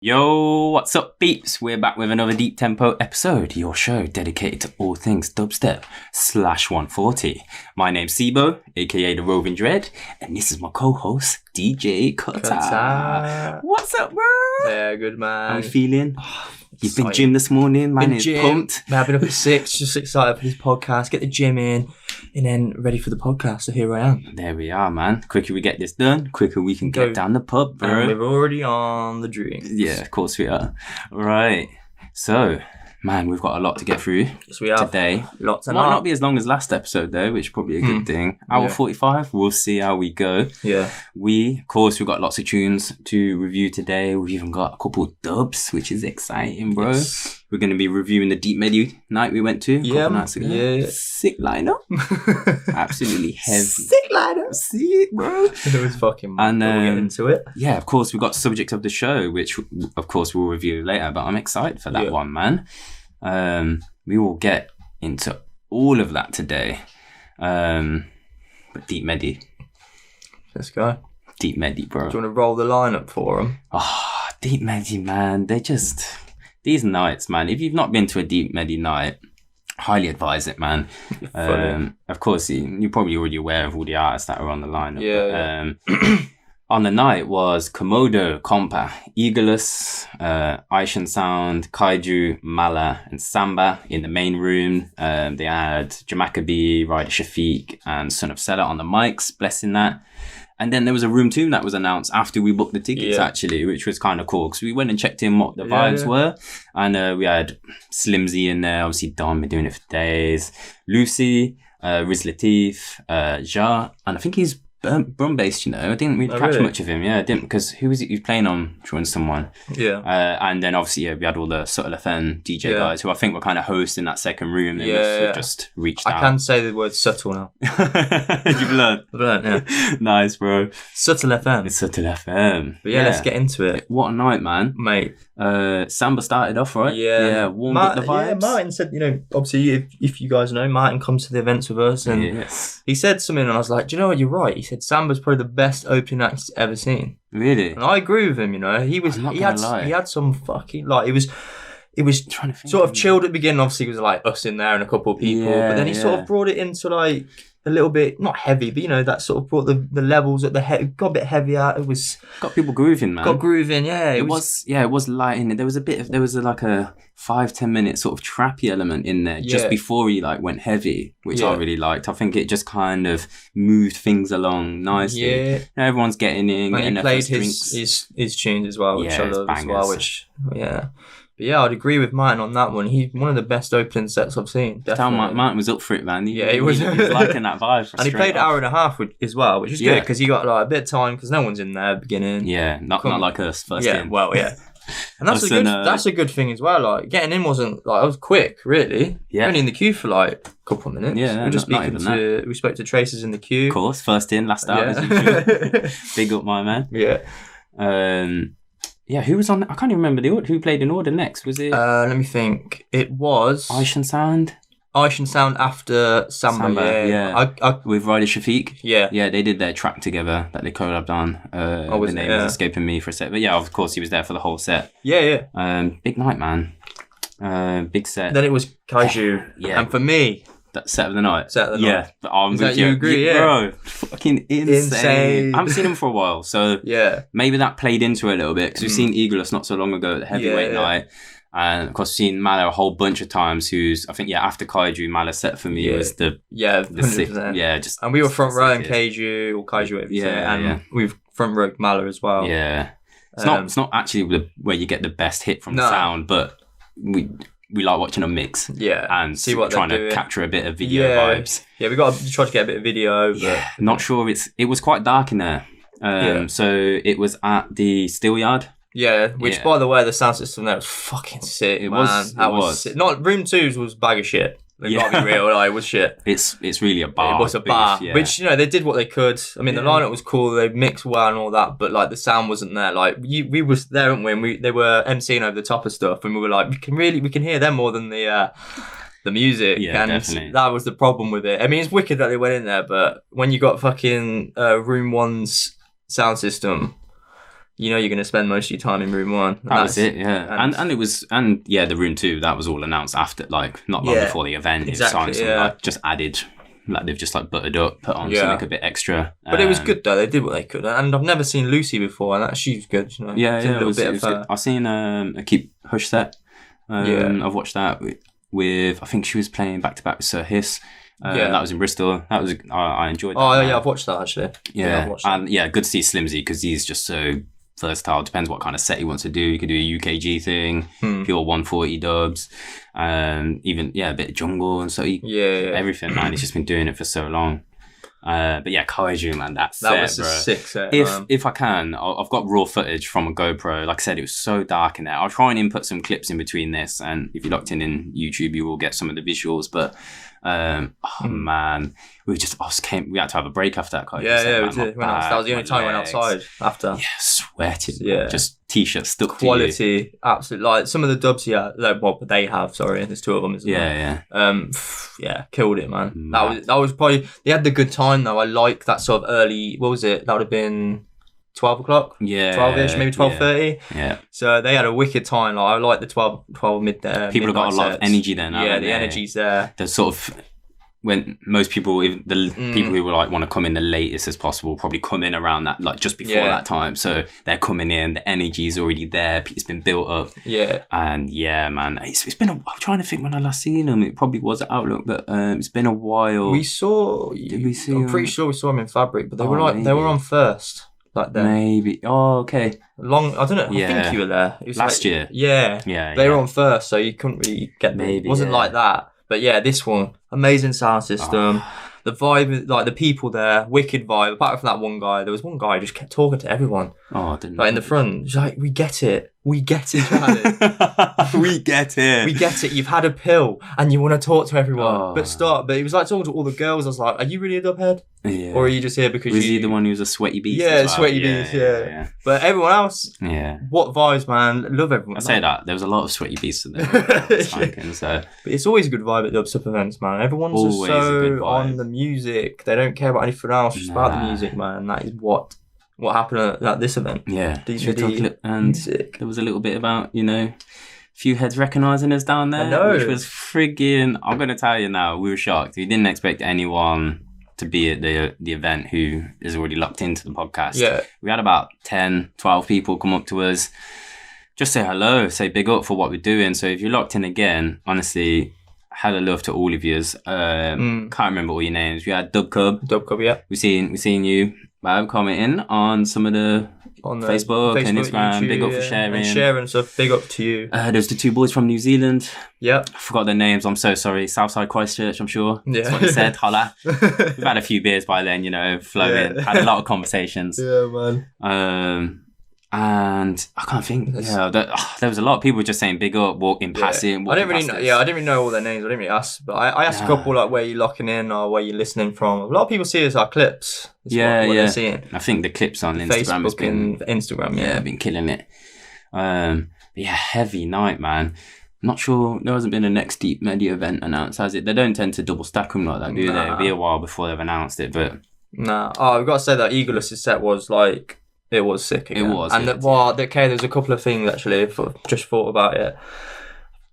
Yo, what's up, peeps? We're back with another Deep Tempo episode, your show dedicated to all things dubstep /140. My name's Sibo, aka the Roving Dread, and this is my co-host, DJ Cutter. What's up, bro? Yeah, good, man. How you feeling? You've been gym this morning, man. It's pumped. Man, I've been up at 6, just excited for this podcast, get the gym in, and then ready for the podcast, so here I am. There we are, man. Quicker we get this done, quicker we can get down the pub, bro. And we're already on the drink. Yeah, of course we are. Right. So, man, we've got a lot to get through today. Lots of Might not be as long as last episode, though, which is probably a good thing. Hour 45, we'll see how we go. Yeah. We've got lots of tunes to review today. We've even got a couple of dubs, which is exciting, bro. Yes. We're going to be reviewing the Deep Medi night we went to a couple nights ago. Yeah. Sick lineup. Absolutely heavy. Sick lineup. Sick, bro. It was fucking mad. We'll get into it. Yeah, of course, we've got subject of the show, which, of course, we'll review later, but I'm excited for that one, man. We will get into all of that today. But Deep Medi. Let's go. Deep Medi, bro. Do you want to roll the lineup for them? Oh, Deep Medi, man. They're just... These nights, man. If you've not been to a Deep Medi night, highly advise it, man. Of course, you're probably already aware of all the artists that are on the lineup. Yeah. But, on the night was Komodo, Compa, Eagleus, Aishan Sound, Kaiju, Mala, and Samba in the main room. They had Jamaica, Ryder Shafiq, and Son of Seller on the mics, blessing that. And then there was a room 2 that was announced after we booked the tickets, actually, which was kind of cool. Because we went and checked in what the vibes were. And we had Slimzy in there, obviously Don, been doing it for days. Lucy, Riz Latif, Ja, and I think he's Brum based, you know. I didn't really catch much of him. Yeah, I didn't, because who was it who's playing on Drawing Someone? Yeah. And then obviously we had all the Subtle FM DJ guys who I think were kind of hosting that second room. They must have just reached out. I can say the word subtle now. You've learned. I've learned, yeah. Nice, bro. Subtle FM. It's Subtle FM. But let's get into it. What a night, man. Mate. Samba started off, right? Yeah. Warmed up the vibes. Yeah, Martin said, obviously, if you guys know, Martin comes to the events with us, and he said something, and I was like, do you know what, you're right. He said Samba's probably the best opening act he's ever seen. Really? And I agree with him, he had some fucking, it was trying to sort of chilled at the beginning. Obviously, it was like us in there and a couple of people, but then he sort of brought it into like a little bit, not heavy, but that sort of brought the levels at the head, got a bit heavier. It was got people grooving, man. Got grooving, yeah. It was light in it. There was like a 5-10 minute sort of trappy element in there just before he like went heavy, which I really liked. I think it just kind of moved things along nicely. Yeah, everyone's getting in. And he played his tunes as well, which I love as well. But yeah, I'd agree with Martin on that one. He's one of the best opening sets I've seen. Definitely. Martin was up for it, man. He was. He was liking that vibe. And he played an hour and a half as well, which is good because he got like a bit of time because no one's in there at the beginning. Yeah, not like us first in. And that's a good thing as well. Like getting in wasn't like I was quick, really. Yeah, only in the queue for like a couple of minutes. Yeah, we spoke to Traces in the queue. Of course, first in, last out. As usual. Big up, my man. Yeah. Yeah, who was on? I can't even remember who played in order next. Was it? Let me think. It was Aishan Sound. Aishan Sound after Samba. Yeah. With Ryder Shafiq. Yeah. Yeah, they did their track together that they collabed on. The name is escaping me for a sec. But yeah, of course, he was there for the whole set. Yeah. Big night, man. Big set. Then it was Kaiju. Yeah. And for me... That set of the night. Yeah. I'm with you. Agree, yeah. Bro, fucking insane. I haven't seen him for a while, so maybe that played into it a little bit, because we've seen Eagleus not so long ago at the heavyweight night. And of course, seen Mala a whole bunch of times. Who's I think after Kaiju, Mala set for me was the 100%. Just and we were front row in Kaiju or Kaiju, and we've front row Mala as well. Yeah, it's not actually where you get the best hit from the sound, but we like watching a mix, and see what trying to capture a bit of video vibes. Yeah, we got to try to get a bit of video. But not sure it was quite dark in there. So it was at the Steelyard. Yeah, which by the way, the sound system there was fucking sick. It was sick. Not Room 2's was bag of shit. Gotta be real, it was shit. It's really a bar. It was a bar, which they did what they could. I mean, the lineup was cool. They mixed well and all that, but like the sound wasn't there. Like we was there, weren't we? And they were MCing over the top of stuff, and we were like, we can hear them more than the music. Yeah, and definitely. That was the problem with it. I mean, it's wicked that they went in there, but when you got fucking Room 1's sound system. you know you're going to spend most of your time in room 1. That was it, yeah. And it was, and yeah, the room 2, that was all announced after, like, not long before the event. Exactly, it was like, just added, like they've just like buttered up, put on something a bit extra. But it was good though. They did what they could, and I've never seen Lucy before, and she's good. You know, it was good. I've seen a Keep Hush set. I've watched that with I think she was playing back to back with Sir Hiss. That was in Bristol. That was I enjoyed that. Oh yeah, I've watched that actually. Yeah, and good to see Slimzy because he's just so versatile. Depends what kind of set he wants to do. He could do a UKG thing, pure 140 dubs, even a bit of jungle and so everything. Man, he's just been doing it for so long. But yeah, Kaiju, man, that was bro. A sick set. If I can, I've got raw footage from a GoPro. Like I said, it was so dark in there. I'll try and input some clips in between this, and if you're locked in YouTube, you will get some of the visuals. But man, we had to have a break after that. Kaiju set, we did. That was the only time we went outside after. Yeah, sweating. Yeah, just t-shirt stuck quality, to you. Absolutely. Like some of the dubs, they have. Sorry, there's 2 of them. Killed it, man. That was probably. They had the good time though. I like that sort of early. What was it? That would have been 12 o'clock. 12ish, maybe 12:30. Yeah. So they had a wicked time. Like I like the 12 midday. People have got a lot of energy there now. Yeah, the energy's there. They're sort of. When most people, people who like want to come in the latest as possible, probably come in around that, like just before that time. So they're coming in, the energy's already there, it's been built up. Yeah. And yeah, man, it's been. I'm trying to think when I last seen them. It probably was at Outlook, but it's been a while. We saw. Did we see? I'm pretty sure we saw them in Fabric, but they were on first. Like then. Maybe. Oh, okay. I don't know. I think you were there. It was last year. Yeah. They were on first, so you couldn't really get them. Maybe. It wasn't like that. But yeah, this one, amazing sound system. The vibe, like the people there, wicked vibe. Apart from that one guy, there was one guy who just kept talking to everyone. Oh, I didn't know. Like in the front. He's like, we get it. We get it, Charlie. We get it. We get it. You've had a pill and you want to talk to everyone. But he was like talking to all the girls. I was like, are you really a dubhead? Yeah. Or are you just here because was he the one who was a sweaty beast? Yeah, sweaty beast, yeah. But everyone else, what vibes, man. Love everyone. I say that. There was a lot of sweaty beasts in there. So. But it's always a good vibe at dubstep events, man. Everyone's just so on the music. They don't care about anything else. Just about the music, man. That is what happened at this event. Yeah. And there was a little bit about, a few heads recognising us down there, which was frigging, I'm going to tell you now, we were shocked. We didn't expect anyone to be at the event who is already locked into the podcast. Yeah. We had about 10, 12 people come up to us, just say hello, say big up for what we're doing. So if you're locked in again, honestly, hella love to all of yous. Can't remember all your names. We had Dub Cub, yeah. We seen you commenting on some of the Facebook and Instagram. YouTube, big up for sharing. And sharing stuff. Big up to you. There's the 2 boys from New Zealand. Yep. I forgot their names. I'm so sorry. Southside Christchurch, I'm sure. Yeah. That's what they said. Holla. We've had a few beers by then, flowing. Had a lot of conversations. Yeah, man. And I can't think. There was a lot of people just saying big up, passing. I didn't really know all their names. I didn't really ask, but I asked a couple like where you're locking in or where you're listening from. A lot of people see us our clips. What they're seeing. I think the clips on Instagram has been Instagram. Yeah, been killing it. Heavy night, man. I'm not sure there hasn't been a Next Deep Media event announced, has it? They don't tend to double stack them like that, do they? It'll be a while before they've announced it, but I've got to say that Eagleus' set was like. It was sick again. It was. And there's a couple of things actually. Just thought about it. I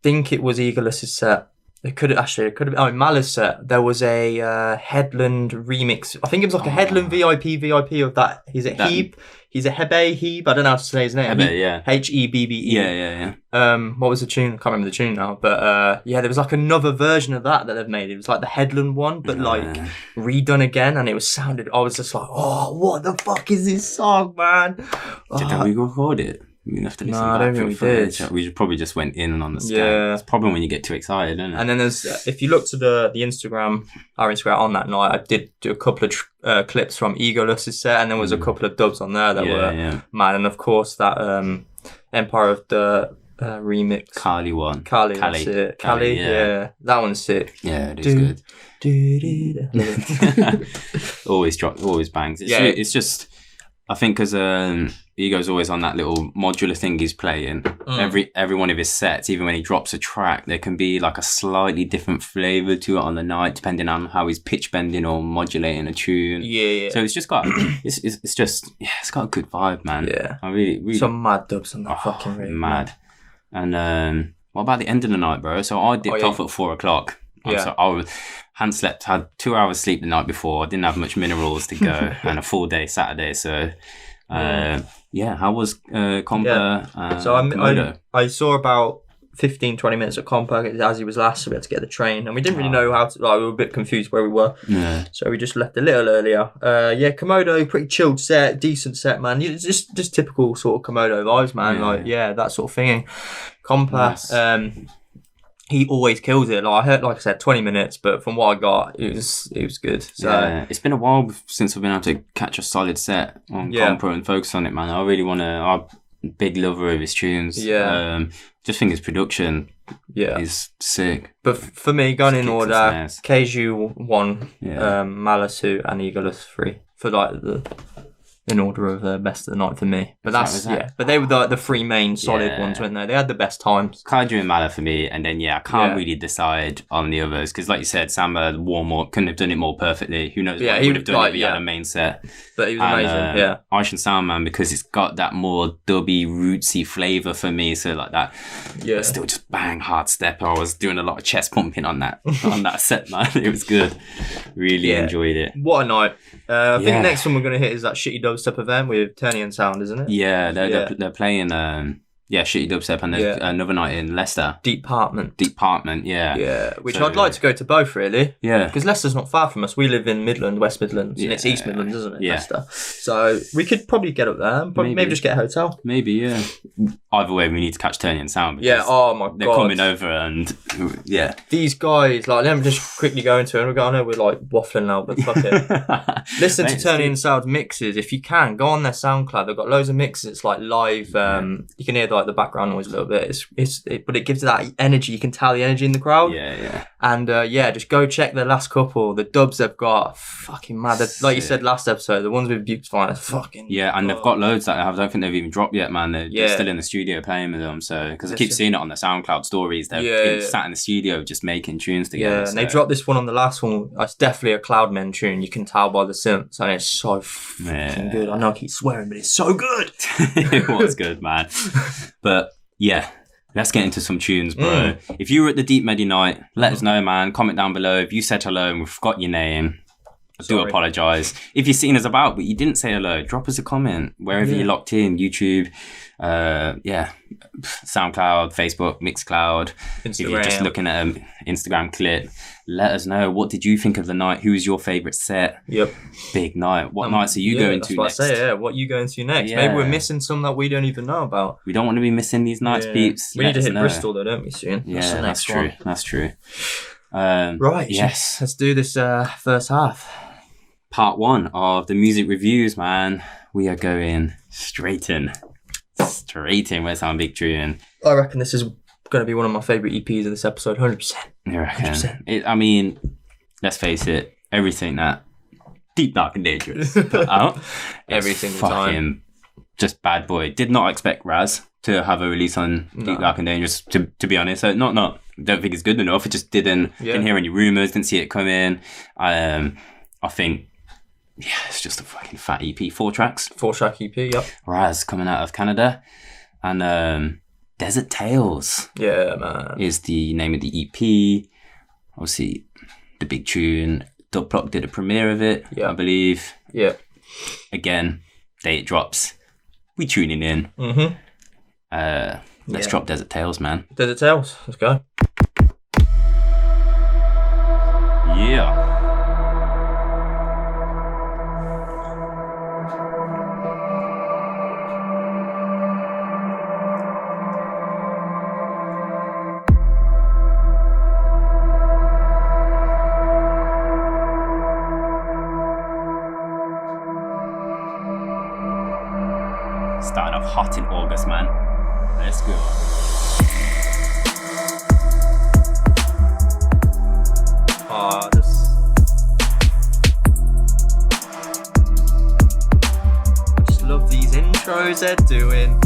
think it was Eagleus' set. It could have been Mala's set. There was a Headland remix. I think it was like a Headland VIP of that. He's a Hebe. He's a Hebe. I don't know how to say his name. Hebe, yeah. Hebbe. Yeah. What was the tune? I can't remember the tune now. But there was like another version of that they've made. It was like the Headland one, but like redone again, and it was sounded. I was just like, oh, what the fuck is this song, man? Did we record it? We have to listen I don't think we did. We probably just went in on the scan. Yeah. It's probably when you get too excited, isn't it? And then there's, if you look to the Instagram, our Instagram on that night, I did do a couple of clips from Eagleus' set, and there was a couple of dubs on there that were mad. And of course, that Empire of the remix. Kali one. Kali, yeah. That one's sick. Yeah, it is good. Always bangs. It's just... I think because Ego's always on that little modular thing he's playing. Every one of his sets, even when he drops a track, there can be like a slightly different flavour to it on the night, depending on how he's pitch bending or modulating a tune. Yeah. So it's just got it's just it's got a good vibe, man. Yeah. I really some mad dubs on that fucking rig. Mad. And what about the end of the night, bro? So I dipped off at 4 o'clock. Yeah. So I was hand slept, had 2 hours sleep the night before. I didn't have much minerals to go, and a full day Saturday. So, how was Compa? So I saw about 15-20 minutes of Compa as he was last, so we had to get the train, and we didn't really know how to. Like, we were a bit confused where we were. Yeah. So we just left a little earlier. Komodo, pretty chilled set, decent set, man. It's just typical sort of Komodo vibes, man. Yeah. That sort of thing. Compa. Nice. He always kills it. Like I heard, like I said, 20 minutes, but from what I got, it was good. So it's been a while since I've been able to catch a solid set on Compa and focus on it, man. I really want to. I'm a big lover of his tunes. Yeah. Just think his production is sick. But for me, going in order, Keiju 1, Mala 2, and Eagleus 3 for like in order of best of the night for me. But but they were the three main solid ones, weren't they? They had the best times. Kaiju and Mala for me, and then I can't really decide on the others because, like you said, Samba warm-up couldn't have done it more perfectly. Who knows what he would have done if he had a main set. But he was amazing. Aishin Soundman, because it's got that more dubby, rootsy flavour for me. So like that, but still just bang hard step. I was doing a lot of chest pumping on that set, man. It was good. Really enjoyed it. What a night. I think the next one we're going to hit is that Shitty Dubstep event with Turnian Sound, isn't it? Yeah, they're playing Shitty Dubstep, and there's another night in Leicester. Department, yeah. Which I'd like to go to both, really. Yeah. Because Leicester's not far from us. We live in West Midlands, and it's East Midlands, isn't it, Leicester? So we could probably get up there, maybe just get a hotel. Maybe, yeah. Either way, we need to catch Turnian Sound. Oh my God. They're coming over, and these guys, like, let me just quickly go into it. I know we're like waffling now, but fuck it. Listen to Turnian Sound mixes if you can. Go on their SoundCloud. They've got loads of mixes. It's like live. You can hear like the background noise a little bit. But it gives that energy. You can tell the energy in the crowd. Yeah. And just go check their last couple. The dubs they've got, fucking mad. Like you said last episode, the ones with Buke's Fine are fucking. Yeah, and they've got loads that I don't think they've even dropped yet, man. They're still in the studio playing with them. So because I keep seeing it on the SoundCloud stories, they've sat in the studio just making tunes together. Yeah, and they dropped this one on the last one. It's definitely a Cloudmen tune. You can tell by the synths, and it's so fucking good. I know I keep swearing, but it's so good. It was good, man. But let's get into some tunes, bro. If you were at the Deep Medi night, let us know, man. Comment down below. If you said hello and we forgot your name, I do apologise. If you've seen us about but you didn't say hello, drop us a comment wherever you're locked in. YouTube, SoundCloud, Facebook, Mixcloud. Instagram. If you're just looking at an Instagram clip, let us know. What did you think of the night? Who was your favourite set? Yep. Big night. What nights are you going to next? What are you going to next? Maybe we're missing some that we don't even know about. We don't want to be missing these nights, peeps. We need to hit Bristol though, don't we, soon? Yeah, that's true. That's true. Right. Yes. Let's do this first half. Part 1 of the music reviews, man. We are going straight in. Where's our big tune? I reckon this is going to be one of my favourite EPs of this episode, 100%. You reckon? 100%. Let's face it, everything that Deep, Dark and Dangerous put out, every single time. Just bad boy. Did not expect Raz to have a release on Deep, Dark and Dangerous, to be honest. So don't think it's good enough. It just didn't hear any rumours, didn't see it come in. I think it's just a fucking fat EP. 4 tracks. 4-track EP, yep. Raz coming out of Canada. And Desert Tales. Yeah, man. Is the name of the EP. Obviously, the big tune. Dubplot did a premiere of it, I believe. Yeah. Again, date drops. We tuning in. Mm-hmm. Let's drop Desert Tales, man. Desert Tales. Let's go. Yeah. Starting off hot in August, man. Let's go. Just Rosette doing?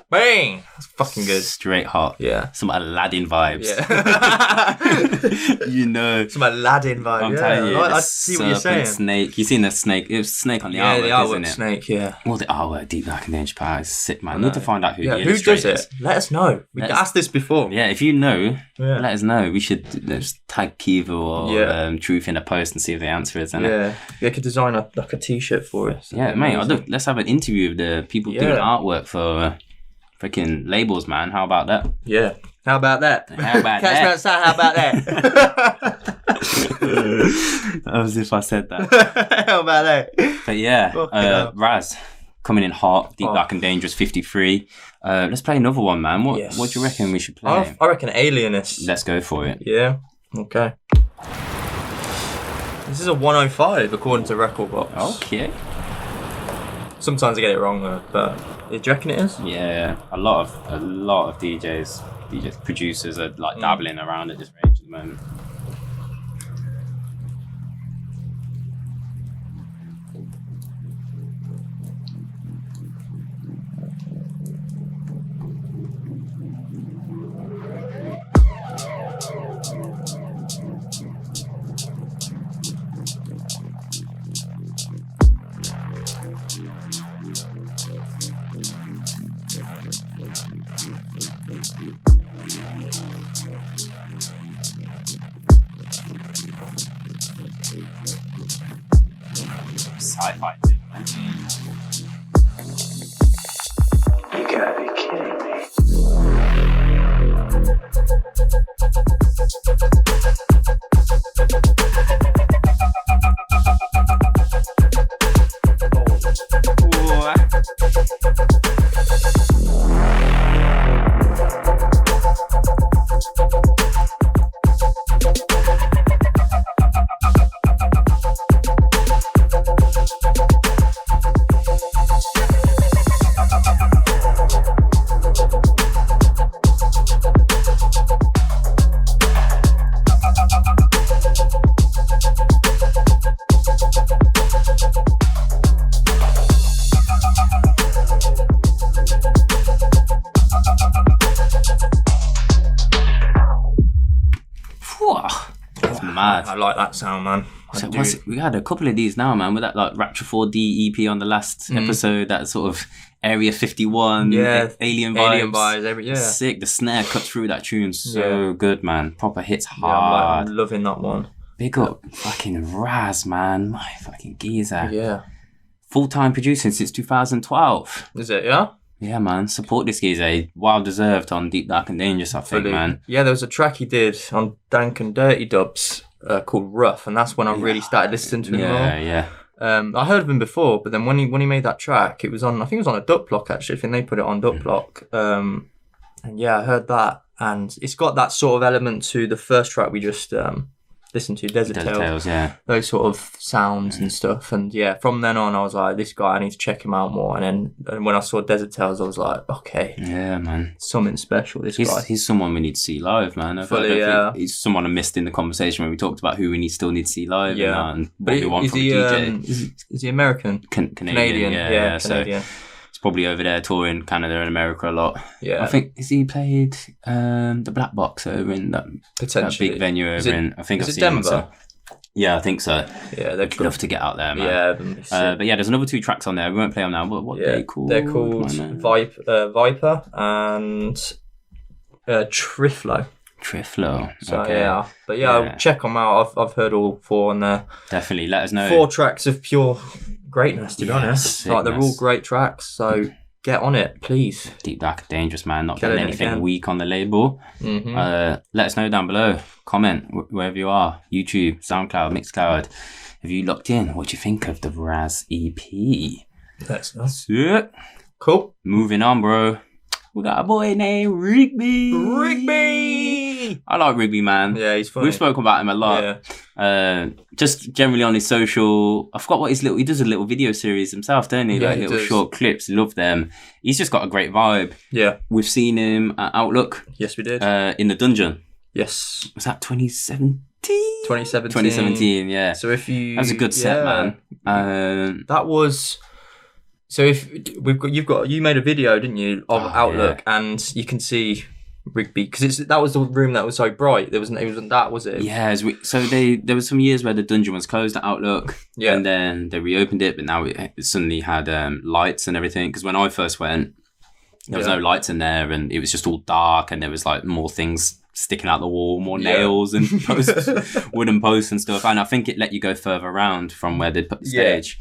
Bang! That's fucking good. Straight hot. Yeah. Some Aladdin vibes. Yeah. You know. Some Aladdin vibes. I'm telling you. I see what you're saying. Snake. You seen the snake? It was snake on the artwork, isn't the artwork it? Snake, yeah. Well, the artwork, Deep Dark and Dangerous Power is sick, man. I need to find out who the who illustrator does it? Let us know. We asked this before. Yeah, if you know, let us know. We should just tag Kiva or Truth in a post and see if the answer is. Yeah. They could design a t-shirt for us. Yeah, mate. Let's have an interview with the people doing artwork for freaking labels, man. How about that? Yeah. How about that? How about Catch that? me outside. How about that? As if I said that. How about that? But yeah, Raz coming in hot, Deep Dark and Dangerous 53. Let's play another one, man. What do you reckon we should play? I reckon Alienist. Let's go for it. Yeah. Okay. This is a 105 according to Rekordbox. Okay. Sometimes I get it wrong though, but do you reckon it is? Yeah, a lot of DJs, producers are like dabbling around at this range at the moment. Sci-fi too, man. You gotta be kidding me. That's mad. I like that sound, man. We had a couple of these now, man, with that like Rapture 4D EP on the last episode, that sort of Area 51, Alien vibes. Sick. The snare cut through that tune so good, man. Proper hits hard. I'm loving that one. Big up fucking Raz, man. My fucking geezer. Yeah. Full-time producing since 2012. Is it, yeah? Yeah, man. Support this geezer. Well deserved on Deep Dark and Dangerous, I think, man. Yeah, there was a track he did on Dank and Dirty Dubs called Rough, and that's when I really started listening to him more. Yeah. I heard of him before, but then when he made that track, it was on, I think it was on a Duck Block actually. I think they put it on Duck Block. And yeah, I heard that, and it's got that sort of element to the first track we just listened to, Desert Tales, yeah. Those sort of sounds and stuff. And yeah, from then on, I was like, this guy, I need to check him out more. And when I saw Desert Tales, I was like, okay, yeah, man, something special. This guy, he's someone we need to see live, man. I think he's someone I missed in the conversation when we talked about who we still need to see live. Yeah, and what we want from a DJ. Is he American? Canadian, yeah. Canadian. So he's probably over there touring Canada and America a lot. Yeah, I think he played the Black Box over in that big venue over in. I think I've seen Denver. Yeah, I think so. Yeah, they'd love to get out there, man. Yeah, but yeah, there's another 2 tracks on there. We won't play them now. What are they called? They're called Viper and Triflo. Triflo. So okay. yeah, but yeah, check them out. I've heard all 4 on there. Definitely, let us know. 4 tracks of pure greatness, to be honest. Like they're all great tracks. So get on it, please. Deep Dark Dangerous, man. Not getting anything weak on the label. Let us know down below. Comment wherever you are. YouTube, SoundCloud, Mixcloud. Have you locked in? What do you think of the Raz EP? That's nice. Sick. Cool. Moving on, bro. We got a boy named Rigby. Rigby! I like Rigby, man. Yeah, he's funny. We've spoken about him a lot. Yeah. Just generally on his social. I forgot what he does a little video series himself, doesn't he? Yeah, like he little does. short clips. Love them. He's just got a great vibe. Yeah. We've seen him at Outlook. Yes, we did. In the Dungeon. Yes. Was that 2017? 2017, yeah. So if you... That was a good set, man. That was... So if you made a video, didn't you, of Outlook, and you can see Rigby, because that was the room that was so bright. It wasn't that, was it? Yeah, there was some years where the Dungeon was closed at Outlook, and then they reopened it, but now it suddenly had lights and everything. Because when I first went, there was no lights in there, and it was just all dark, and there was like more things sticking out the wall, more nails and posts, wooden posts and stuff. And I think it let you go further around from where they'd put the stage.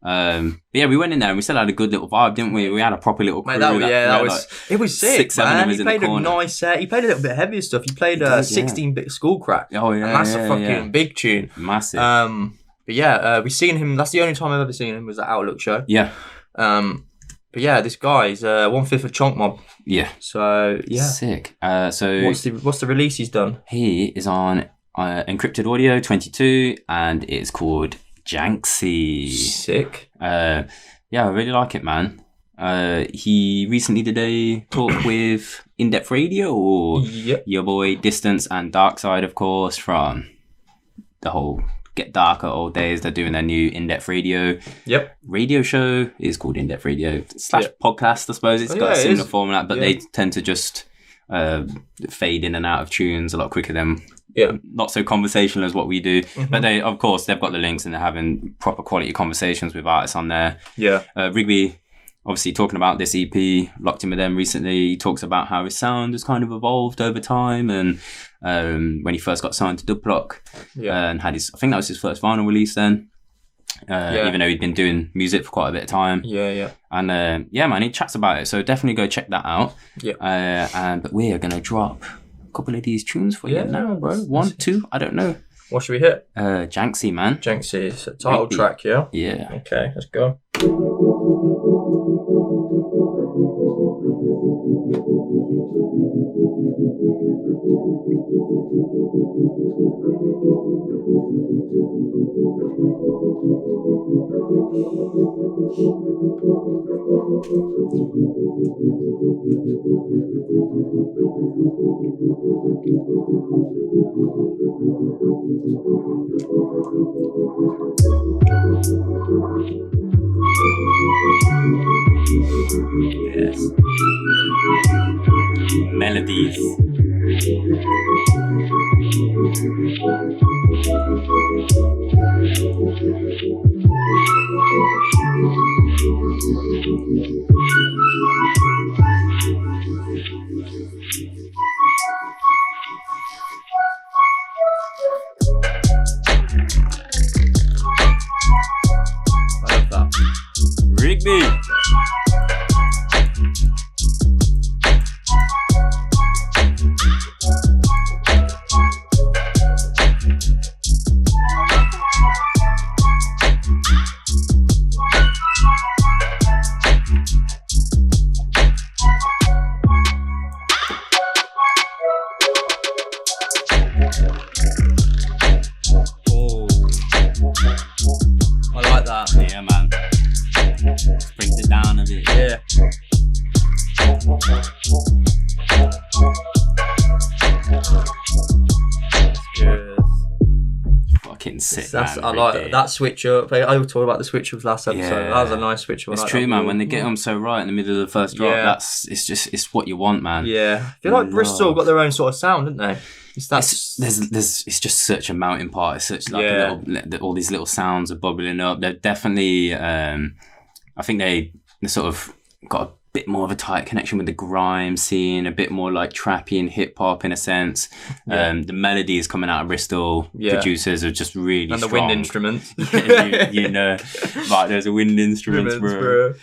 But yeah, we went in there and we still had a good little vibe, didn't we? We had a proper little crew. It was sick, 6-7 man. He played a nice set. He played a little bit heavier stuff. He played 16-bit Skull Crack. Oh yeah, and that's a fucking big tune. Massive. But yeah, we've seen him. That's the only time I've ever seen him was at Outlook show. Yeah. But yeah, this guy's 1/5 of Chonk Mob. Yeah. So yeah, sick. So what's the release he's done? He is on Encrypted Audio 22, and it's called Janksy. Sick. Yeah, I really like it, man. He recently did a talk with In Depth Radio, or your boy Distance and Dark Side, of course, from the whole Get Darker old days. They're doing their new In Depth Radio radio show. It's called In Depth Radio / podcast, I suppose. It's got a similar format, but they tend to just fade in and out of tunes a lot quicker than not so conversational as what we do. But they've got the links and they're having proper quality conversations with artists on there. Rigby, obviously talking about this EP, locked in with them recently. He talks about how his sound has kind of evolved over time, and when he first got signed to Dubplok, and had I think that was his first vinyl release then. Even though he'd been doing music for quite a bit of time. And man, he chats about it, so definitely go check that out. But we're gonna drop a couple of these tunes for you now, bro. 1, 2, I don't know. What should we hit? Janksy, man. Janksy, it's a title track, yeah? Yeah. Okay, let's go. Yes. Melodies. I love that. Rigby. I like that. Yeah, man. Brings it down a bit. Yeah. Good. Fucking sick, That's, man. I like Rigby. that switch up. I talked about the switch ups last episode. Yeah. That was a nice switch up. It's like true, that. man. When they get them so right in the middle of the first drop, it's what you want, man. Yeah. I feel like Bristol got their own sort of sound, didn't they? It's just such a melting pot. It's such like a little, all these little sounds are bubbling up. They're definitely, I think they sort of got a bit more of a tight connection with the grime scene, a bit more like trappy and hip hop in a sense. The melodies coming out of Bristol producers are just really and strong. The wind instruments. you know, like there's a wind instruments, bro.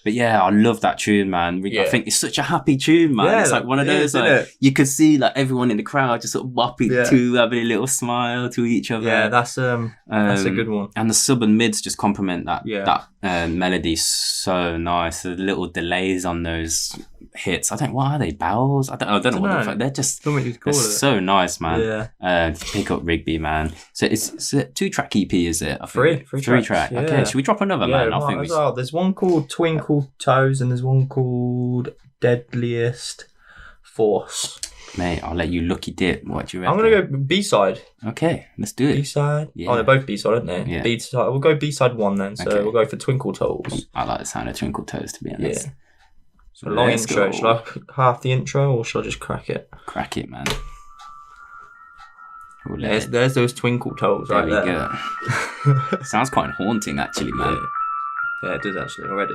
But yeah, I love that tune, man. I think it's such a happy tune, man. Yeah, it's like one of those, like, you could see like everyone in the crowd just sort of bopping to, having a little smile to each other. Yeah, that's a good one. And the sub and mids just complement that melody so nice. The little delays on those hits. I think, what are they? Bells? I don't know what the fuck. They're just so nice, man. Yeah. Pick up Rigby, man. So it's a 2-track EP, is it? Three track. Yeah. Okay, should we drop another, man? I think there's one called Twinkle Toes and there's one called Deadliest Force. Mate, I'll let you lucky dip. What do you reckon? I'm going to go B-side. Okay, let's do it. B-side? Yeah. Oh, they're both B-side, aren't they? Yeah. B-side. We'll go B-side 1 then. So we'll go for Twinkle Toes. I like the sound of Twinkle Toes, to be honest. Yeah. So long intro. Shall I half the intro or shall I just crack it? Crack it, man. There's those Twinkle Toes right there. There we go. Sounds quite haunting, actually, man. Yeah, it does actually already.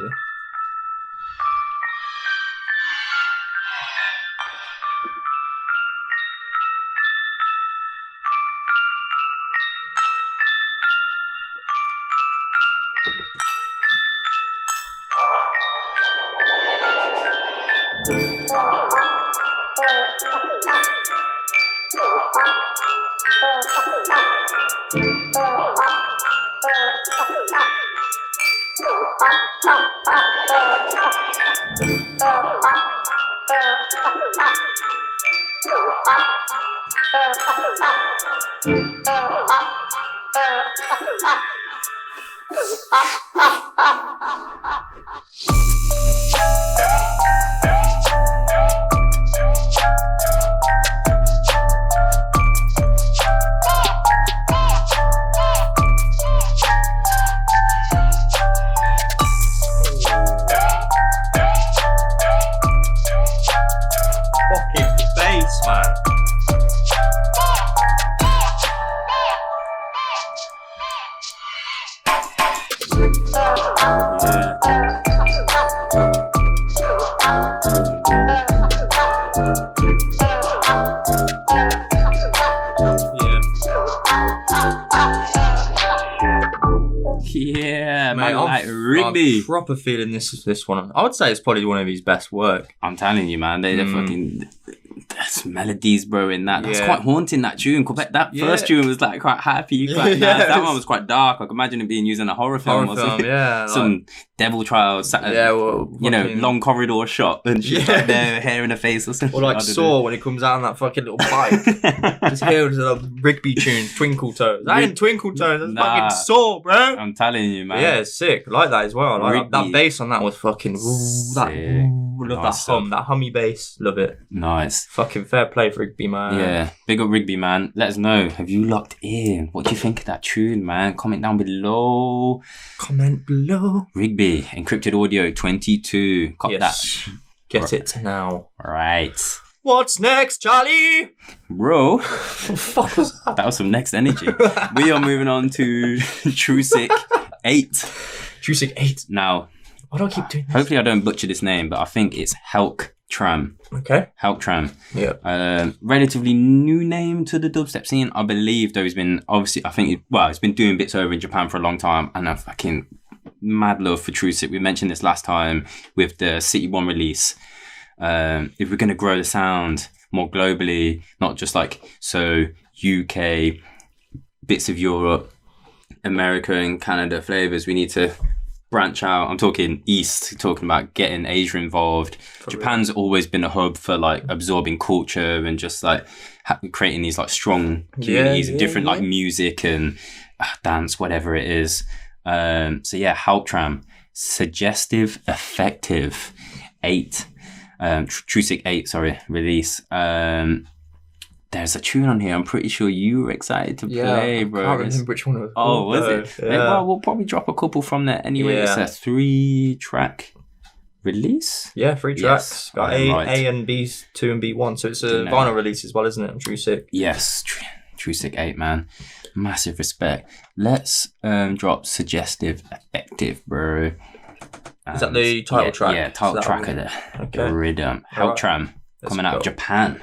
Yeah, man, like Rigby. I'm proper feeling this one. I would say it's probably one of his best work. I'm telling you, man, they're fucking... There's melodies, bro, in that. That's quite haunting, that tune. That first tune was like quite happy, quite nice. That one was quite dark. I can imagine it being used in a horror film or something. Yeah, some devil trials. Long corridor shot and she's like there, hair in her face or something. Or like Saw when he comes out on that fucking little bike. Just hearing the Rigby tune, Twinkle Toes. That ain't Twinkle Toes, that's fucking Saw, bro. I'm telling you, man. Yeah, it's sick. I like that as well. Like that bass on that was fucking love nice that hum, that hummy bass. Love it. Nice. Fucking fair play for Rigby, man. Yeah, big up Rigby, man. Let us know. Have you locked in? What do you think of that tune, man? Comment down below. Rigby, Encrypted Audio 22. Got that. Get it now. Right. What's next, Charlie? Bro. What the fuck was that? That was some next energy. We are moving on to Trusic 8. Trusic 8. Now, why do I keep doing this? Hopefully I don't butcher this name, but I think it's Helktram. Okay. Helktram. Yeah. Relatively new name to the dubstep scene. I believe, though, he's been he's been doing bits over in Japan for a long time, and I fucking mad love for Trusic. We mentioned this last time with the City One release. If we're going to grow the sound more globally, not just like UK, bits of Europe, America and Canada flavors, we need to branch out. I'm talking East, talking about getting Asia involved. Japan's always been a hub for like absorbing culture and just like creating these like strong communities of different like music and dance, whatever it is. Helktram, Suggestive Effective 8. Trusic 8, release. There's a tune on here I'm pretty sure you were excited to play, bro. I can't remember which one it was. Oh, was it? Yeah. Well, we'll probably drop a couple from there anyway. Yeah. It's a 3-track release. Yeah, 3 tracks. Yes, got A and B2 and B1. So it's a vinyl release as well, isn't it? On Trusic. Yes, Trusic 8, man. Massive respect. Let's drop Suggestive Effective, bro. Is that the title track? Yeah, title track of the rhythm. Heltram, coming out of Japan.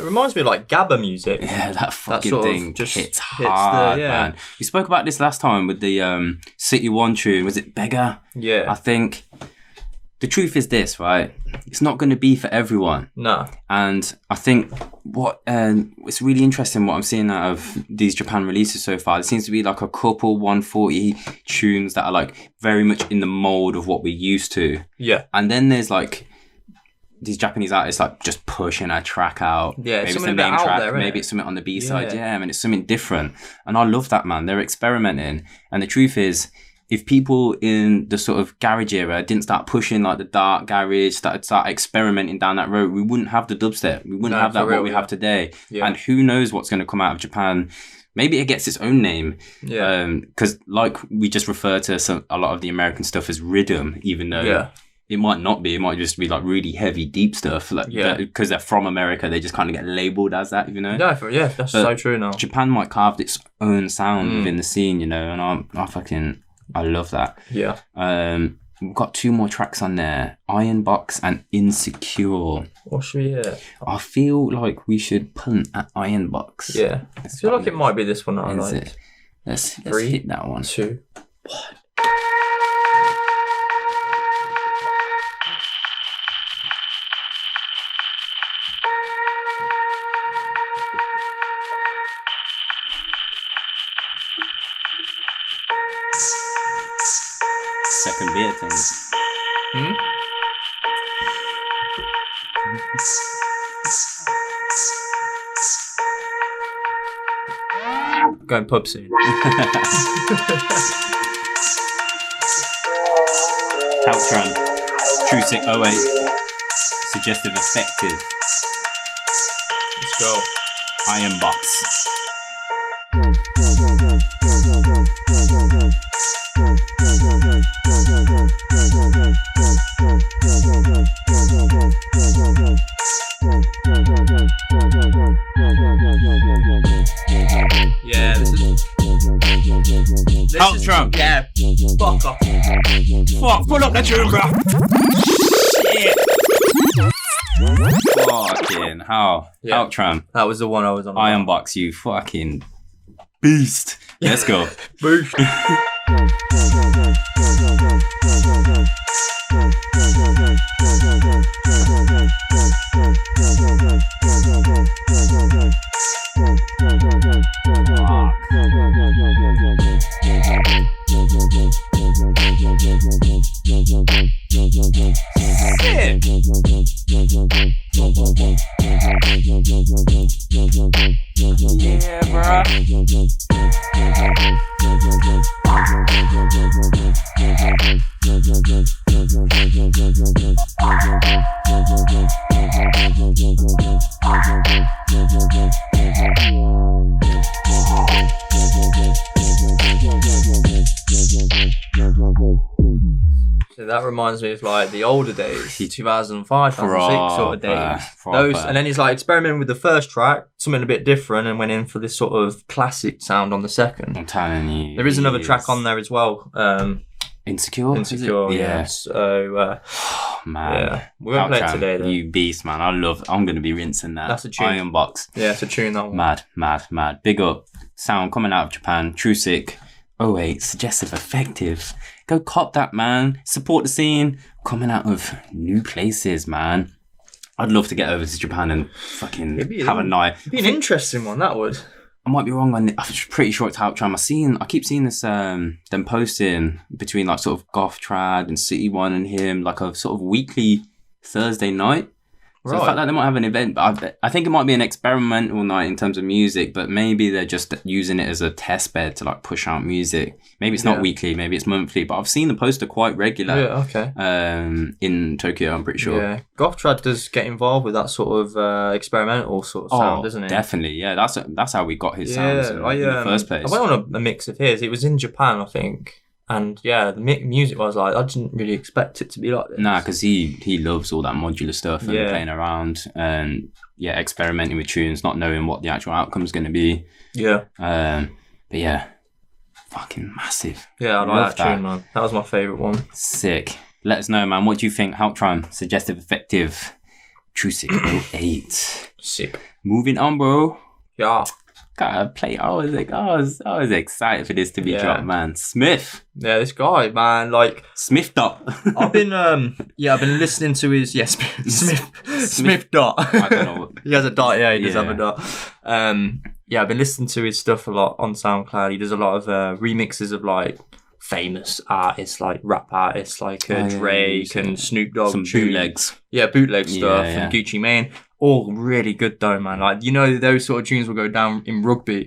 Reminds me of like Gabba music. Yeah, that fucking thing just hits hard, man. We spoke about this last time with the City One tune. Was it Beggar? Yeah. I think the truth is this, right? It's not going to be for everyone. No. And I think what it's really interesting what I'm seeing out of these Japan releases so far. There seems to be like a couple 140 tunes that are like very much in the mold of what we're used to. Yeah. And then there's like these Japanese artists like just pushing a track out. Yeah, maybe something it's the main out track, there, maybe it's something on the B side. Yeah. I mean, it's something different. And I love that, man. They're experimenting. And the truth is, if people in the sort of garage era didn't start pushing like the dark garage, start experimenting down that road, we wouldn't have the dubstep. We wouldn't have that what we have today. Yeah. And who knows what's going to come out of Japan. Maybe it gets its own name. Yeah. Because like we just refer to a lot of the American stuff as rhythm, even though it might not be. It might just be like really heavy, deep stuff. Like because they're from America, they just kind of get labelled as that, you know? Yeah, that's so true now. Japan might carve its own sound within the scene, you know, and I love that. Yeah. We've got 2 more tracks on there. Iron Box and Insecure. What should we hear? I feel like we should punt at Iron Box. Yeah. I feel like it might be this one I like. Let's hit that one. 2, 1. Second beer thing. Going pub soon. Heltram, Trusic 08, Suggestive Effective. Let's go. Iron Box. Yeah, this is Heltram. Yeah, fuck off. Fuck, pull up the tune, bro. Shit. Fucking hell. Yeah. Heltram. That was the one I was on. Iron Box, you fucking beast. Let's go. Boost. Yeah, bro. So that reminds me of like the older days, 2005, 2006 sort of days. Those, and then he's like experimenting with the first track, something a bit different, and went in for this sort of classic sound on the second. I'm telling you. There is another track on there as well. Insecure? Insecure, Is it? yeah. So, man. yeah. We won't play it Caltran, today, though. You beast, man. I'm going to be rinsing that. That's a tune. Iron Box. Yeah, it's a tune, that one. Mad. Big up. Sound coming out of Japan. Trusic. 08. Suggestive Effective. Go cop that, man. Support the scene. Coming out of new places, man. I'd love to get over to Japan and fucking have a night. It'd be an interesting one, that would. I might be wrong on it. I'm pretty sure it's Halptram. I keep seeing this, them posting between like sort of Goth Trad and City One and him, like a sort of weekly Thursday night. So the fact that they might have an event, but I think it might be an experimental night in terms of music, but maybe they're just using it as a test bed to like push out music. Maybe it's not weekly, maybe it's monthly, but I've seen the poster quite regular. Yeah, okay. In Tokyo, I'm pretty sure. Yeah, Goth Trad does get involved with that sort of experimental sort of sound, doesn't it? Definitely, yeah. That's how we got his sounds in the first place. I went on a mix of his. It was in Japan, I think. And yeah, the music was like, I didn't really expect it to be like this. Nah, because he loves all that modular stuff and playing around and experimenting with tunes, not knowing what the actual outcome's going to be. Yeah. But yeah, fucking massive. Yeah, I like that tune, man. That was my favourite one. Sick. Let us know, man. What do you think? Halptram, Suggestive Effective, Trusic 08. Sick. Moving on, bro. Yeah. Gotta play. I was excited for this to be dropped, man. Smith. Yeah, this guy, man, like Smith Dot. I've been listening to his Smith Dot. I don't know. He has a dot. Yeah, he does have a dot. I've been listening to his stuff a lot on SoundCloud. He does a lot of remixes of like famous artists, like rap artists, like Drake and Snoop Dogg. Some bootlegs. Yeah, bootleg stuff and Gucci Mane. All really good though, man. Like, you know, those sort of tunes will go down in rugby,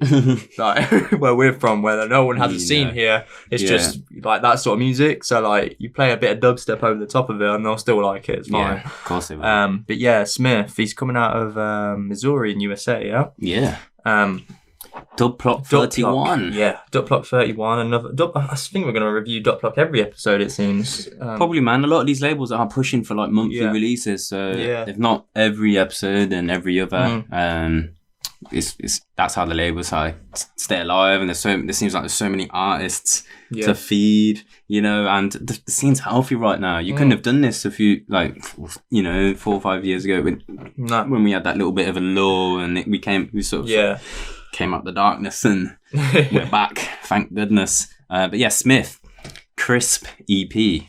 like where we're from, where no one has a scene here. It's just like that sort of music. So like, you play a bit of dubstep over the top of it, and they'll still like it. It's fine. Yeah, of course they will. But yeah, Smith, he's coming out of Missouri in USA. Yeah. Yeah. Dub Plot 31. Yeah, Dub Plot 31. Another I think we're going to review Dub Plot every episode, it seems. Probably, man. A lot of these labels are pushing for like monthly releases, so if not every episode and every other, it's that's how the labels stay alive. And there seems like there's so many artists to feed, you know, and the scene's healthy right now. You couldn't have done this a few, 4 or 5 years ago when we had that little bit of a lull and we sort of came out the darkness and we're back, thank goodness. But yeah, Smith, Crisp EP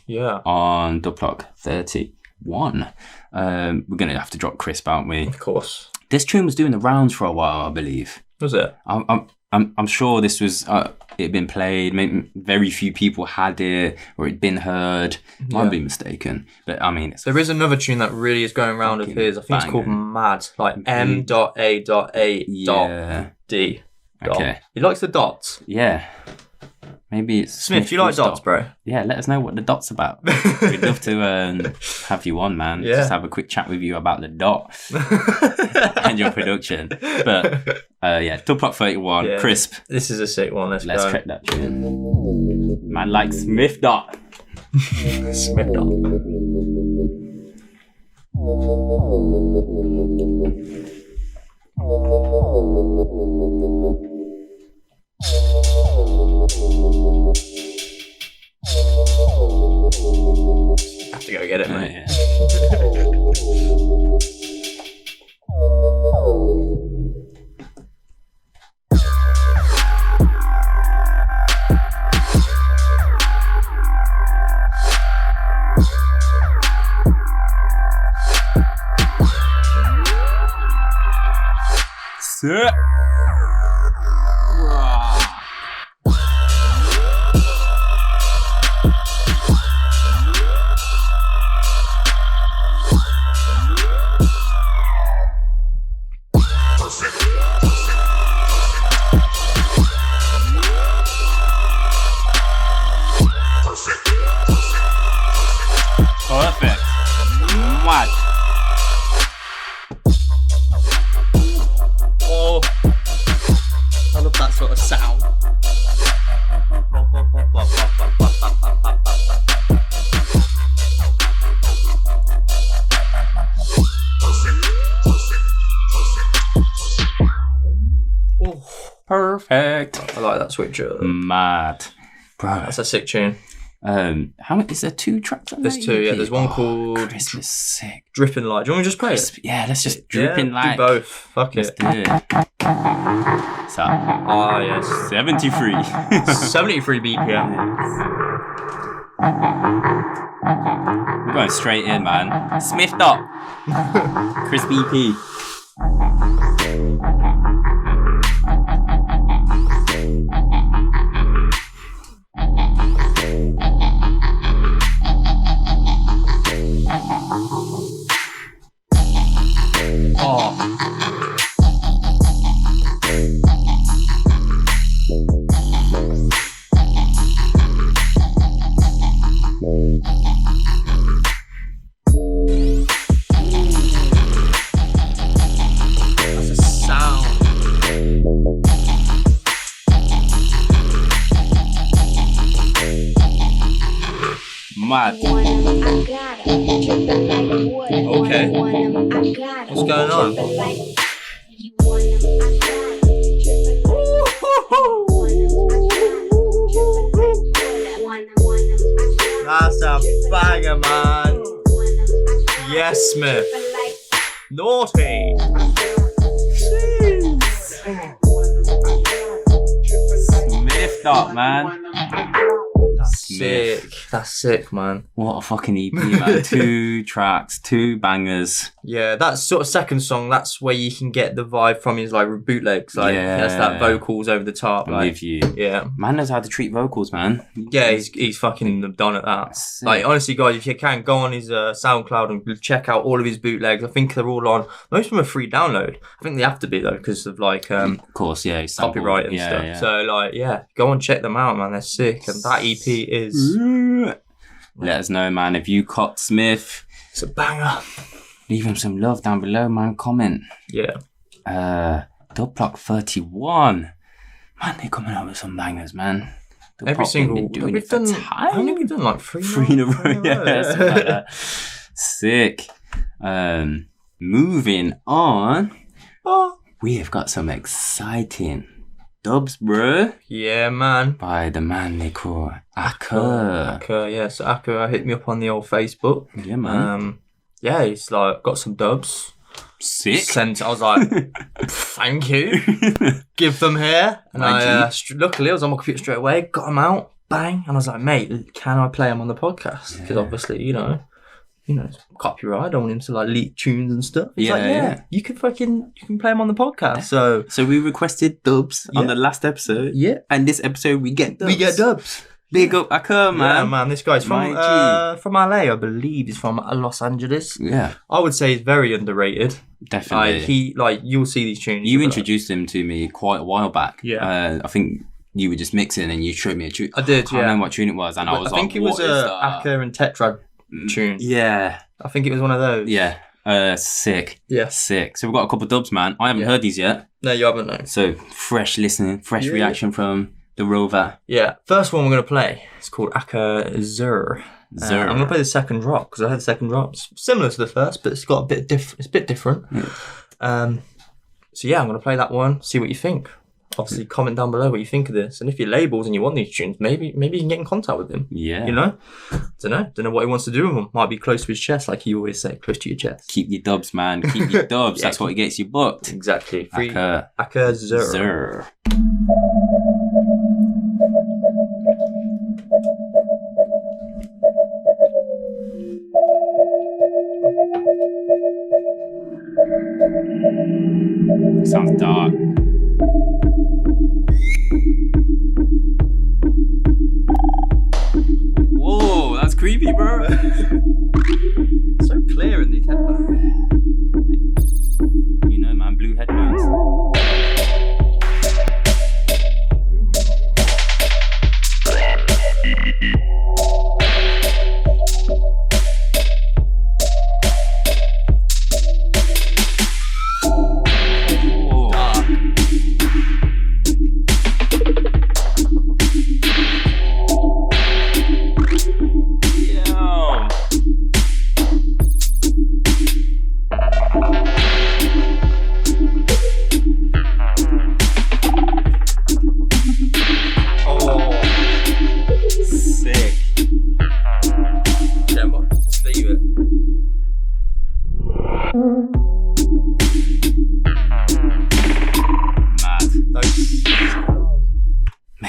on Dub Plot 31. We're gonna have to drop Crisp, aren't we? Of course. This tune was doing the rounds for a while, I believe. Was it? I'm sure this was it had been played. Maybe very few people had it, or it'd been heard. Might be mistaken, but I mean, there is another tune that really is going around of his. I think it's called Mad, like M.A.A.D. Okay. He likes the dots. Yeah. Maybe it's Smith. Do you like dots, bro? Yeah, let us know what the dot's about. We'd love to have you on, man. Yeah. Just have a quick chat with you about the dot and your production. But Dub Plot 31, Crisp. This is a sick one. Let's go. Check that tune. Man, like Smith Dot. Smith Dot. Have to go get it, mate. Sick. Perfect. Mad. Oh, I love that sort of sound. Perfect. I like that switch up. Mad. Bro. That's a sick tune. How many? Is there 2 tracks on There's that 2, yeah. EP? There's one called Crisp is sick. Dripping Light. Do you want me to just play it? Yeah, let's just dripping Yeah, like. do both. Fuck Let's it. do it. So, Ah, yes. 73. 73 BPM. We're going straight in, man. Smith Dot. Crisp EP. Mad. Okay. What's going on? That's a banger, man. Yes, Smith. Naughty. Smith Dot, man. Sick. That's sick, man. What a fucking EP, man. 2 tracks, 2 bangers. Yeah, that sort of second song, that's where you can get the vibe from his like bootlegs. Like, that's that vocals over the top. I'm like, with you. Yeah. Man knows how to treat vocals, man. Yeah, he's fucking done at that. Sick. Like, honestly, guys, if you can, go on his SoundCloud and check out all of his bootlegs. I think they're all on. Most of them are free download. I think they have to be, though, because of, like, Of course, yeah. he's sampled. copyright and stuff. Yeah. So, like, yeah, go and check them out, man. They're sick. And that EP is... Let us know, man. If you caught Smith, It's a banger. leave him some love down below, man. Comment. Yeah. Dub Block 31. Man, they're coming out with some bangers, man. Dub Every Block, single... they've been doing We've it for done... time. How many have we done? Like, 3 3 in a row, yeah. Something like that. Sick. Moving on. Oh. We have got some exciting dubs, bro. Yeah, man. By the man they call Akka. Akka, yeah. So Akka hit me up on the old Facebook. Yeah, man. Yeah, he's like got some dubs. Sick. Sent. I was like, thank you. Give them here. And luckily I was on my computer straight away. Got them out. Bang. And I was like, mate, can I play them on the podcast? Because obviously, you know, it's copyright. I don't want him to like leak tunes and stuff. He's like, Yeah. you can play them on the podcast. So we requested dubs on the last episode. yeah, And this episode we get dubs. we get dubs. Big up Akka, man. Yeah, man. This guy's from My LA, I believe. He's from Los Angeles. Yeah, I would say he's very underrated. definitely. You'll see these tunes. You introduced him to me quite a while back. Yeah. I think you were just mixing and you showed me a tune. I did, I can't remember what tune it was, and I was I think it was what is that? Akka and Tetrad tune. Yeah. I think it was one of those. Yeah. Sick. Yeah. Sick. So we've got a couple of dubs, man. I haven't heard these yet. No, you haven't, no. So fresh listening, fresh reaction from the Rover. Yeah. First one we're going to play. It's called Akka Zur. Zur. I'm going to play the second drop because I heard the second drop. It's similar to the first, but it's got a bit different. It's a bit different. So yeah, I'm going to play that one. See what you think. Obviously, comment down below what you think of this, and if you're labels and you want these tunes, maybe you can get in contact with him. Yeah. You know, don't know what he wants to do with them. Might be close to his chest, like he always say, close to your chest. Keep your dubs, man. Keep your dubs. That's what gets you booked. Exactly. Free Akka Akka Zur. Zur. Sounds dark. Whoa, that's creepy, bro. So clear in these headphones. You know, man, blue headphones.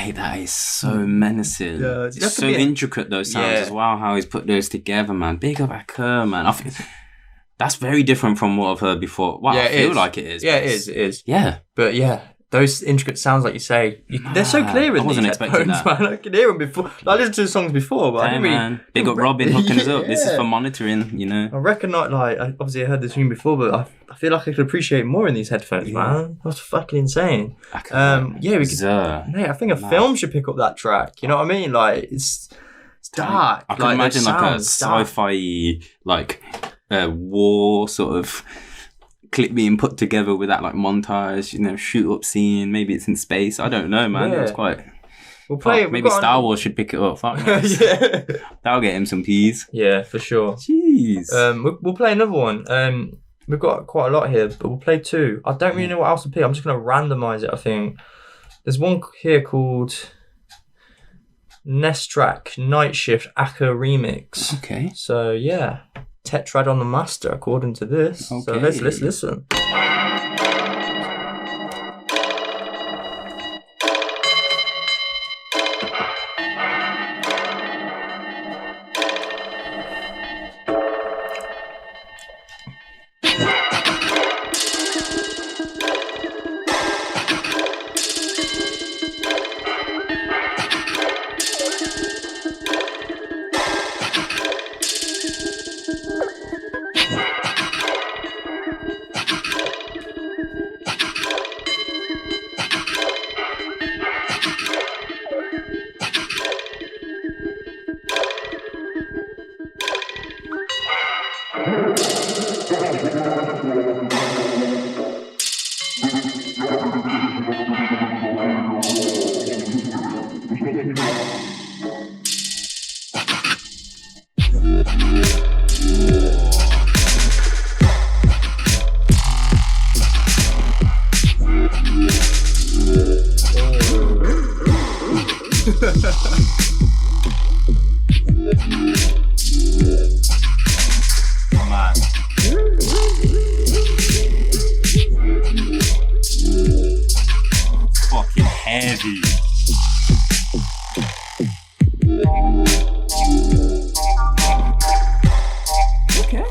Mate, that is so menacing. Yeah, it's so intricate, those sounds as well, how he's put those together, man. Big up Akur, man. I think that's very different from what I've heard before. Well, I feel like it is. Yeah, it is. Yeah. But yeah, those intricate sounds, like you say, they're so clear in I wasn't these expecting headphones, man. I can hear them before. I listened to the songs before, but I didn't really... Big up Robin hooking us up. This is Yeah. for monitoring, you know. I reckon not, obviously I heard this tune before, but I feel like I could appreciate more in these headphones, man. That's fucking insane. Yeah, we could... Mate, I think a film should pick up that track. You know what I mean? Like, it's dark. I can imagine like a sci-fi, like, war sort of clip being put together with that like montage, you know, shoot up scene. Maybe it's in space. I don't know, man. Yeah. It was quite. We'll play. Maybe Star Wars should pick it up. Fuck yes. Yeah. That'll get him some peas. Yeah, for sure. Jeez. We'll play another one. We've got quite a lot here, but we'll play two. I don't really know what else to pick. I'm just gonna randomize it. I think there's one here called Nestrack Night Shift Akur Remix. Okay. So yeah. Tetrad on the master, according to this. Okay. So let's listen. Fucking heavy. Okay.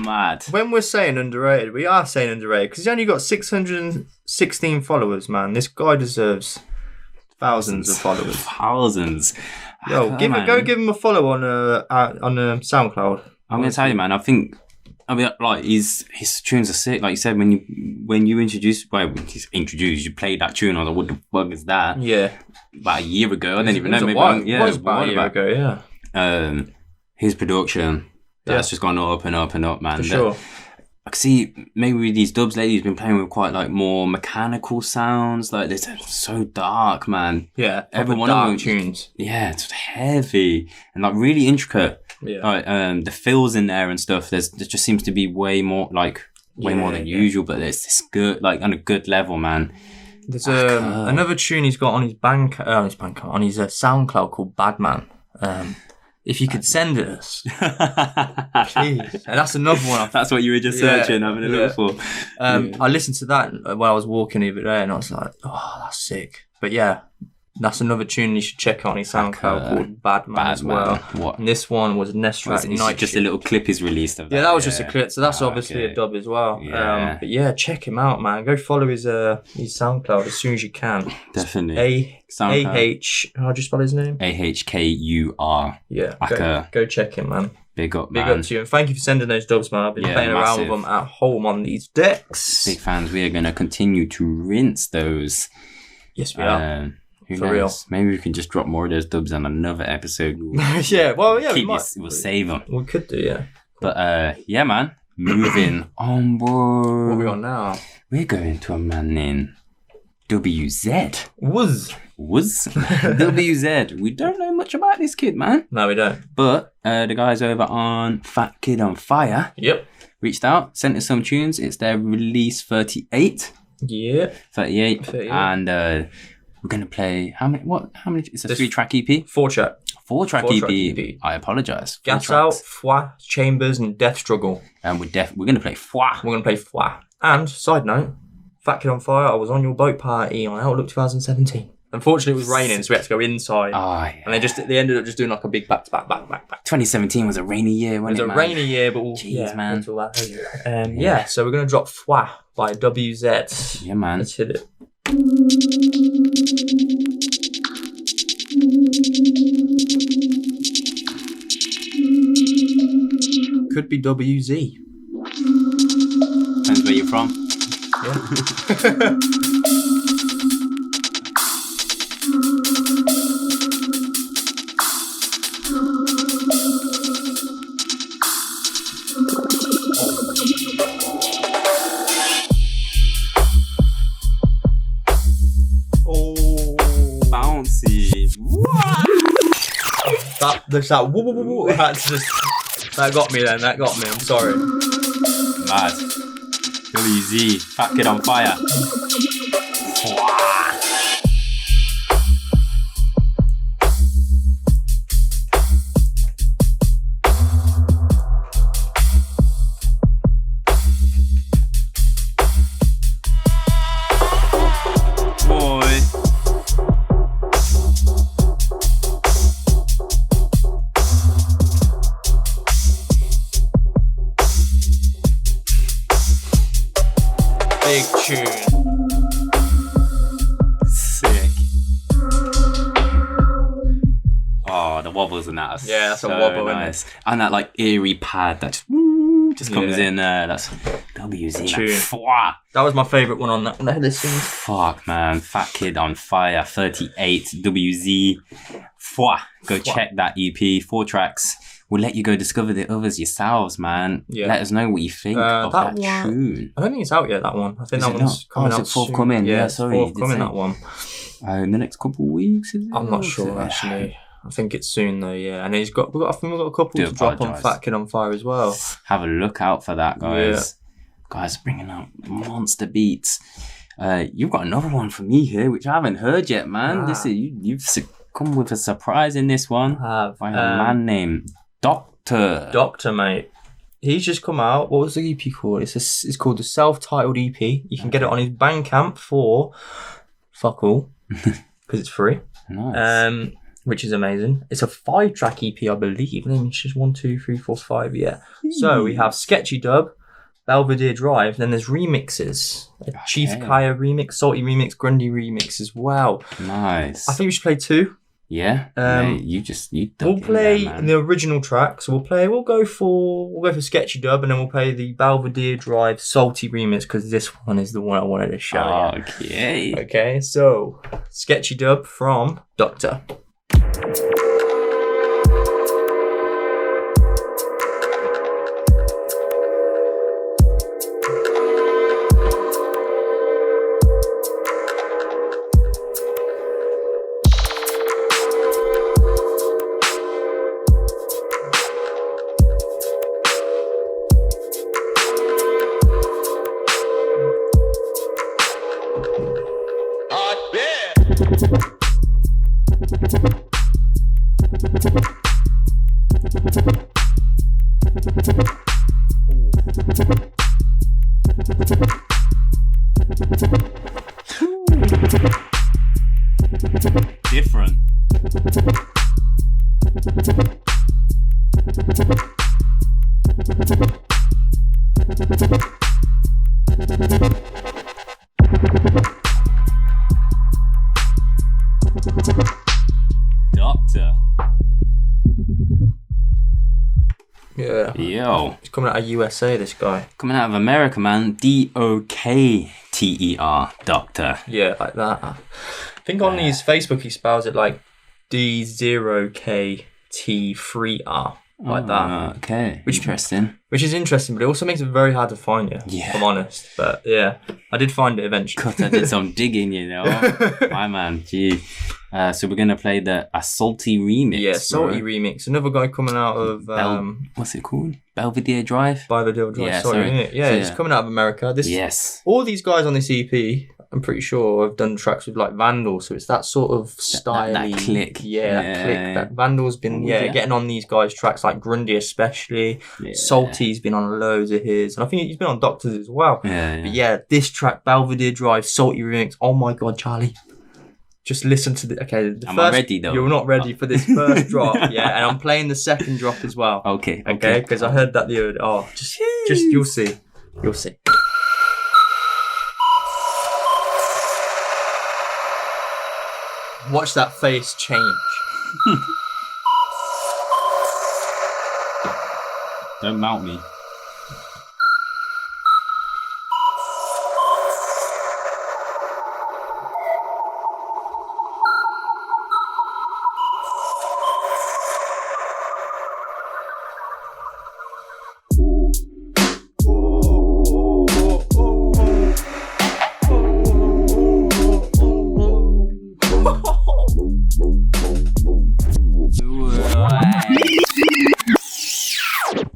Mad. When we're saying underrated, we are saying underrated because he's only got 616 followers, man. This guy deserves thousands of followers. Thousands. Yo, give him a follow on SoundCloud. I'm gonna tell you, man. I mean, like his tunes are sick. Like you said, when you introduced, you played that tune. I was like, what the fuck is that? Yeah, about a year ago. I didn't even know. It was about a year ago. Yeah. His production. That's just gone up and up and up, man. For sure. I can see maybe with these dubs lately, he's been playing with quite like more mechanical sounds. Like they're so dark, man. Yeah, every one of them tunes. Yeah, it's heavy and like really intricate. Yeah, like the fills in there and stuff. There just seems to be way more than usual, but it's this good, like on a good level, man. There's another tune he's got on his SoundCloud called Badman. If you could send it us, please. And that's another one. That's what you were just searching, having a look for. I listened to that while I was walking over there, and I was like, "Oh, that's sick." But yeah, that's another tune you should check out on his SoundCloud called Badman as well. What? And this one was Nestrack Night just Shift. a little clip he's released of that. Yeah, that was just a clip, so that's obviously a dub as well. Yeah. But yeah, check him out, man. Go follow his SoundCloud as soon as you can. Definitely. A-H, how'd you spell his name? AHKUR. Yeah, go check him, man. Big up, man. Big up to you. And thank you for sending those dubs, man. I've been playing around with them at home on these decks. Big fans. We are going to continue to rinse those. Yes, we are. Who knows? Real. Maybe we can just drop more of those dubs on another episode. We'll save them. We could do, yeah. But yeah, man. Moving onward. What are we on now? We're going to a man named WZ. Was WZ. We don't know much about this kid, man. No, we don't. But the guys over on Fat Kid on Fire Yep. reached out, sent us some tunes. It's their release 38. Yeah. 38. 38. And we're going to play... How many? It's a 3-track EP? 4-track. 4-track Four-track EP. EP. I apologise. Gas Out, Foi, Chambers, and Death Struggle. And we're going to play Foi. We're going to play Foi. And, side note, Fat Kid on Fire, I was on your boat party on Outlook 2017. Unfortunately, it was raining, so we had to go inside. Oh, yeah. And they ended up just doing like a big back. 2017 was a rainy year, wasn't it, It was a rainy year, but man. we'll talk about that. Yeah, so we're going to drop Foi by WZ. Yeah, man. Let's hit it. Could be WZ. Depends where you're from. Yeah. Bouncy. That woo, woo, woo, woo. That got me then. That got me. I'm sorry. Mad. WZ. Fat Kid on Fire. Big tune. Sick. Oh, the wobbles in that are Yeah, that's a so wobble, nice. And that like eerie pad that just comes in there. That's WZ. Tune. Like, That was my favourite one on that. Listen. fuck, man. Fat Kid on Fire, 38, WZ. Go check that EP, 4 tracks. We'll let you go discover the others yourselves, man. Yeah. Let us know what you think of that tune. I don't think it's out yet, that one. I think Is that it one's not? coming Is out it forthcoming? soon. Yeah, it's sorry, you did forthcoming, say. that one. In the next couple of weeks, is it? I'm not Or is sure, it- actually. I think it's soon, though, yeah. And I think we've got a couple Do to drop on apologise. Fat Kid on Fire as well. Have a look out for that, guys. Guys bringing out monster beats. You've got another one for me here, which I haven't heard yet, man. This is you've come with a surprise in this one I have. by a man named Doctor, mate. He's just come out. What was the EP called? It's called the self-titled EP. You can get it on his Bandcamp for fuck all because it's free. Nice. Which is amazing. It's a 5-track EP, I believe. Let me just 1, 2, 3, 4, 5. Yeah. So we have Sketchy Dub, Belvedere Drive. Then there's remixes. A Chief Kaya remix, Salty remix, Grundy remix as well. Nice. I think we should play 2. Yeah. Mate, you We'll play the original track. So we'll go for Sketchy Dub, and then we'll play the Belvedere Drive Salty remix because this one is the one I wanted to show you. Okay. Okay, so Sketchy Dub from Doctor. Different. Doctor. Yeah. Yo. He's coming out of USA, this guy. Coming out of America, man. DOKTER. Doctor. Yeah, like that. I think on his Facebook he spells it like D0KT3R. like that. Okay, interesting. Which is interesting, but it also makes it very hard to find you, if I'm honest. But yeah, I did find it eventually. God, I did some digging, you know. My man, gee. So we're going to play a Salty remix. Yeah, Salty remix. Another guy coming out of... what's it called? Belvedere Drive? Belvedere Drive, Yeah, sorry. Yeah, it's coming out of America. All these guys on this EP, I'm pretty sure, have done tracks with like Vandal, so it's that sort of style. That click. That click. That Vandal's been getting on these guys' tracks, like Grundy especially. Yeah. Salty's been on loads of his, and I think he's been on Doctors as well. But yeah, this track, Belvedere Drive, Salty remix. Oh my god, Charlie. Just listen to the first. I ready though? You're not ready for this first drop, and I'm playing the second drop as well. Okay, because I heard that the other. Just you'll see. Watch that face change. Don't mount me.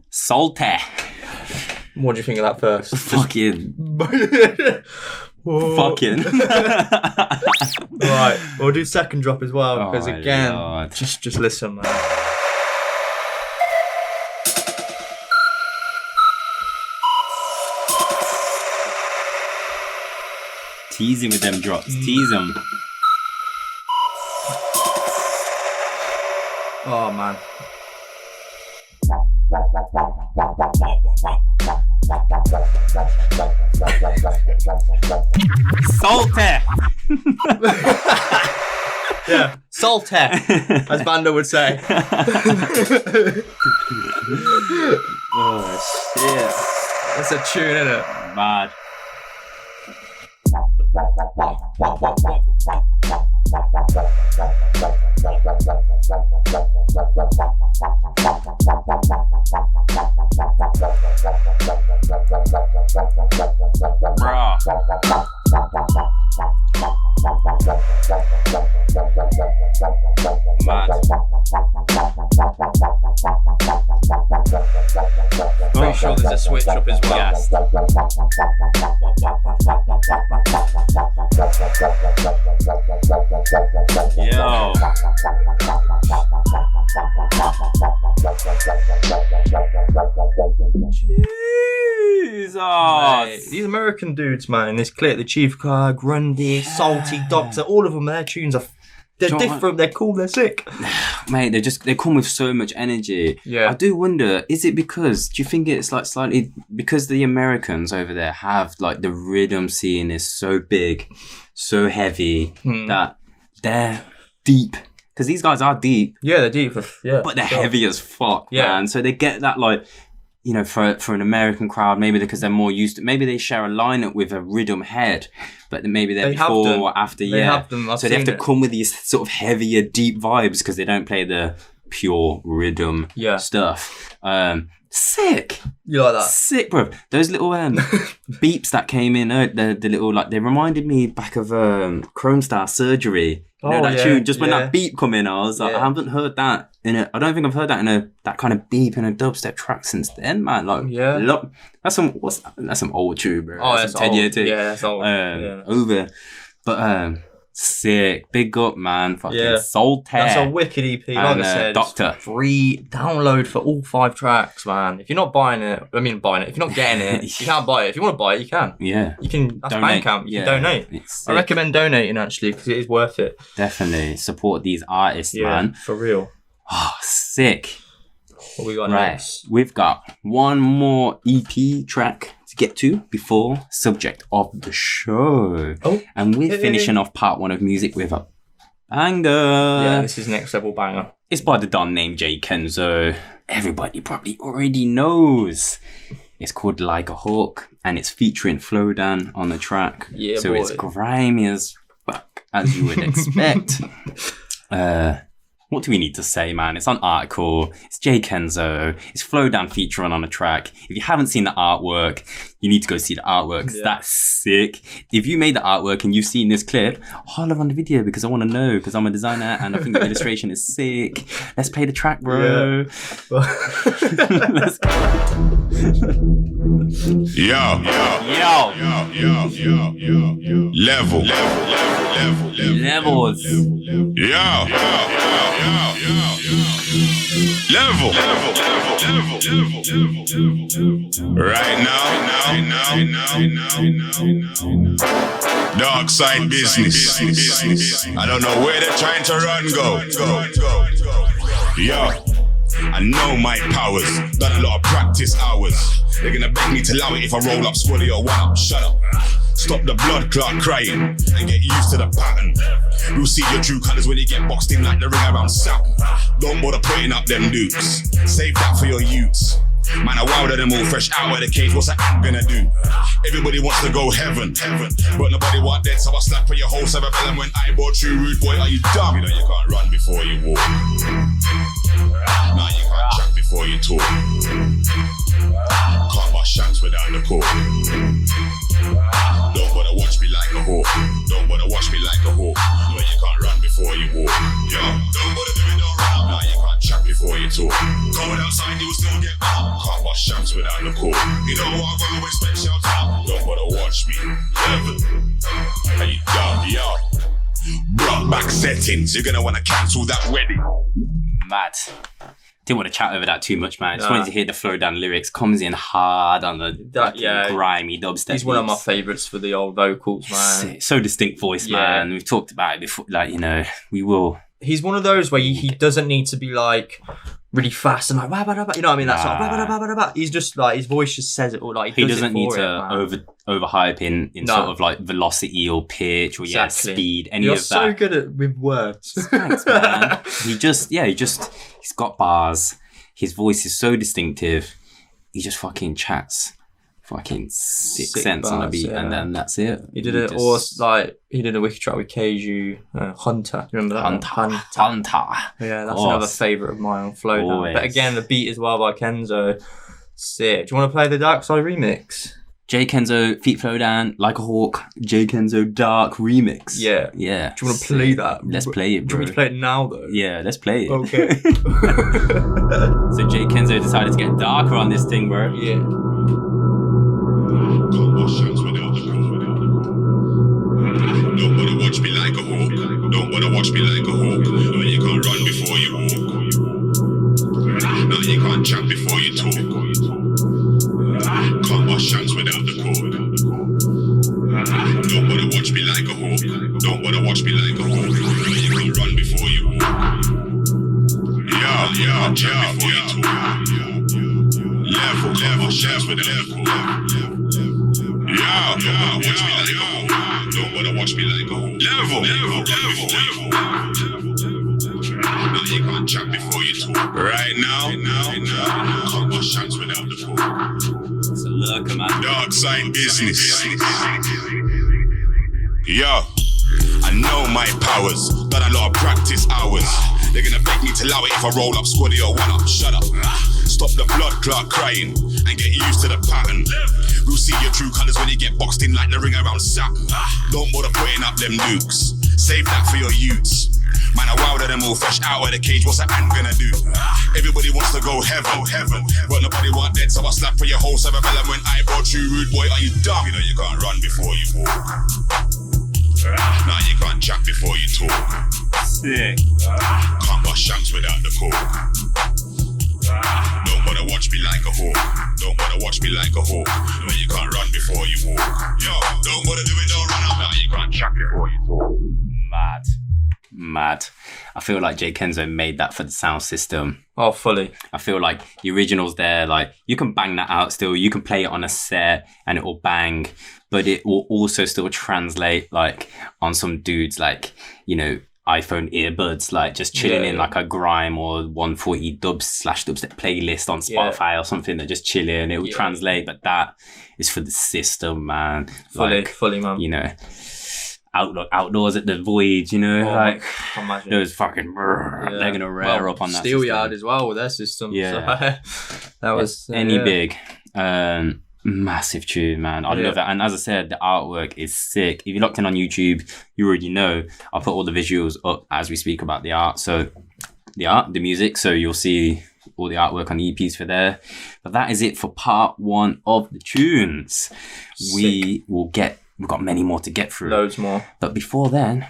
Salty. What do you think of that first? Fucking. Right, we'll do second drop as well because again, just listen, man. Teasing with them drops. Tease them. Oh man. Salty. Yeah, salty, as Bando would say. Oh shit! That's a tune, isn't it? Mad. Bruh. Mad. Pretty sure there's a switch up as well. Yes. Yo. Jesus. Mate, these American dudes, man, in this clip, the Chief Car, Grundy, Salty, Doctor, all of them, their tunes are they're different, they're cool, they're sick. Mate, they come with so much energy. Yeah. I do wonder, do you think it's like slightly because the Americans over there have like the rhythm scene is so big, so heavy that they're deep. Because these guys are deep. Yeah, they're deep. Yeah. But they're heavy as fuck, man. So they get that like, you know, for an American crowd, maybe because they're more used to, maybe they share a lineup with a rhythm head, but maybe they're before or after, They have them. So they have to come with these sort of heavier, deep vibes because they don't play the pure rhythm stuff. Sick. You like that? Sick, bro. Those little beeps that came in, the little, like, they reminded me back of Chrome Star Surgery. You know that tune? Just when that beep come in, I was like, I haven't heard that I don't think I've heard that in that kind of beep in a dubstep track since then, man. Like, that's some old tune, bro. Oh, that's 10-year thing. Yeah, that's old. Over. But sick. Big up, man. Fucking Salty. That's a wicked EP. Like I said, Doctor. Free download for all 5 tracks, man. If you're not buying it, if you're not getting it, you can't buy it. If you want to buy it, you can. Yeah. You can, that's Bandcamp. You can donate. I recommend donating, actually, because it is worth it. Definitely. Support these artists, man. For real. Oh, sick. What we got next? We've got one more EP track to get to before subject of the show. Oh. And we're finishing off part 1 of music with a banger. Yeah, this is next level banger. It's by the Don named Jay Kenzo. Everybody probably already knows. It's called Like a Hawk and it's featuring Flowdan on the track. Yeah, so it's grimy as fuck, as you would expect. What do we need to say, man? It's on Article. It's Jay Kenzo. It's Flowdown featuring on a track. If you haven't seen the artwork, you need to go see the artwork. Yeah. That's sick. If you made the artwork and you've seen this clip, holler on the video because I want to know, because I'm a designer and I think the illustration is sick. Let's play the track, bro. Yeah. Let's go. Yo. Levels. Level. Right now. Dark side business. I don't know where they're trying to run go. Yo. I know my powers, done a lot of practice hours. They're gonna beg me to allow it if I roll up squaddy or one up. Shut up. Stop the blood clot crying and get used to the pattern. You'll see your true colours when you get boxed in like the ring around Saturn. Don't bother putting up them dukes. Save that for your youths. Man, I wilder them all fresh out of the cage. What's that ant gonna do? Everybody wants to go heaven, but nobody want dead. So I slap for your whole cerebellum when I bought you, rude boy. Are you dumb? You know you can't run before you walk. Nah, you can't chat before you talk. Can't bust shanks without the court. Don't bother watch me like a hawk. Don't bother watch me like a hawk. No, you can't run before you walk. Yo, don't bother doing no run. Nah, you can't chat before you talk. Going outside, you'll still get out. Can't bust shanks without the court. You know what I'm gonna expect shout out. Don't bother watch me. Are you dumb? Yo. Brought back settings. You're gonna wanna cancel that wedding. Mad. Didn't want to chat over that too much, man. Just wanted to hear the Flowdown lyrics. Comes in hard on the grimy dubstep. He's one of my favourites for the old vocals, man. So distinct voice, man. We've talked about it before. Like, you know, we will. He's one of those where he doesn't need to be like really fast and like, you know what I mean? That's like, he's just like, his voice just says it all. Like, he doesn't need to overhype in sort of like velocity or pitch or speed, any You're of that. You're so good with words. Thanks, man. He's got bars. His voice is so distinctive. He just fucking chats fucking sick sense on a beat, and then that's it. He did he did a wicked track with Keiju, Hunter. You remember that? Hunter. Yeah, that's another favourite of mine on Flowdown. But again, the beat as well by Kenzo. Sick. Do you want to play the Dark Side remix? Jay Kenzo, feat Flowdown, Like a Hawk, Jay Kenzo Dark remix. Yeah. Do you want to play that? Let's play it, bro. Do you want me to play it now, though? Yeah, let's play it. Okay. So Jay Kenzo decided to get darker on this thing, bro. Yeah. Don't wanna watch me like a hawk. Don't wanna watch me like a hawk. No, you can't run before you walk. No, you can't chat before you talk. Can't bust shanks without the cord. Don't wanna watch me like a hawk. Don't wanna watch me like a hawk. No, you can't run before you walk. Yeah, chat before you talk. Level, shanks without the cord. Yeah, don't wanna watch me like a hawk. Level. No, you can't chat before you talk. Right now, can't bust shanks without the talk. It's a lurker, man. Dark side business. Yo, I know my powers. Done a lot of practice hours. They're gonna beg me to allow it if I roll up squaddy or one up. Shut up. Stop the blood clot crying and get used to the pattern. We'll see your true colours when you get boxed in like the ring around Saturn. Don't bother putting up them nukes. Save that for your youths. Man, I wilder them all fresh out of the cage. What's that ant gonna do? Everybody wants to go heaven, but nobody want dead. So I slap for your whole cerebellum when I brought you, rude boy. Are you dumb? You know you can't run before you walk. Nah, you can't chat before you talk. Sick. Can't bust shanks without the cork. Don't wanna watch me like a hawk. Don't wanna watch me like a hawk. No, you can't run before you walk. Yo, don't wanna do it, don't run out. Nah, you can't chat before you talk. Mad. I feel like Jay Kenzo made that for the sound system. Oh, fully. I feel like the original's there. Like, you can bang that out still. You can play it on a set and it will bang, but it will also still translate like on some dudes like, you know, iPhone earbuds, like just chilling in like a grime or 140 dubstep playlist on Spotify or something. That just chilling. It will translate, but that is for the system, man. Fully, man. You know, Outlook outdoors at the Void, you know, like imagine. those fucking they're gonna rear up on that Steelyard as well with their system. Yeah, so, that was big. Massive tune, man. I love that. And as I said, the artwork is sick. If you're locked in on YouTube, you already know. I'll put all the visuals up as we speak about the art. So the music. So you'll see all the artwork on the EPs for there. But that is it for part 1 of the tunes. Sick. We've got many more to get through. Loads more. But before then,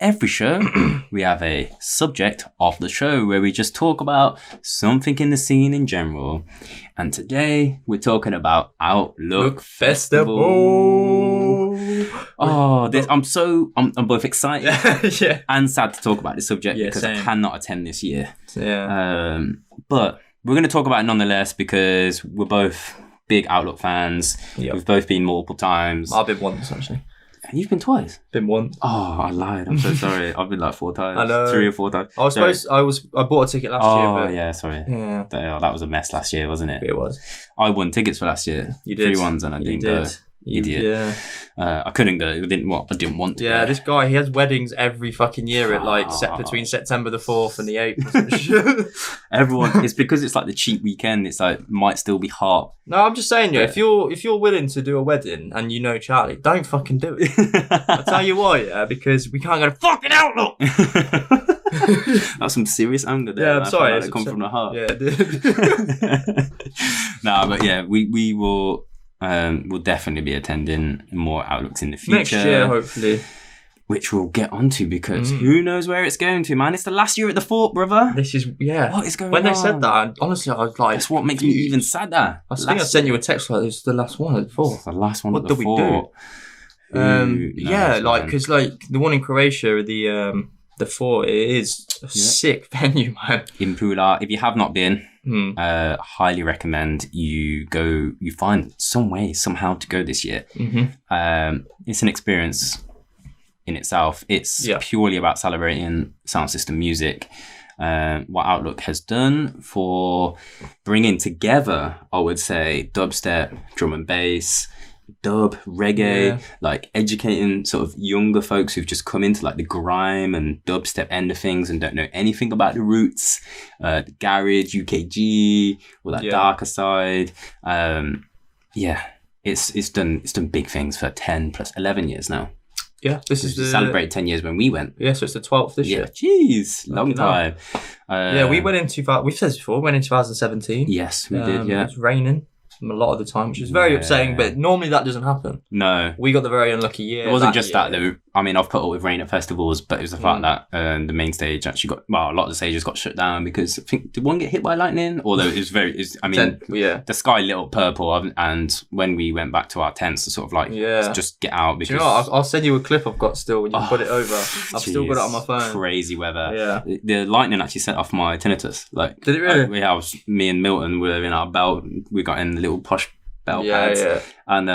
every show, we have a subject of the show where we just talk about something in the scene in general. And today, we're talking about Outlook Festival. Oh, I'm both excited and sad to talk about this subject because I cannot attend this year. Yeah. But we're going to talk about it nonetheless because we're both big Outlook fans. Yep. We've both been multiple times. I've been once, actually. You've been twice? Been once. Oh, I lied. I'm so sorry. I've been like 4 times. I know. 3 or 4 times. I bought a ticket last year. Oh, yeah, sorry. Yeah. That was a mess last year, wasn't it? It was. I won tickets for last year. You did. 3 ones and I didn't go. Idiot. Yeah. I couldn't go. I didn't want to Yeah, go. this guy, he has weddings every fucking year at like between September the 4th and the 8th. Everyone, it's because it's like the cheap weekend. It's like, might still be hot. No, I'm just saying, if you're willing to do a wedding and you know Charlie, don't fucking do it. I'll tell you why, because we can't go to fucking Outlook. That's some serious anger there. Yeah, I'm sorry. It come from the heart. Yeah, it did. No, but yeah, we will. We'll definitely be attending more Outlooks in the future. Next year, hopefully. Which we'll get onto because who knows where it's going to, man. It's the last year at the fort, brother. This is, What is going on? When they said that, honestly, I was like... That's what makes me even sadder. I think I sent you a text like, this is the last one at the fort. It's the last one at the fort. What did we do? Because the one in Croatia, the fort, it is a sick venue, man. In Pula. If you have not been... highly recommend you go. You find some way somehow to go this year. It's an experience in itself. It's purely about celebrating sound system music. What Outlook has done for bringing together, I would say, dubstep, drum and bass, dub, reggae, like educating sort of younger folks who've just come into like the grime and dubstep end of things and don't know anything about the roots, the garage, UKG, all that darker side. It's done big things for 10 plus 11 years now. Yeah, this is celebrate 10 years when we went. Yeah, so it's the 12th this year. Jeez, long time. We went in we've said this before, we went in 2017. Yes, we did, yeah. It was raining a lot of the time, which is very upsetting, but normally that doesn't happen. No. We got the very unlucky year. It wasn't just that though. I mean, I've put up with rain at festivals, but it was the fact that the main stage actually a lot of the stages got shut down because I think, did one get hit by lightning? Although it was the sky lit up purple, and when we went back to our tents to sort of like just get out. Because, do you know what? I'll send you a clip I've got still when you put it over. I've still got it on my phone. Crazy weather. Yeah. The lightning actually set off my tinnitus. Like, did it really? Me and Milton were in our belt. We got in the little posh bell pads, and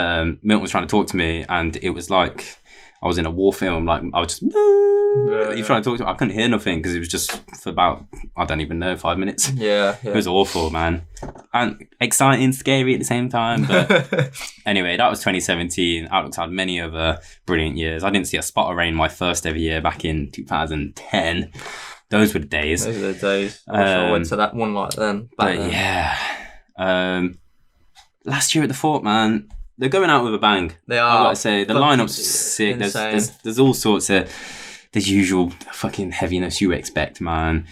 Milton was trying to talk to me, and it was like I was in a war film. Like I was just you trying to talk to me. I couldn't hear nothing because it was just for about, I don't even know, 5 minutes. It was awful, man, and exciting, scary at the same time. But anyway, that was 2017. Outlook's had many other brilliant years. I didn't see a spot of rain my first ever year back in 2010. Those were the days. I wish I went to that one like then. Last year at the fort, man, they're going out with a bang. They are. I've got to say, the lineup's sick. There's all sorts of the usual fucking heaviness you expect, man.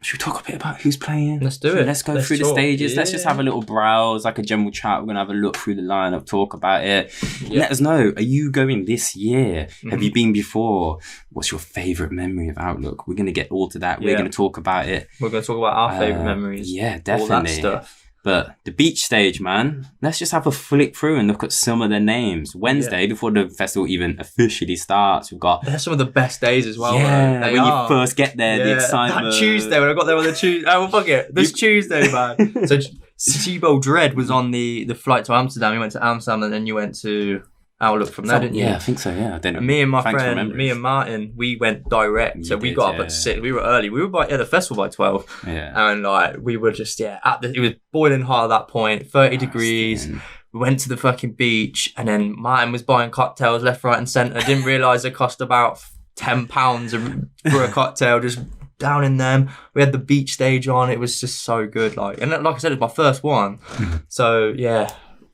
Should we talk a bit about who's playing? Let's do it. Let's go through the stages. Let's just have a little browse, like a general chat. We're going to have a look through the lineup, talk about it. Let us know, are you going this year? Have you been before? What's your favourite memory of Outlook? We're going to get all to that. We're going to talk about it. We're going to talk about our favourite memories. Yeah, definitely. All that stuff. But the beach stage, man, let's just have a flick through and look at some of the names. Wednesday, before the festival even officially starts, we've got... They're some of the best days as well. Yeah, when you first get there, the excitement. That Tuesday, when I got there on the Tuesday... Oh, well, fuck it. This Tuesday, man. So Thibaut Dread was on the flight to Amsterdam. He went to Amsterdam and then you went to... Outlook from there, didn't you? Yeah, I think so. Yeah, I don't know. And me and my Thanks for friend, remembering. me and Martin, we went direct. So we did, got up yeah. at 6. We were early. We were by the festival by 12. Yeah. And like we were just it was boiling hot at that point, 30 degrees. Stinking. We went to the fucking beach, and then Martin was buying cocktails left, right, and centre. Didn't realise it cost about £10 for a cocktail, just down in them. We had the beach stage on. It was just so good. Like I said, it was my first one. So yeah,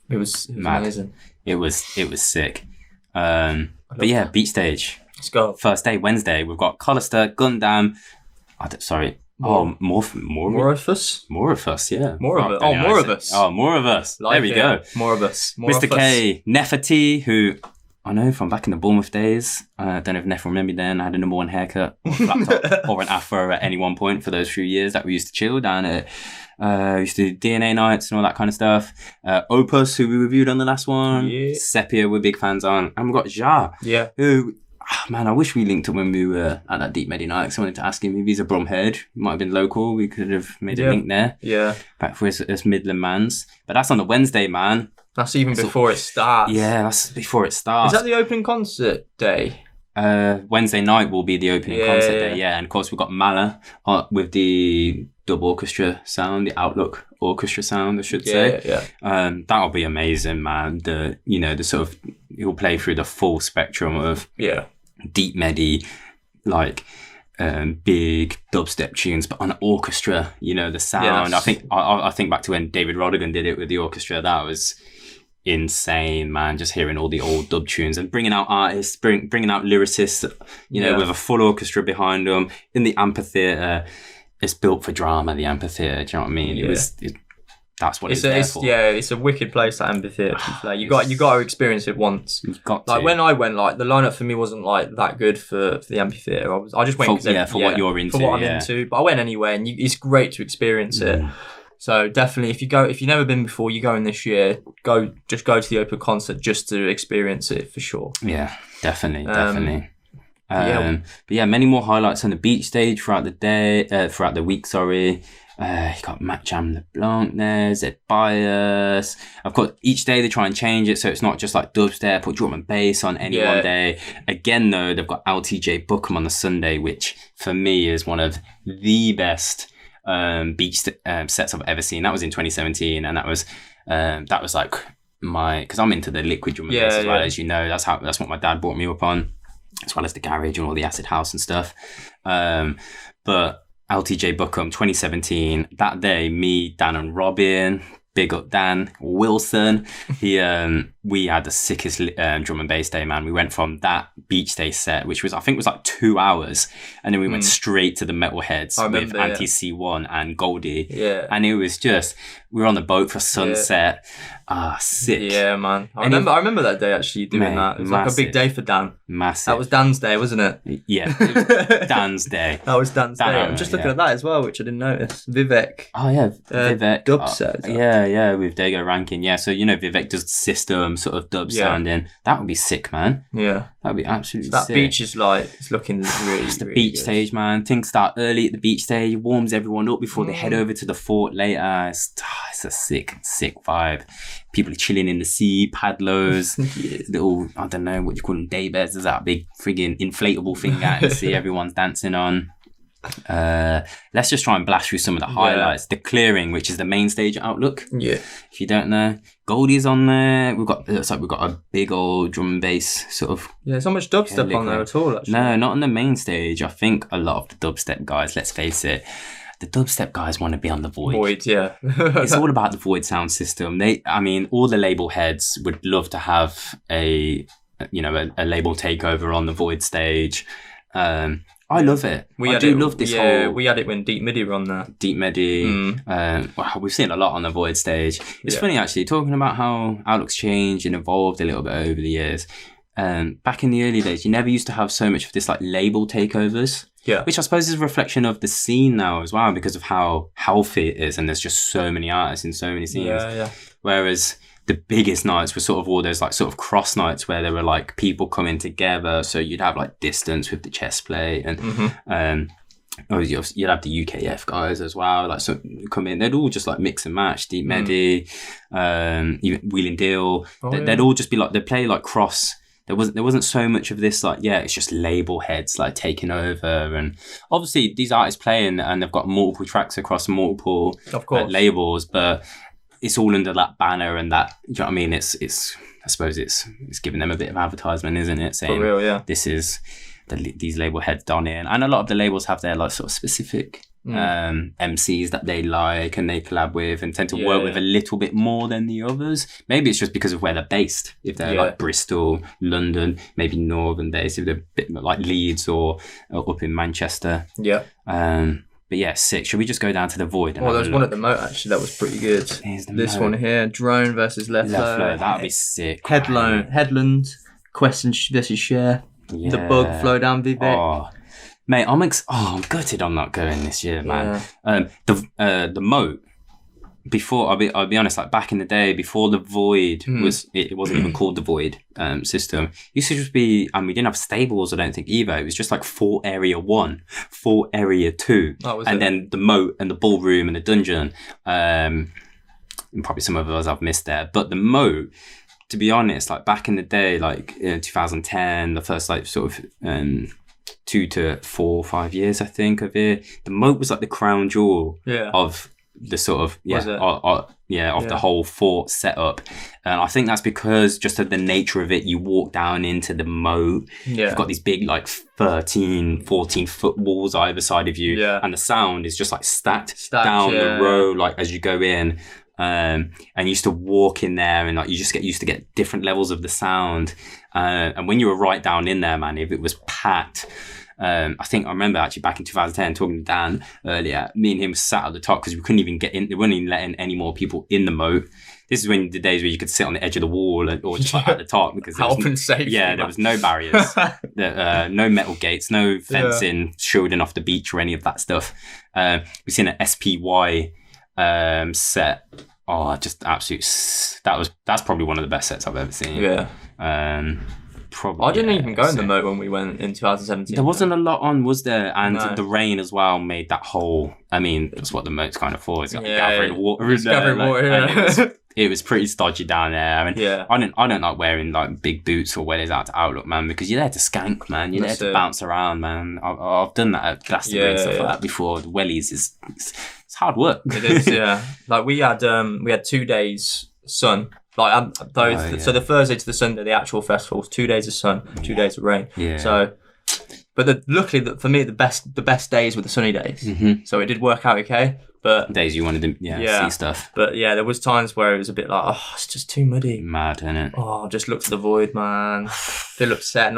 it was Mad. amazing. It was sick. But yeah, beach stage. Let's go. First day, Wednesday. We've got Collister, Gundam. More of us. More of us. Yeah. More of Oh, it. don't Oh, know more how of to us. say- Oh, more of us. Like there we it. go. More of us. More Mr. of us. K, Nefertiti, who I know from back in the Bournemouth days. I don't know if Neff remember then. I had a number one haircut or flat top or an afro at any one point for those few years that we used to chill down at. Used to do DNA nights and all that kind of stuff. Opus, who we reviewed on the last one. Yeah. Sepia, we're big fans on. And we've got Ja, Yeah. who, man, I wish we linked up when we were at that Deep Medi night. 'Cause I wanted to ask him if he's a Bromhead. He might have been local. We could have made a Yeah. link there. Yeah. Back for us Midland mans. But that's on the Wednesday, man. That's even before it starts. Yeah, that's before it starts. Is that the opening concert day? Wednesday night will be the opening Yeah, concert yeah. day, yeah. And of course, we've got Mala with the dub orchestra sound, the Outlook orchestra sound, I should say. Yeah. That'll be amazing, man. The sort of, he'll play through the full spectrum of Yeah. deep medi, like big dubstep tunes, but on orchestra, the sound. that's- I think back to when David Rodigan did it with the orchestra. That was insane, man. Just hearing all the old dub tunes and bringing out artists, bringing out lyricists, Yeah. with a full orchestra behind them in the amphitheater. It's built for drama, the amphitheater. Do you know what I mean? Yeah. That's what It's it's there for. it's a wicked place, that amphitheater. To play. You got to experience it once. You've got Like to. when I went, like the lineup for me wasn't like that good for the amphitheater. I just went For- 'cause yeah, for what you're into, for what I'm yeah. into. But I went anyway, and it's great to experience it. So definitely, if you've never been before, you go in this year. Go to the open concert just to experience it for sure. Yeah, definitely. yeah. But yeah, many more highlights on the beach stage throughout the week. Sorry. You got Matt Jam LeBlanc there, Zed Bias. Of course, each day they try and change it so it's not just like dubstep or drum and bass on any one day. Again, though, they've got LTJ Bookham on the Sunday, which for me is one of the best beach sets I've ever seen. That was in 2017, and that was like because I'm into the liquid drum and bass as well, as you know. That's what my dad brought me up on, as well as the garage and all the acid house and stuff. But LTJ Bookham 2017, that day, me, Dan and Robin, big up Dan Wilson, we had the sickest drum and bass day, man. We went from that beach day set, which I think was like 2 hours, and then we went straight to the Metalheads with Anti C1 and Goldie. Yeah. And it was just, we were on the boat for sunset. Sick. Yeah, man. I remember that day actually doing Mate, that. It was like a massive. big day for Dan. Massive. That was Dan's day, wasn't it? Yeah, it was Dan's day. That was Dan's day. Dan, I'm just looking yeah. at that as well, which I didn't notice. Vivek. Oh yeah, Vivek. dub set, is that? Yeah, with Dago Rankin. Yeah, so Vivek does system sort of dub sounding. That would be sick, man. Yeah. That would be absolutely That sick. beach is like, it's looking really, It's the really beach good. stage, man. Things start early at the beach stage, warms everyone up before they head over to the fort later. It's a sick vibe. People are chilling in the sea, paddlers, little, I don't know what you call them, day beds. There's that big friggin' inflatable thing out in the sea everyone's dancing on. Let's just try and blast through some of the highlights. The Clearing, which is the main stage at Outlook. Yeah. If you don't know, Goldie's on there. It looks like we've got a big old drum and bass sort of. Yeah, there's not much dubstep on there at all, actually. No, not on the main stage. I think a lot of the dubstep guys, let's face it, the dubstep guys want to be on the Void. Void, yeah. It's all about the Void sound system. All the label heads would love to have a label takeover on the Void stage. I love it. We love this whole. We had it when Deep Midi were on there. Deep Medi. We've seen a lot on the Void stage. It's funny actually, talking about how Outlook's changed and evolved a little bit over the years. Back in the early days, you never used to have so much of this like label takeovers. Yeah. Which I suppose is a reflection of the scene now as well, because of how healthy it is, and there's just so many artists in so many scenes. Yeah. Whereas the biggest nights were sort of all those like sort of cross nights where there were like people coming together. So you'd have like Distance with the chest play and you'd have the UKF guys as well, like so come in. They'd all just like mix and match. Deep Medi, even Wheeling Deal. They'd all just be like they'd play like cross. There wasn't so much of this like it's just label heads like taking over, and obviously these artists playing and they've got multiple tracks across multiple labels, but it's all under that banner and that. Do you know what I mean? It's I suppose it's giving them a bit of advertisement, isn't it? Saying for real, yeah. This is these label heads done in, and a lot of the labels have their like sort of specific MCs that they like and they collab with and tend to work with a little bit more than the others. Maybe it's just because of where they're based. If they're like Bristol, London, maybe northern based, if they're a bit like Leeds or up in Manchester. Yeah. But yeah, sick. Should we just go down to the Void? Well, there's one at the Moat actually that was pretty good. This one here, Drone versus Left Flow. That'd be sick. Headland, Quest versus Share. Yeah. The Bug, Flow Down, Vivek. Oh, mate, I'm gutted I'm not going this year, man. Yeah. The Moat, before I'll be honest, like back in the day, before the Void it wasn't even called the Void system. It used to just be, and we didn't have stables, I don't think either. It was just like Fort Area 1, Fort Area 2, and then the Moat and the Ballroom and the Dungeon. And probably some of us I've missed there, but the Moat, to be honest, like back in the day, like in 2010, the first like sort of 2 to 4 or 5 years, I think, of it. The Moat was like the crown jewel of the sort of the whole fort setup, and I think that's because just of the nature of it. You walk down into the Moat, you've got these big like 13-14 foot walls either side of you, and the sound is just like stacked down the row like as you go in. And you used to walk in there and like you just get used to get different levels of the sound, and when you were right down in there, man, if it was packed, I remember actually back in 2010 talking to Dan earlier, me and him sat at the top because we couldn't even get in. They weren't even letting any more people in the Moat. This is when the days where you could sit on the edge of the wall or just like at the top because there was no barriers, no metal gates, no fencing shielding off the beach or any of that stuff. We've seen an SPY set. Just absolute. That's probably one of the best sets I've ever seen. Probably. I didn't even go in the Moat when we went in 2017. There wasn't a lot on, was there? And the rain as well made that whole. I mean, that's what the Moat's kind of for. It's got gathering water. It was pretty stodgy down there. I mean, I don't like wearing like big boots or wellies out to Outlook, man, because you're there to skank, man. You're there to bounce around, man. I've done that at Glastonbury and stuff like that before. The wellies it's hard work. It is, yeah. Like we had 2 days sun. Like so the Thursday to the Sunday, the actual festival was 2 days of sun, 2 days of rain. Yeah. So, but luckily for me, the best days were the sunny days. Mm-hmm. So it did work out okay. But days you wanted to see stuff. But yeah, there was times where it was a bit like, it's just too muddy. Mad, isn't it? Just look to the Void, man. Feel upset.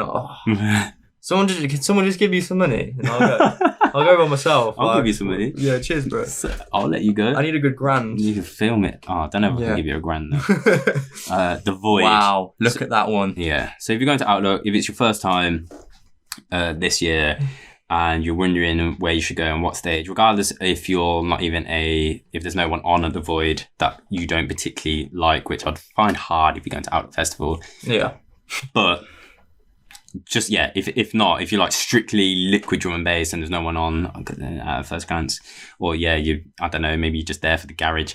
Someone just give you some money and I'll go by myself. I'll give you some money. Yeah, cheers, bro. I'll let you go. I need a good grand. You can film it. I don't know if I can give you a grand though. The Void. Wow, look at that one. Yeah. So if you're going to Outlook, if it's your first time this year and you're wondering where you should go and what stage, regardless if you're not even if there's no one on at the Void that you don't particularly like, which I'd find hard if you're going to Outlook Festival. Yeah. But just if not, if you're like strictly liquid drum and bass and there's no one on at first glance, or I don't know, maybe you're just there for the garage,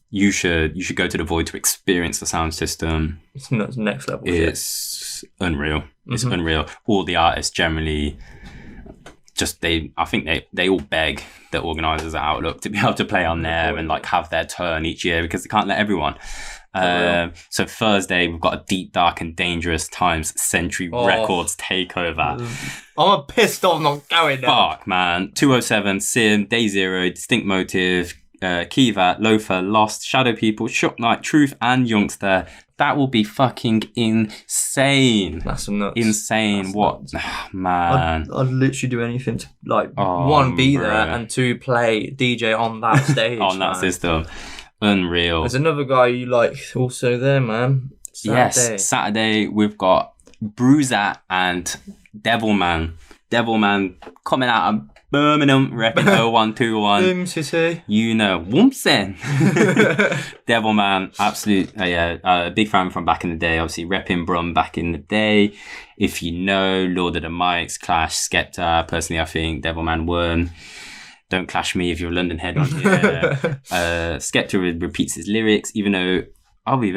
you should go to the Void to experience the sound system. It's next level. It's unreal. It's unreal. All the artists generally I think they all beg the organisers at Outlook to be able to play on there and like have their turn each year because they can't let everyone. So Thursday we've got a Deep, Dark and Dangerous Times Century Records takeover. I'm pissed off not going now. Fuck, man. 207, Sim, Day Zero, Distinct Motive, Kiva, Loafer, Lost, Shadow People, Shock Knight, Truth and Youngster. That will be fucking insane. That's some nuts. Insane. That's what? Nuts. Man. I'd literally do anything to, like, one, be there, and two, play DJ on that stage. On that system. Unreal. There's another guy you like also there, man. Saturday we've got Bruiser and Devilman. Devilman coming out of Birmingham, repping 0121. City. You know, Wumpsen. Devilman, absolute, big fan from back in the day. Obviously, repping Brum back in the day. If you know, Lord of the Mics, Clash, Skepta. Personally, I think Devilman won. Don't clash me if you're a London head on here. Skepta repeats his lyrics, even though I'll be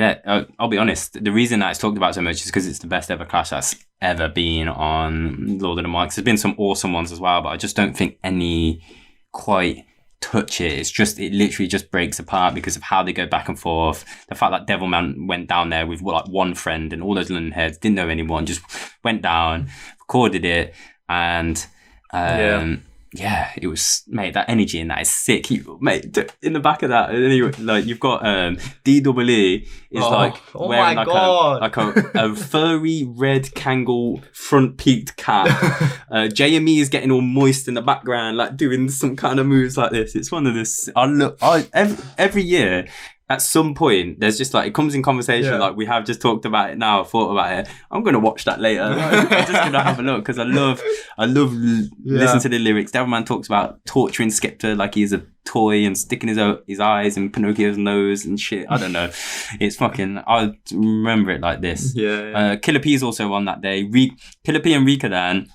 honest. The reason that it's talked about so much is because it's the best ever clash that's ever been on Lord of the Mics. There's been some awesome ones as well, but I just don't think any quite touch it. It literally just breaks apart because of how they go back and forth. The fact that Devilman went down there with like one friend and all those London heads didn't know anyone, just went down, recorded it, and yeah, it was, mate, that energy in that is sick. Mate, in the back of that, anyway, like, you've got DEE is wearing a furry red Kangol front peaked cap. JME is getting all moist in the background, like doing some kind of moves like this. It's one of this. Every year, at some point, there's just like, it comes in conversation, like we have just talked about it now, thought about it. I'm going to watch that later. I'm just going to have a look because I love listening to the lyrics. Devilman talks about torturing Skepta like he's a toy and sticking his eyes in Pinocchio's nose and shit. I don't know. It's fucking, I remember it like this. Killer P is also on that day. Killer P and Rikadan,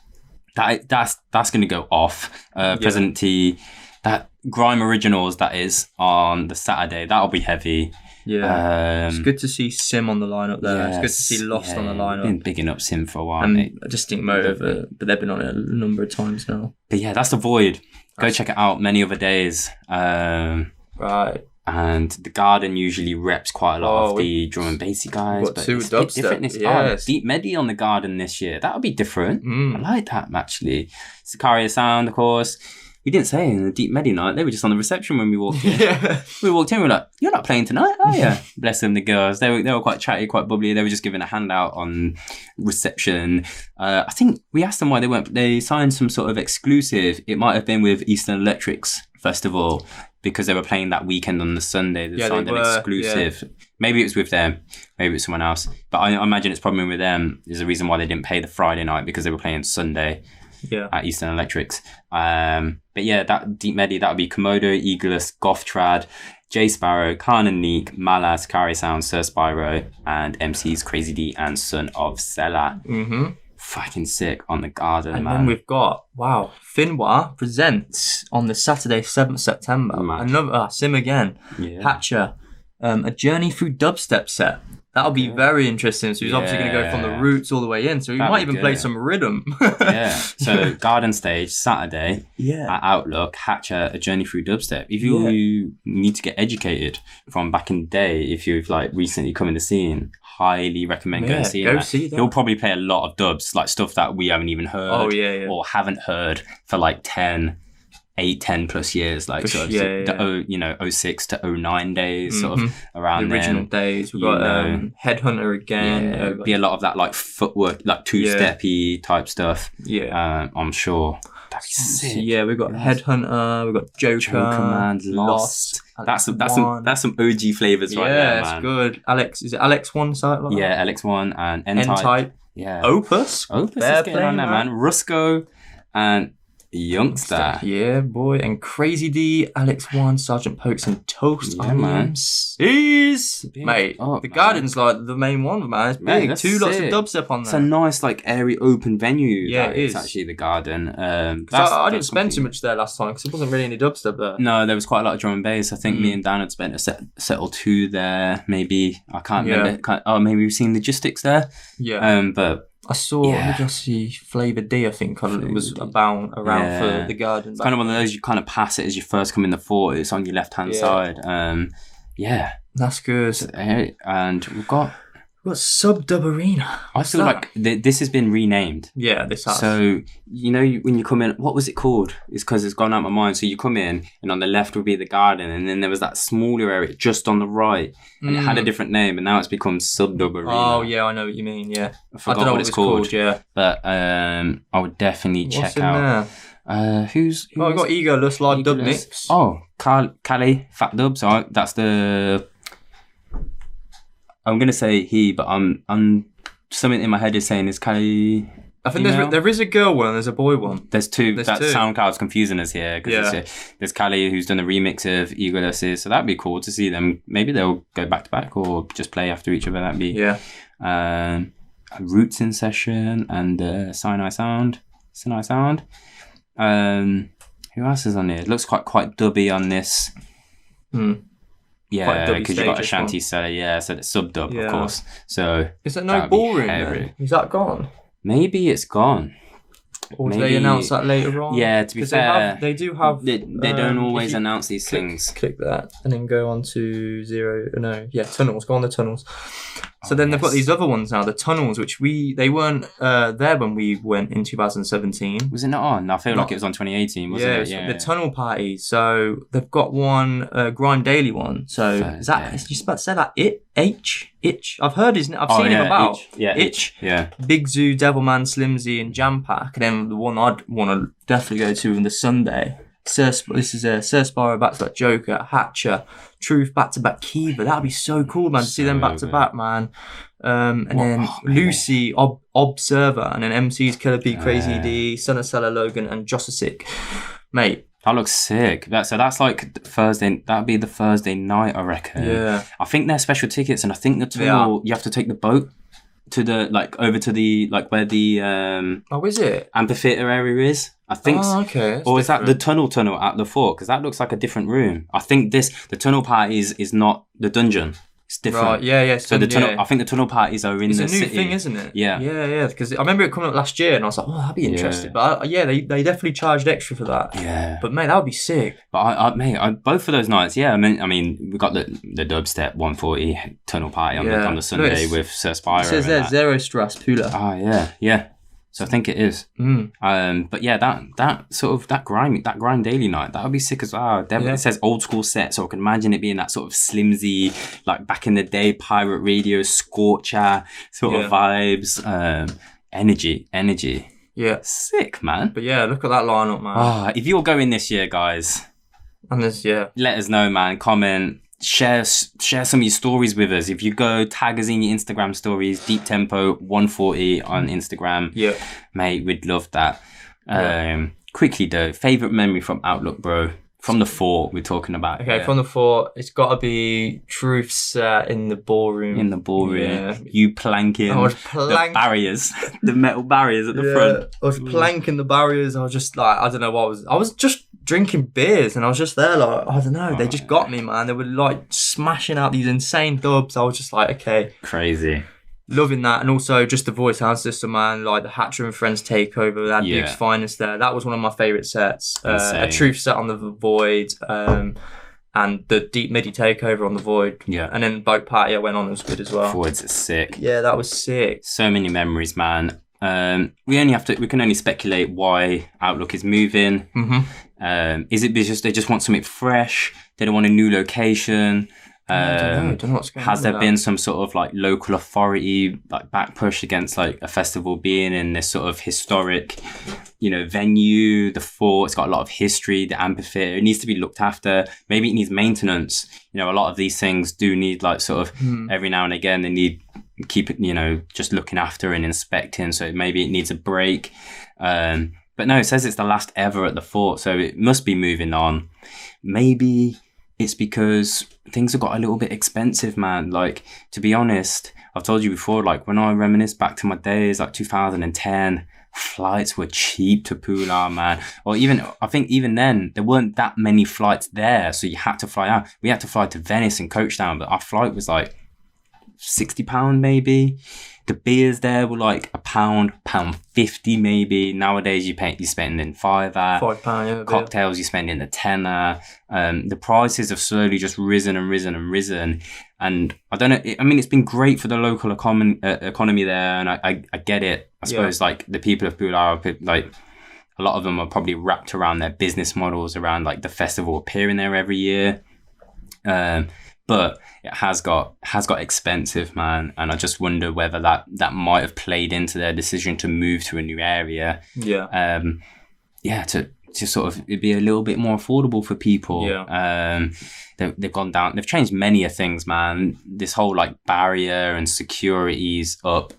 that's going to go off. President T, that Grime Originals that is on the Saturday, that'll be heavy. It's good to see Sim on the lineup there. It's good to see Lost on the lineup. Been bigging up Sim for a while, and mate. Distinct Motive, but they've been on it a number of times now. But yeah, that's The Void. Go check it out. Many Other Days. Right. And The Garden usually reps quite a lot of the drum and bassy guys. But it's a bit different. Deep Medi on The Garden this year. That'll be different. I like that, actually. Sicaria Sound, of course. We didn't say in the Deep Medi night. They were just on the reception when we walked in. We walked in, we were like, "You're not playing tonight, are you?" Bless them, the girls. They were quite chatty, quite bubbly. They were just giving a handout on reception. I think we asked them why they weren't. They signed some sort of exclusive. It might have been with Eastern Electrics Festival because they were playing that weekend on the Sunday. They signed an exclusive. Yeah. Maybe it was with them. Maybe it's someone else. But I imagine it's probably with them. Is the reason why they didn't pay the Friday night because they were playing Sunday. At Eastern Electrics. But yeah, that Deep Medi, that would be Komodo, Eagles, Goth Trad, Jay Sparrow, Khan and Neek, Malas, Kari Sound, Sir Spyro, and MCs Crazy D and Son of Sela. Fucking sick on The Garden, and man. And then we've got, Finwa presents on the Saturday, 7th September. Another, Sim again, Hatcher, a Journey Through Dubstep set. That'll be very interesting. So he's obviously going to go from the roots all the way in. So he might even play some rhythm. So Garden Stage, Saturday, at Outlook, Hatcher, a Journey Through Dubstep. If you need to get educated from back in the day, if you've like recently come in the scene, highly recommend going to see that. See that. He'll probably play a lot of dubs, like stuff that we haven't even heard or haven't heard for like 10 plus years, like sort of 06 to 09 days, sort of around the original then. days. We've got Headhunter again. Be a lot of that like footwork, like two-steppy type stuff. I'm sure. That'd be sick. So, we've got Headhunter, we've got Joker Man, Lost. That's some OG flavors right there, man. Yeah, it's good. Alex, is it Alex One site? Like that? Alex One and N-Type. Yeah. Opus is getting on there, man. Rusco and Youngster. Yeah, boy. And Crazy D, Alex One, Sergeant Pokes, and Toast. Man. Mate, the Garden's like the main one, man. It's big. Lots of dubstep on there. It's a nice, like, airy, open venue. Yeah, it is. It's actually the Garden. I didn't spend too much there last time because it wasn't really any dubstep there. No, there was quite a lot of drum and bass. I think me and Dan had spent a set or two there, maybe. I can't remember. Maybe we've seen Logistics there. Yeah. But I saw, who did I see? Flavor D, I think, was around for the Garden. It's kind of one of those, you kind of pass it as you first come in the fort. It's on your left-hand side. That's good. And we've got Sub Dub Arena. I feel like this has been renamed. Yeah, this has. So, when you come in, what was it called? It's because it's gone out of my mind. So you come in, and on the left would be the Garden, and then there was that smaller area just on the right, and it had a different name, and now it's become Sub Dub Arena. Oh, yeah, I know what you mean, yeah. I forgot what it's called. Yeah. But I would definitely check out. Who's I've got Egoless Live Dub Mix. Oh, Cali Fat Dub. So that's the... I'm gonna say he, but I'm something in my head is saying is Cali I think there is a girl one and there's a boy one. There's two. SoundCloud's confusing us here because there's Kali who's done a remix of Egoless, so that'd be cool to see them. Maybe they'll go back to back or just play after each other. That'd be Roots in Session and Sinai Sound. Who else is on here? It looks quite dubby on this. Yeah, because you've got Ashanti Seller, so it's sub-dub, of course. So is there no ballroom then? Is that gone? Maybe it's gone. Or do they announce that later on? Yeah, to be fair, they do have. They don't always announce these things. Click that and then go on to tunnels. Go on the tunnels. So then they've got these other ones now, the tunnels, which they weren't there when we went in 2017. Was it not on? I feel like it was on 2018, wasn't it? Yeah, the tunnel party. So they've got one Grind Daily one. So is you about to say that? Itch. I've heard his name. I've seen him about. Itch. Yeah. Big Zoo, Devilman, Slimzy, and Jam Pack. And then the one I'd want to definitely go to on the Sunday. This is Sir Sparrow back-to-back Joker, Hatcher, Truth back-to-back Kiva. That'd be so cool, man, to see them back-to-back, man. Then Lucy, Observer, and then MC's Killer B, Crazy D, Son of Seller, Logan, and Josasic. Mate. That looks sick. That's like Thursday. That'd be the Thursday night, I reckon. Yeah. I think they're special tickets, and I think the tunnel, you have to take the boat to the over to the where the is it amphitheater area is. I think. Oh, okay. That's or is that the tunnel at the fort? Because that looks like a different room. I think the tunnel party is not the dungeon. It's different. Right, yeah. So the tunnel, I think the tunnel parties are in the city. It's a new thing, isn't it? Yeah. Yeah. Because I remember it coming up last year, and I was like, oh, that'd be interesting. But they definitely charged extra for that. Yeah. But mate, that would be sick. But both of those nights, I mean, we got the dubstep 140 tunnel party on the Sunday with Sir Spyro. It says there Zero Strass Pula. Oh yeah. So I think it is. But yeah, that grind daily night, that would be sick as well. It says old school set, so I can imagine it being that sort of Slimzy, like back in the day, pirate radio, Scorcher sort of vibes, energy. Yeah, sick, man. But yeah, look at that lineup, man. If you're going this year, guys, and let us know, man. Comment. Share some of your stories with us. If you go, tag us in your Instagram stories, Deep Tempo 140 on Instagram. Yeah. Mate, we'd love that. Quickly though, favourite memory from Outlook, bro. From the fort we're talking about. Okay, from the fort, it's got to be Truth set in the ballroom. Yeah. You planking the barriers, the metal barriers at the front. I was planking the barriers. I was just like, I don't know what I was just drinking beers, and I was just there like, I don't know, they just got me, man. They were like smashing out these insane dubs. I was just like, okay, crazy, loving that. And also just the voice house system, man, like the Hatcher and Friends takeover, that Big's Finest there, that was one of my favorite sets. A Truth set on the Void, and the Deep Midi takeover on the Void, and then Boat Party I went on, was good as well. Void's sick. Yeah, that was sick. So many memories, man. We can only speculate why Outlook is moving. Is it because they just want something fresh? They don't want a new location? I don't know what's going on. Has there been some sort of like local authority like back push against like a festival being in this sort of historic, venue? The fort, it's got a lot of history. The amphitheater, it needs to be looked after. Maybe it needs maintenance. A lot of these things do need like sort of every now and again they need keep it, just looking after and inspecting. So maybe it needs a break. But no, it says it's the last ever at the fort, so it must be moving on. Maybe it's because things have got a little bit expensive, man. Like, to be honest, I've told you before, like when I reminisce back to my days, like 2010, flights were cheap to Pula, man. Or I think even then, there weren't that many flights there, so you had to fly out. We had to fly to Venice and coach down, but our flight was like £60 maybe. The beers there were like £1.50 maybe. Nowadays you're spending £5. Cocktails you're spending a tenner. The prices have slowly just risen. And I don't know. It's been great for the local economy there, and I get it. I suppose like the people of Pula, like a lot of them are probably wrapped around their business models around like the festival appearing there every year. But it has got expensive, man, and I just wonder whether that might have played into their decision to move to a new area. To sort of it'd be a little bit more affordable for people. They've gone down. They've changed many of things, man. This whole like barrier and security's up.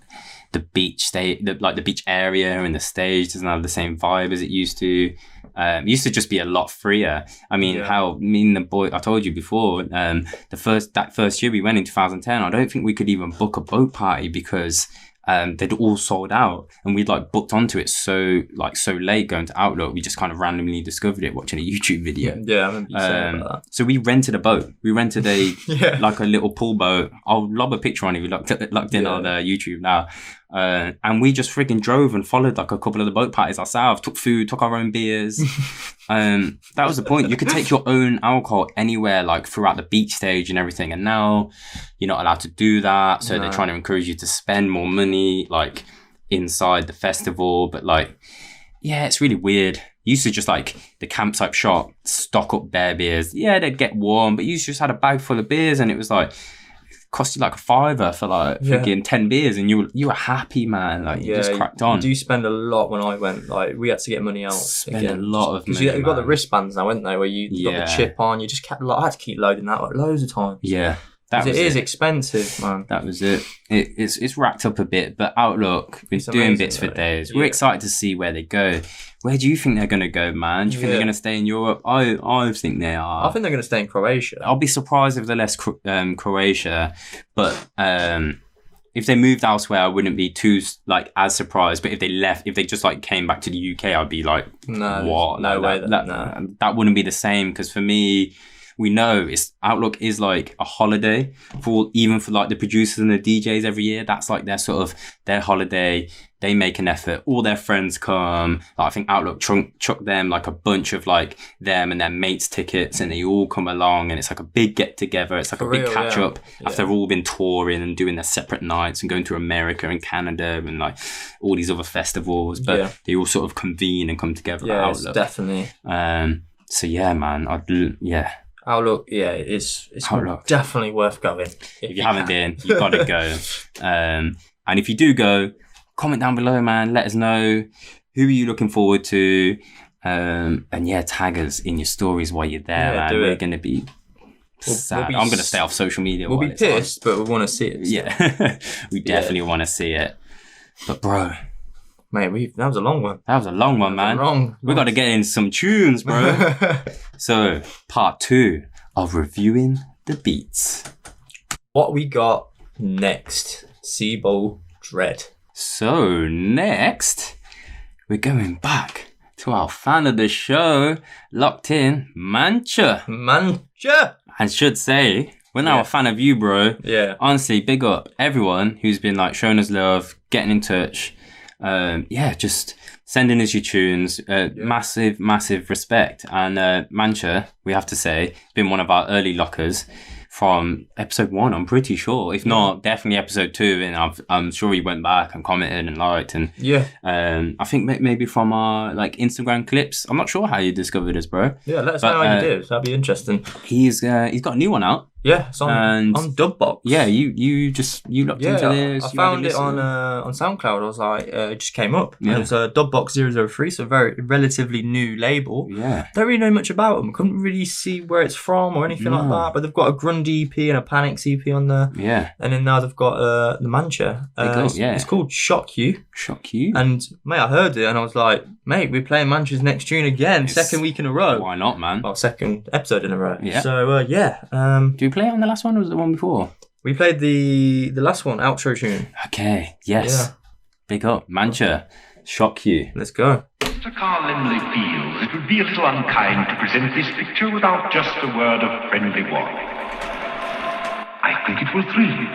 the beach the beach area and the stage doesn't have the same vibe as it used to. It used to just be a lot freer. I mean, the boy I told you before, that first year we went in 2010, I don't think we could even book a boat party because they'd all sold out, and we'd like booked onto it so late going to Outlook. We just kind of randomly discovered it watching a YouTube video. Yeah, I remember you saying about that. So we rented a boat. We rented a like a little pool boat. I'll lob a picture on it. We looked in on YouTube now. And we just freaking drove and followed like a couple of the boat parties ourselves, took food, took our own beers. That was the point. You could take your own alcohol anywhere, like throughout the beach stage and everything. And now you're not allowed to do that. So they're trying to encourage you to spend more money, like inside the festival. But like, yeah, it's really weird. You used to just like the campsite shop, stock up bare beers. Yeah, they'd get warm, but you just had a bag full of beers and it was like, cost you like $5 for like freaking 10 beers and you were happy, man. Like you just cracked on. You do spend a lot. When I went, like we had to get money out. Spend a lot of money, because you've got the wristbands now, haven't they, where you got the chip on. You just kept I had to keep loading that like loads of times. Yeah, it is expensive, man. That was it. It's racked up a bit, but Outlook been doing bits for days. We're excited to see where they go. Where do you think they're going to go, man? Do you think they're going to stay in Europe? I think they are. I think they're going to stay in Croatia. I'll be surprised if they're less Croatia, but if they moved elsewhere, I wouldn't be too like as surprised. But if they just like came back to the UK, I'd be like, what? No way. That wouldn't be the same, because for me, we know Outlook is like a holiday even for like the producers and the DJs every year. That's like their holiday. They make an effort. All their friends come. Like, I think Outlook chuck them like a bunch of like them and their mates tickets, and they all come along, and it's like a big get together. It's like a big catch up after they've all been touring and doing their separate nights and going to America and Canada and like all these other festivals. But they all sort of convene and come together at Outlook. Definitely. So yeah, man. Outlook, it's Outlook. Definitely worth going. If you haven't been, you've got to go. And if you do go, comment down below, man. Let us know who are you looking forward to, and tag us in your stories while you're there, man. We're going to be sad. I'm going to stay off social media. We'll be pissed, but we want to see it. Yeah, we definitely want to see it. But bro, mate, that was a long one. That was a long one, man. We got to get in some tunes, bro. So, part 2 of reviewing the beats. What we got next? Cibo Dread. So, next, we're going back to our fan of the show, locked in, Mancha. I should say, we're now a fan of you, bro. Yeah. Honestly, big up everyone who's been like showing us love, getting in touch. Just sending us your tunes. Massive respect. And Mancha, we have to say, been one of our early lockers from episode 1, I'm pretty sure. If not, definitely episode 2. And I'm sure he went back and commented and liked. And I think maybe from our like Instagram clips. I'm not sure how you discovered us, bro. Yeah, let us know how you did. That'd be interesting. He's got a new one out. Yeah, it's on Dubbox. Yeah, you looked into this. I found it on SoundCloud. I was like, it just came up. Yeah. And it's a Dubbox 003, so a very relatively new label. Yeah. Don't really know much about them. Couldn't really see where it's from or anything like that. But they've got a Grundy EP and a Panic EP on there. Yeah. And then now they've got the Mancha. It's called Shock You. Shock You. And mate, I heard it and I was like, mate, we're playing Mancha's next tune again, second week in a row. Why not, man? Well, second episode in a row. Yeah. So do you play it on the last one or was it the one before? We played the last one, outro tune. Okay, yes. Yeah. Big up, Mancha. Shock You. Let's go. Mr. Carl Lindley feels it would be a little unkind to present this picture without just a word of friendly warning. I think it will thrill you.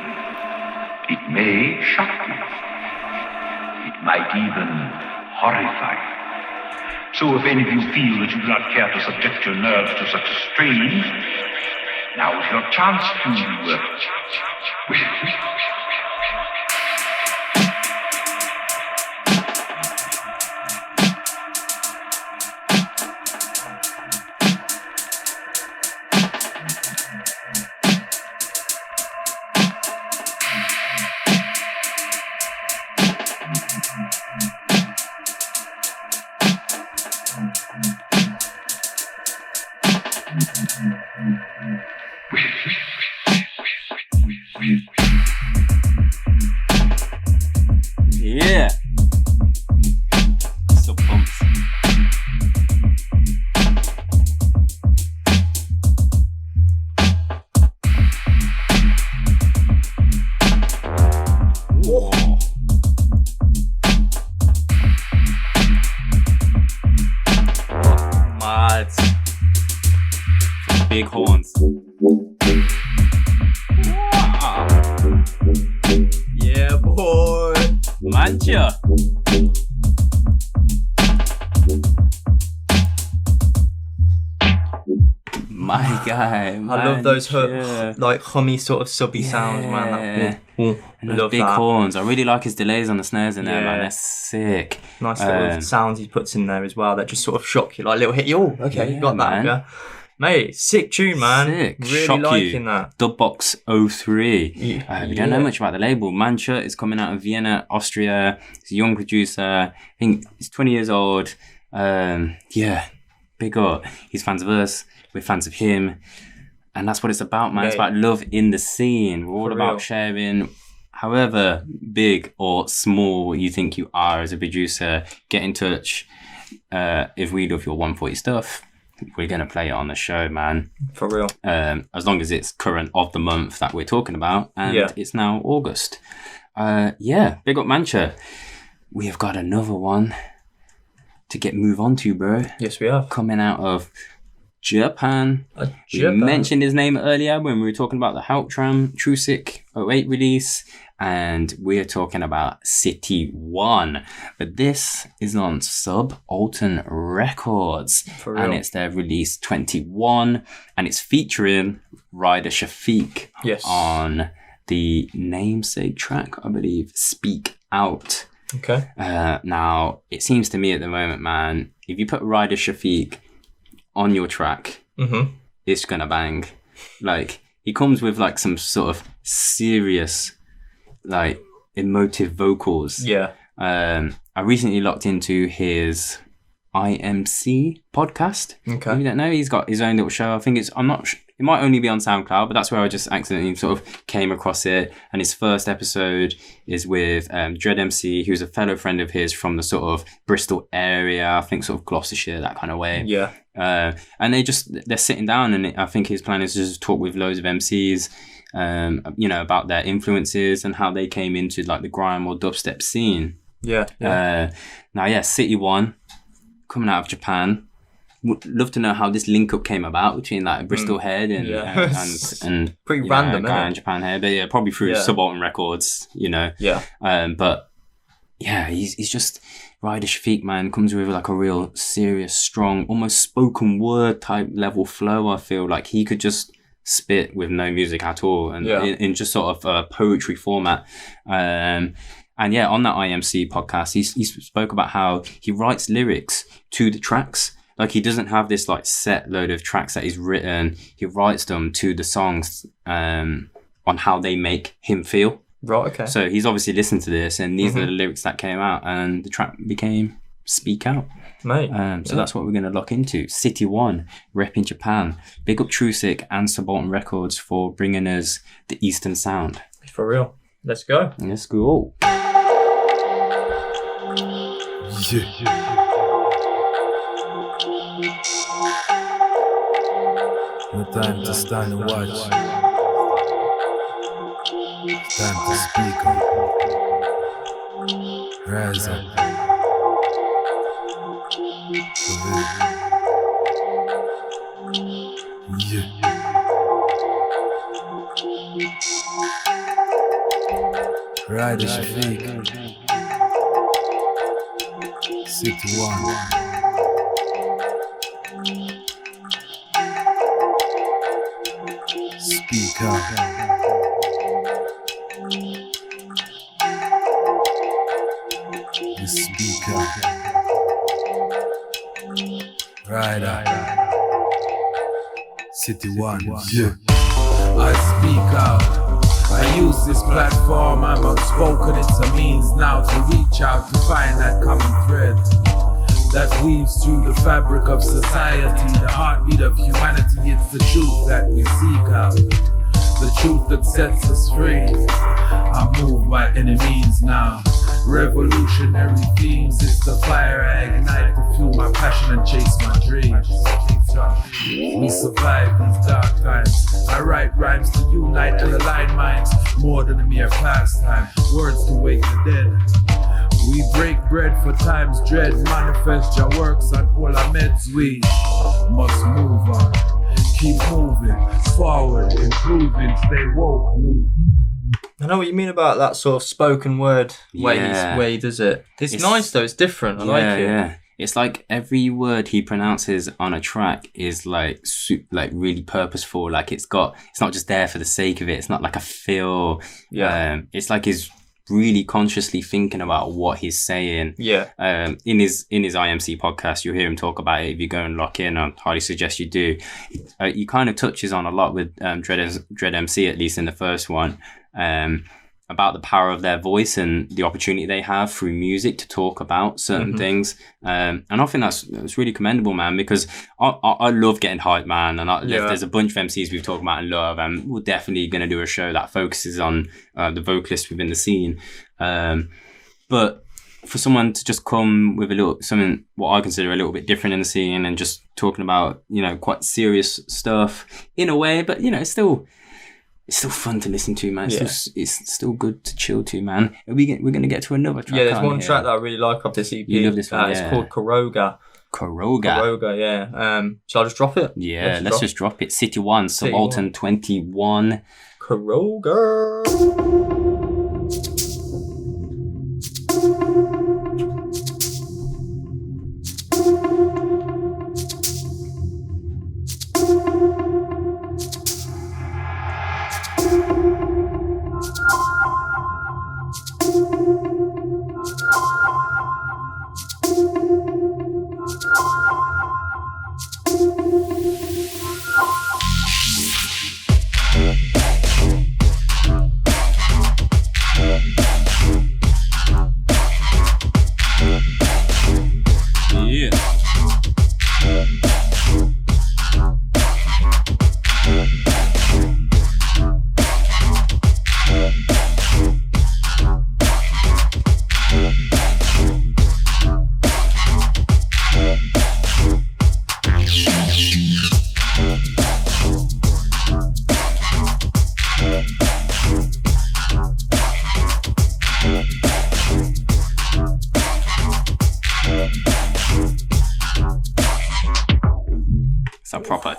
It may shock you. It might even horrify you. So if any of you feel that you do not care to subject your nerves to such strain, now's your chance to... Mad. Big horns. Yeah, boy. Mancha. My guy. I love those like hummy sort of subby sounds, man. And those big horns. I really like his delays on the snares in there, man. They're sick. Nice little sounds he puts in there as well that just sort of shock you, like a little hit you. Oh, okay, you got that. Man. Yeah. Mate, sick tune, man. Sick. Really Shock liking you. that. Dubbox 03. We don't know much about the label. Mancha is coming out of Vienna, Austria. He's a young producer. I think he's 20 years old. Big up. He's fans of us. We're fans of him. And that's what it's about, man. It's about love in the scene. We're all about sharing. However big or small you think you are as a producer, get in touch. If we love your 140 stuff, we're going to play it on the show, man. For real. As long as it's current of the month that we're talking about. And it's now August. Big up Mancha. We have got another one to move on to, bro. Yes, we have. Coming out of Japan. You mentioned his name earlier when we were talking about the Hauptram Trusik 08 release. And we're talking about City One. But this is on Subaltern Records. For real. And it's their release 21. And it's featuring Ryder Shafiq on the namesake track, I believe, Speak Out. Okay. Now, it seems to me at the moment, man, if you put Ryder Shafiq on your track, it's gonna bang. Like, he comes with like some sort of serious, like, emotive vocals. Yeah. I recently locked into his IMC podcast. Okay. If you don't know, he's got his own little show. I think it might only be on SoundCloud, but that's where I just accidentally sort of came across it. And his first episode is with Dread MC, who's a fellow friend of his from the sort of Bristol area, I think sort of Gloucestershire, that kind of way. Yeah. And they're sitting down, and I think his plan is to just talk with loads of MCs, about their influences and how they came into like the grime or dubstep scene. Yeah. City One, coming out of Japan. Would love to know how this link up came about between like Bristol Head and pretty random, guy in Japan Head, but probably through Subaltern Records, But he's just Ryder Shafiq, man, comes with like a real serious, strong, almost spoken word type level flow. I feel like he could just spit with no music at all, and in just sort of a poetry format. On that IMC podcast, he spoke about how he writes lyrics to the tracks. Like, he doesn't have this like set load of tracks that he's written. He writes them to the songs on how they make him feel. Right, okay. So he's obviously listened to this, and these are the lyrics that came out, and the track became Speak Out. Mate. So that's what we're going to lock into. City One, rep in Japan. Big up Trusik and Subaltern Records for bringing us the Eastern sound. For real. Let's go. Let's go. No time to stand and watch. Time to speak up. Rise up. Ryder Shafiq. City One. Speak up. You speak up. Ryder. City One. Yeah. I speak out. I use this platform, I'm outspoken, it's a means now to reach out to find that common thread that weaves through the fabric of society, the heartbeat of humanity. It's the truth that we seek out, the truth that sets us free. I'm moved by any means now Revolutionary themes, it's the fire I ignite to fuel my passion and chase my dreams. We survive these dark times. I write rhymes to unite and align minds, more than a mere pastime. Words to wake the dead. We break bread for time's dread. Manifest your works and all our meds. We must move on, keep moving forward, improving, stay woke. I know what you mean about that sort of spoken word way he does it. It's nice though. It's different. I like it. Yeah. It's like every word he pronounces on a track is like really purposeful. Like it's not just there for the sake of it. It's not like a feel. Yeah. It's like he's really consciously thinking about what he's saying. Yeah. In his IMC podcast, you'll hear him talk about it. If you go and lock in, I highly suggest you do. He kind of touches on a lot with Dread MC, at least in the first one. About the power of their voice and the opportunity they have through music to talk about certain things. And I think that's really commendable, man, because I love getting hyped, man. And there's a bunch of MCs we've talked about and love, and we're definitely going to do a show that focuses on the vocalists within the scene. But for someone to just come with something what I consider a little bit different in the scene and just talking about, quite serious stuff in a way, but, it's still fun to listen to, man. It's still good to chill to, man. We're going to get to another track. Yeah, there's one track that I really like off this EP. You love this one, It's called Koroga. Koroga, yeah. Shall I just drop it? Yeah, let's just drop it. City 1, Subaltern 21. Koroga.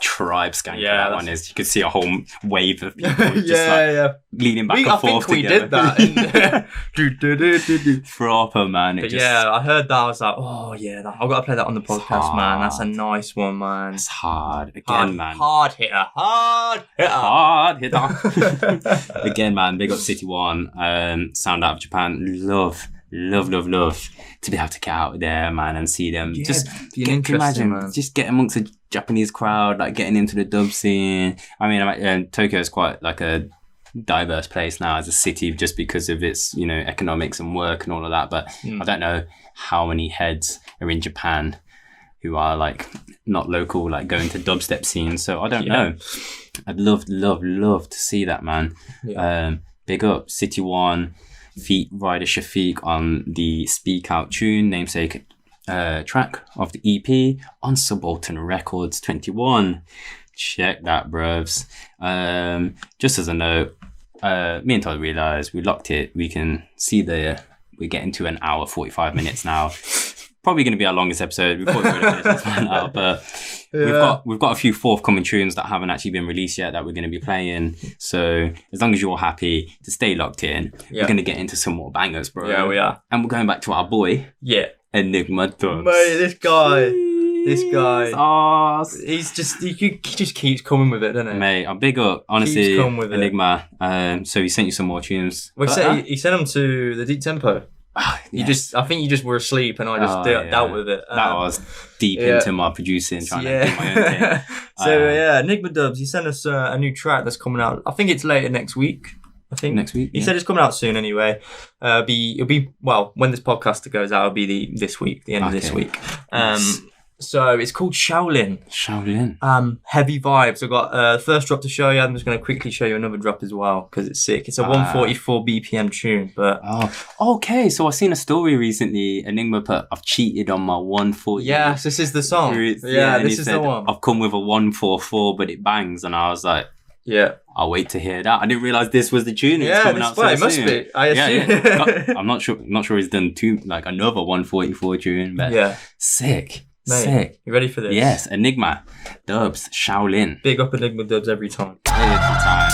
Tribe skank. Yeah, that one is. You could see a whole wave of people leaning back and forth. I think we did that. Proper, man. I heard that. I was like, oh yeah, I've got to play that on the podcast, man. That's a nice one, man. It's hard again, man. Hard hitter. Again, man. Big up City 1. Sound out of Japan. Love to be able to get out there, man, and see them. Imagine just get amongst a Japanese crowd, like getting into the dub scene. I mean, Tokyo is quite like a diverse place now as a city, just because of its economics and work and all of that. But I don't know how many heads are in Japan who are like not local, like going to dubstep scenes. So I don't know. I'd love to see that, man. Big up City 1. Feat Ryder Shafiq on the Speak Out tune, namesake track of the EP on Subaltern Records 21. Check that, bruvs. Just as a note, me and Todd realised we locked it. We can see we're getting to an hour 45 minutes now. Probably going to be our longest episode. We thought we were going to finish this one out, but we've got a few forthcoming tunes that haven't actually been released yet that we're going to be playing. So as long as you're happy to stay locked in, we're going to get into some more bangers, bro. Yeah, we are. And we're going back to our boy, Enigma Dubs. Mate, this guy, he just keeps coming with it, doesn't he? Mate, I'm big up, honestly, Enigma. So he sent you some more tunes. Well, he sent them to the Deep Tempo. Yes. I think you just were asleep and I just dealt with it. That was deep into my producing, trying to do my own thing. So Enigma Dubs, he sent us a new track that's coming out. I think it's later next week. Next week. He said it's coming out soon anyway. It'll be when this podcast goes out, it'll be this week, the end of this week. So it's called Shaolin. Heavy vibes. I've got first drop to show you. I'm just going to quickly show you another drop as well because it's sick. It's a 144 BPM tune. But okay. So I've seen a story recently. Enigma put, "I've cheated on my 140." Yes, this is the song. Yeah, this is the one. I've come with a 144, but it bangs, and I was like, yeah, I'll wait to hear that. I didn't realize this was the tune. Yeah, coming out it must be. I assume. Yeah. I'm not sure he's done another 144 tune, but yeah, sick. Mate, sick. You ready for this? Yes, Enigma Dubs, Shaolin. Big up Enigma Dubs every time. Every time.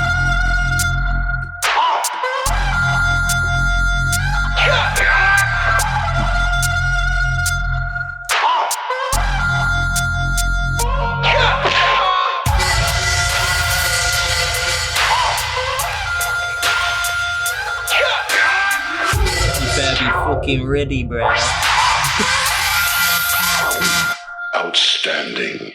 Fucking ready, bro. Outstanding.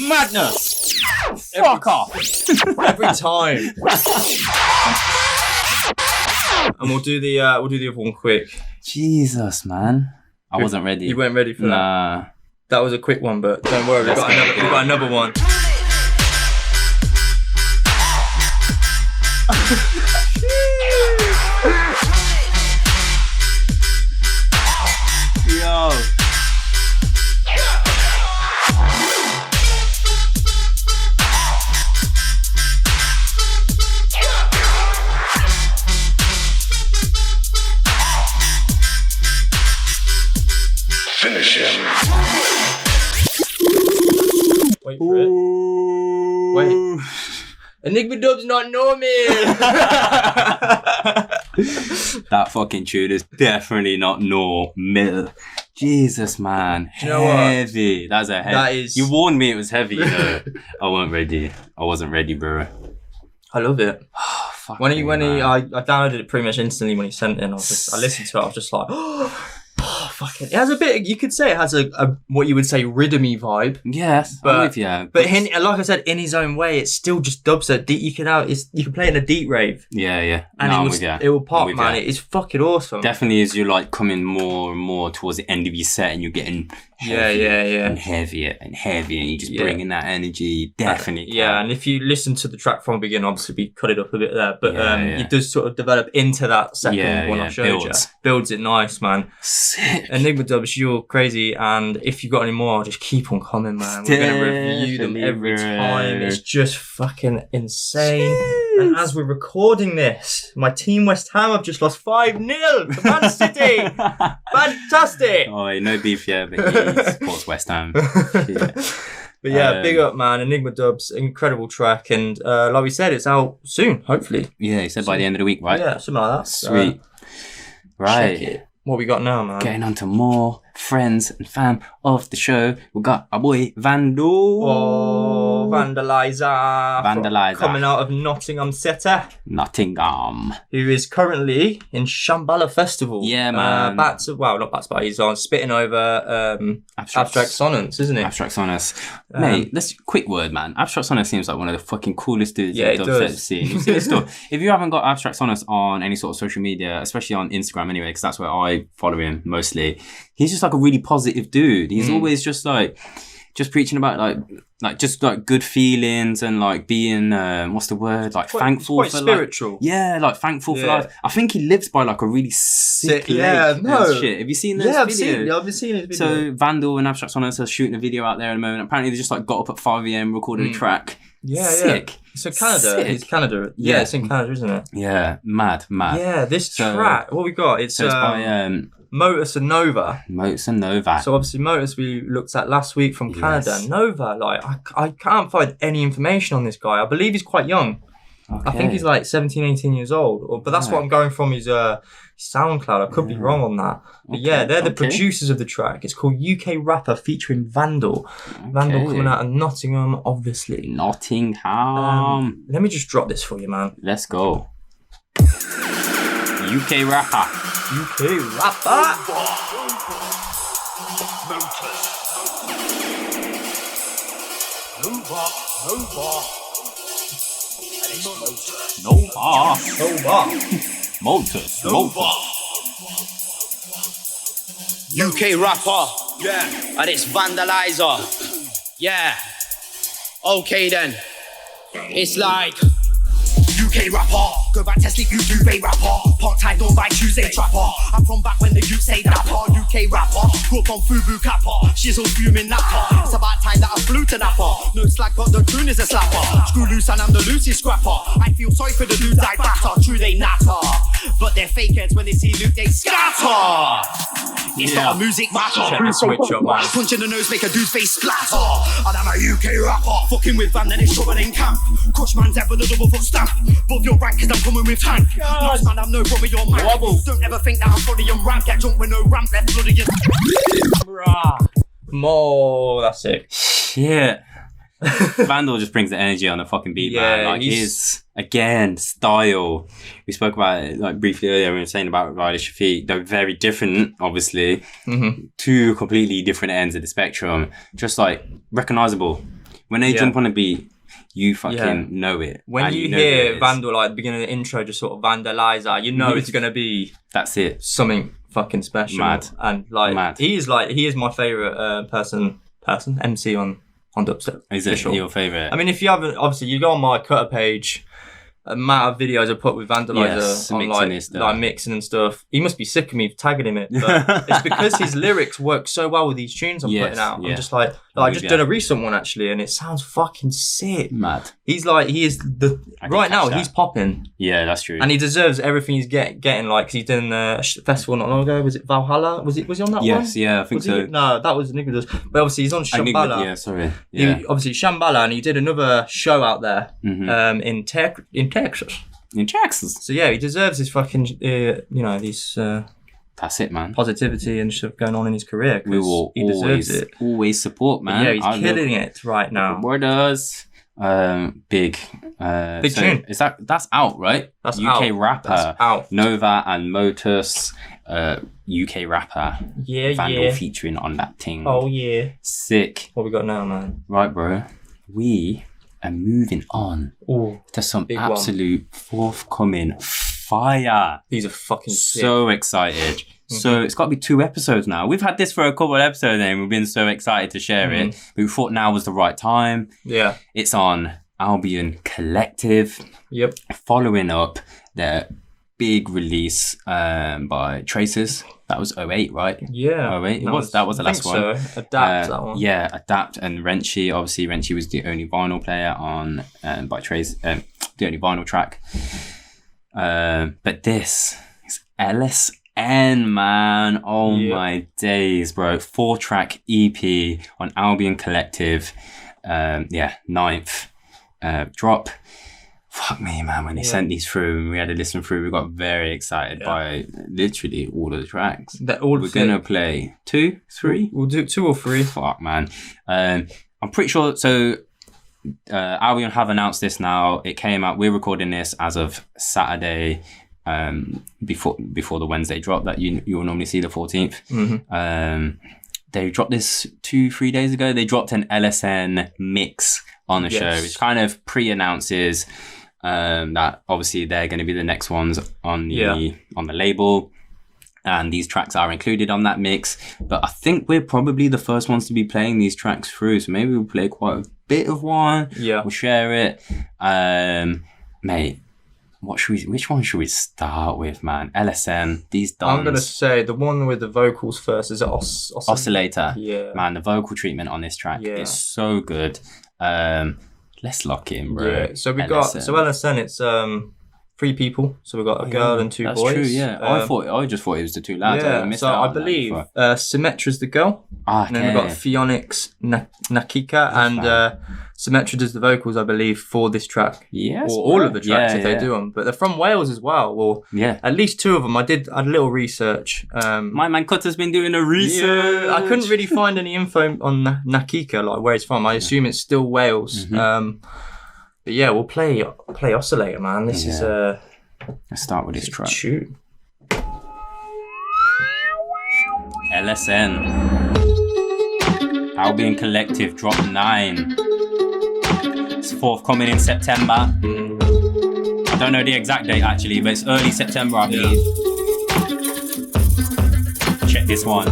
Madness. Fuck off. Every time. And we'll do the other one quick. Jesus, man. I wasn't ready. You weren't ready for that? Nah. That was a quick one, but don't worry, we've got another one. Yo. Finish him. Wait for it. Wait. Enigma Dubs not normal. That fucking tune is definitely not normal. Jesus, man. Do you know what? Heavy. That's a heavy. That is... You warned me it was heavy, you know. I wasn't ready. I wasn't ready, bro. I love it. Fuck I downloaded it pretty much instantly when he sent it in. I listened to it. I was just like, oh, fuck it. It has a bit. You could say it has a what you would say rhythmy vibe. Yes, but I'm with you. But like I said, in his own way, it's still just dubstep. You can play it in a deep rave. Yeah. And it will pop, man. It is fucking awesome. Definitely, as you're like coming more and more towards the end of your set, and you're getting heavier and heavier, and you're just bringing that energy. Definitely. And if you listen to the track from the beginning, obviously we cut it up a bit there, but it does sort of develop into that second one I showed you. Builds it nice, man. Sick. Enigma Dubs, you're crazy, and if you've got any more, just keep on coming, man. We're going to review them every time. It's just fucking insane. Jeez. And as we're recording this, my team West Ham have just lost 5-0 to Man City. Fantastic. Oh, no beef yet, but he supports West Ham. But yeah, big up, man. Enigma Dubs, incredible track, and like we said, it's out soon, hopefully. Yeah, he said by the end of the week, right? Yeah, something like that. Sweet. Right. Check it. What we got now, man? Getting on to more friends and fam of the show. We got our boy Vandal. Oh, Vandalizer. Coming out of Nottingham City. Nottingham. Who is currently in Shambhala Festival. Yeah, man. Not he's on Spitting Over Abstract Sonnets, isn't he? Abstract Sonnets. Mate, let's quick word, man. Abstract Sonnets seems like one of the fucking coolest dudes I've seen. You've seen his stuff. If you haven't got Abstract Sonnets on any sort of social media, especially on Instagram anyway, because that's where I follow him mostly, he's just like a really positive dude. He's always just preaching about like just like good feelings and like being what's the word, like thankful quite for spiritual. Thankful for life. I think he lives by like a really sick shit. Have you seen those videos? I've seen his videos. So Vandal and Abstract Sonnets are shooting a video out there at the moment. Apparently they just like got up at 5 a.m, recorded a track. Sick. It's in Canada. Sick. It's Canada. Yeah, it's in Canada, isn't it? Yeah, mad. Yeah, this track. What we got? It's by Motus and Nova. So obviously Motus we looked at last week from Canada. Nova, like I can't find any information on this guy. I believe he's quite young. Okay. I think he's like 17, 18 years old. But that's what I'm going from his SoundCloud. I could be wrong on that. But they're the producers of the track. It's called UK Rapper featuring Vandal. Vandal coming out of Nottingham, obviously. Nottingham. Let me just drop this for you, man. Let's go. UK Rapper. Nova. Motus. Nova. UK rapper, yeah, and it's Vandalizer, yeah. Okay then, it's like UK rapper, go back to sleep, you do vape rapper. Part tied on by Tuesday trapper. I'm from back when the youth say dapper. UK rapper, grew up on Fubu Kappa. She's all fuming napper. It's about time that I flew to Napa. No slack, but the tune is a slapper. Screw loose and I'm the loosey scrapper. I feel sorry for the dudes I batter. True they natter, but they're fakeheads when they see Luke they scatter. It's not a music matter. Check the switch up, man. Punch in the nose, make a dude's face splatter. And I'm a UK rapper. Fucking with Van, then it's trouble in camp. Crush man's ever the double foot stamp. Above your rank, cause I'm coming with tank. Nice man, I'm no brother, your man. Don't ever think that I'm funny and ramp. Get drunk with no ramp, left bloody and More, that's it. Shit. Vandal just brings the energy on the fucking beat, man. Like his again style. We spoke about it like briefly earlier. We were saying about Ryder Shafiq. They're very different, obviously. Two completely different ends of the spectrum. Just like recognizable when they jump on a beat. You fucking know it. When you hear Vandal like at the beginning of the intro, just sort of Vandalizer, you know it's gonna be that's it. Something fucking special. Mad. And like he is my favourite person MC on dubstep. Is it your favourite? I mean, if you haven't, obviously you go on my Cutter page, amount of videos I put with Vandalizer on like mixing and stuff. He must be sick of me tagging him it, but it's because his lyrics work so well with these tunes I'm putting out. I'm just like I just did a recent one actually, and it sounds fucking sick. Mad. He's like he is the right now. He's popping. Yeah, that's true. And he deserves everything he's getting. Like, cause he's done a festival not long ago. Was it Valhalla? Was he on that one? Yes, yeah, I think so. No, that was Nicholas. But obviously he's on Shambhala. Yeah, sorry. Yeah. Obviously Shambhala, and he did another show out there in Texas. In Texas. So yeah, he deserves his fucking these. That's it, man. Positivity and stuff going on in his career. We will always support, man. Yeah, he's killing it right now. Word does. Big tune. Is that's out, right? That's UK out. rapper. That's out. Nova and Motus, UK rapper. Yeah, Vandal featuring on that thing. Oh yeah. Sick. What we got now, man? Right, bro. We are moving on to some absolute forthcoming fire. These are fucking sick. So excited. So it's got to be 2 episodes now. We've had this for a couple of episodes and we've been so excited to share it. But we thought now was the right time. Yeah. It's on Albion Collective. Yep. Following up their big release by Traces. That was 08, right? Yeah. 08. That was the last one. So. Adapt, that one. Yeah, Adapt and Renchi. Obviously, Renchi was the only vinyl player on by Trace, the only vinyl track. But this is LSN, man. Oh my days, bro. 4-track EP on Albion Collective. 9th drop. Fuck me, man. When they sent these through and we had to listen through, we got very excited by literally all of the tracks. We're going to play 2, 3? We'll do 2 or 3. Fuck, man. I'm pretty sure. So Albion have announced this now. It came out. We're recording this as of Saturday, before the Wednesday drop that you will normally see, the 14th. They dropped this 2-3 days ago. They dropped an LSN mix on the show, which kind of pre-announces that obviously they're going to be the next ones on the label. And these tracks are included on that mix. But I think we're probably the first ones to be playing these tracks through. So maybe we'll play quite a bit of one. Yeah. We'll share it. Mate, which one should we start with, man? LSN, these dons. I'm going to say the one with the vocals first. Is it Oscillator? Yeah. Man, the vocal treatment on this track is so good. Let's lock in, bro. Yeah. So we got LSN. It's 3 people. So we've got a girl and 2 boys. That's true. Yeah. I just thought it was the 2 lads. Yeah. I believe Symmetra's the girl. And then we've got Phoenix Nakika and Symmetra does the vocals, I believe, for this track. Yes. Or all of the tracks if they do them. But they're from Wales as well. Well, at least 2 of them. I did a little research. My man Cutter's been doing a research. Yeah, I couldn't really find any info on Nakika, like where it's from. I assume it's still Wales. But yeah, we'll play Oscillator, man. This is let's start with this track. Shoot. LSN. Albion Collective drop 9. It's forthcoming in September. Don't know the exact date actually, but it's early September, I believe. Check this one.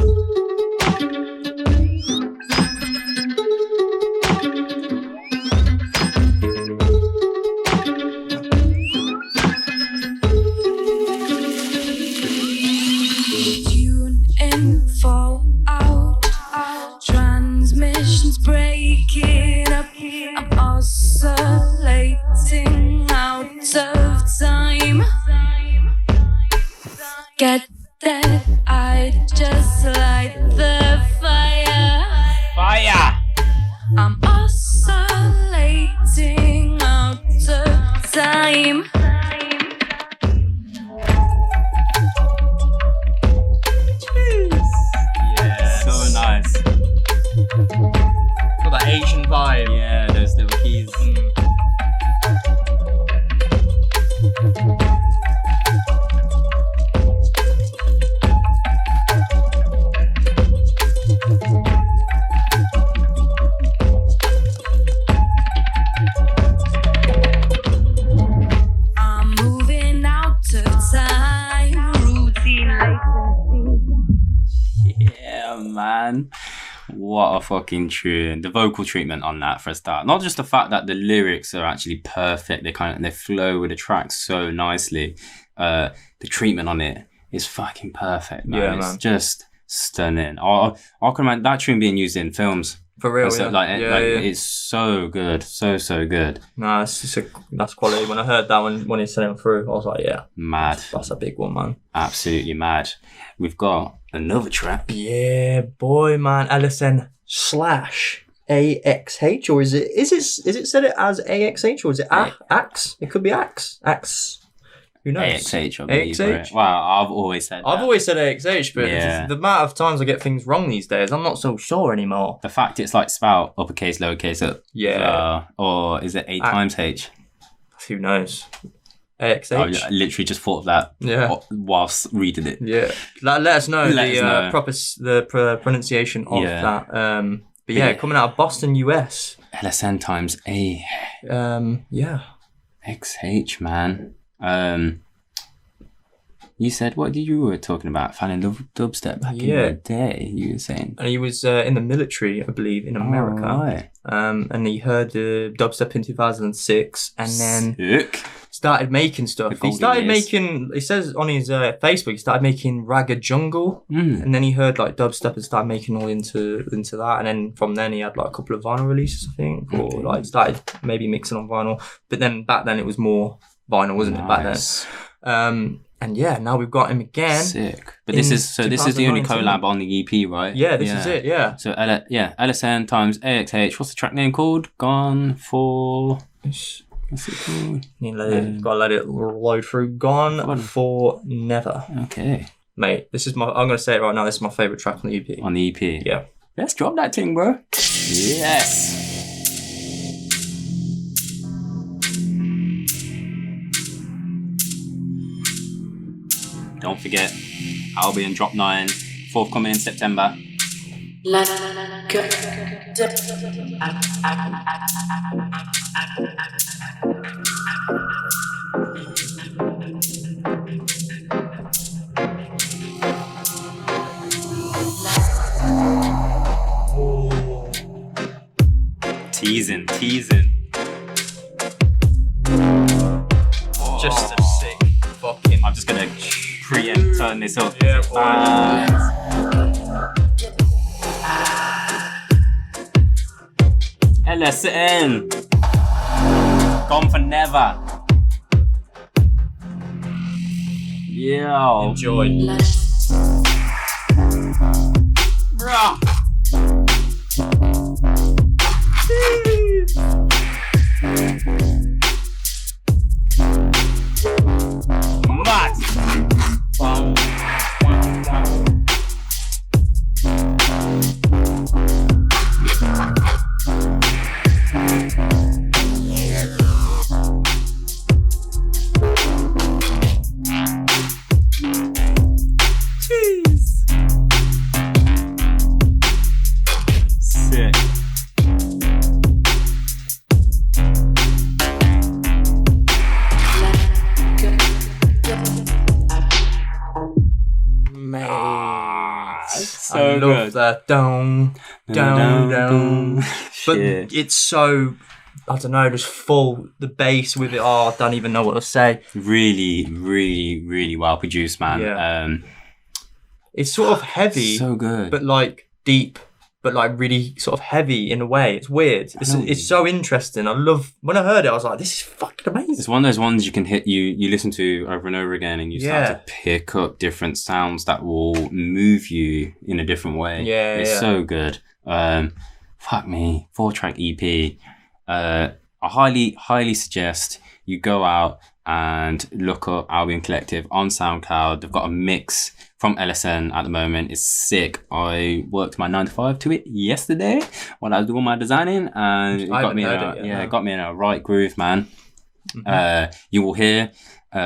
Tune in, fall out. Transmissions breaking up. I'm oscillating out of time. Get that? I just light the fire. Fire! I'm oscillating out of time. Yeah, so nice. Got that Asian vibe. Yeah, those little keys. I'm moving out of time. Routine latency. Yeah, man. What a fucking tune. The vocal treatment on that for a start. Not just the fact that the lyrics are actually perfect. They flow with the track so nicely. The treatment on it is fucking perfect, man. Yeah, It's man. just stunning. I can imagine that tune being used in films. For real, So, yeah. it's so good. So good. Nah, it's just that's quality. When I heard that when he sent it through, I was like, yeah, Mad. that's a big one, man. Absolutely mad. We've got another track. Yeah, boy, man. LSN / AXH, or is it said it as AXH, or is it Axe? It could be Axe. Who knows? AXH, I believe. AXH? Right? Wow, I've always said that. I've always said AXH, but Yeah. the amount of times I get things wrong these days, I'm not so sure anymore. The fact it's like spelled uppercase, lowercase, Yeah. or is it A times H? Who knows? AXH. I literally just thought of that Yeah. whilst reading it. Yeah. Let us know Let us know. proper pronunciation of Yeah. that. But yeah, coming out of Boston, US. LSN times Yeah. AXH, man. You said what you were talking about? Fell in love with dubstep back in the day. You were saying. And he was in the military, I believe, in America. Right. And he heard the dubstep in 2006, and then Sick. started making stuff. The He golden started years. making. He says on his Facebook, he started making Ragga Jungle, and then he heard like dubstep and started making all into that. And then from then he had like a couple of vinyl releases, I think, or like started maybe mixing on vinyl. But then back then it was more vinyl, wasn't it? Back Nice. then. And yeah, now we've got him again. Sick. But in this is the only 2019. collab on the EP, right? Yeah, this is it. Yeah. So LSN times AXH. What's the track name called? Gone for. What's it called? Gotta let it load through. Gone for Never. Okay. Mate, this is I'm gonna say it right now, this is my favourite track on the EP. On the EP. Yeah. Let's drop that thing, bro. Yes. Don't forget, Albion Drop 9, forthcoming in September. Teasing. Just a sick fucking. I'm just gonna preempt turn this up. Yeah, boy. LSN. Gone for Never. Yo. Enjoy. Bruh. Sick. So I love that down. But Shit. it's so, I don't know, just full, the bass with it. Oh, I don't even know what to say. Really, really, really well produced, man. Yeah. It's sort of heavy, So good. but like deep, but like really sort of heavy in a way. It's weird. It's so interesting. I love, when I heard it, I was like, this is fucking amazing. It's one of those ones you can hit, you listen to over and over again, and you start to pick up different sounds that will move you in a different way. It's so good. Fuck me, 4-track EP. I highly suggest you go out and look up Albion Collective on SoundCloud. They've got a mix from LSN at the moment. It's sick. I worked my 9 to 5 to it yesterday while I was doing my designing, and it got me in a right groove, man. You will hear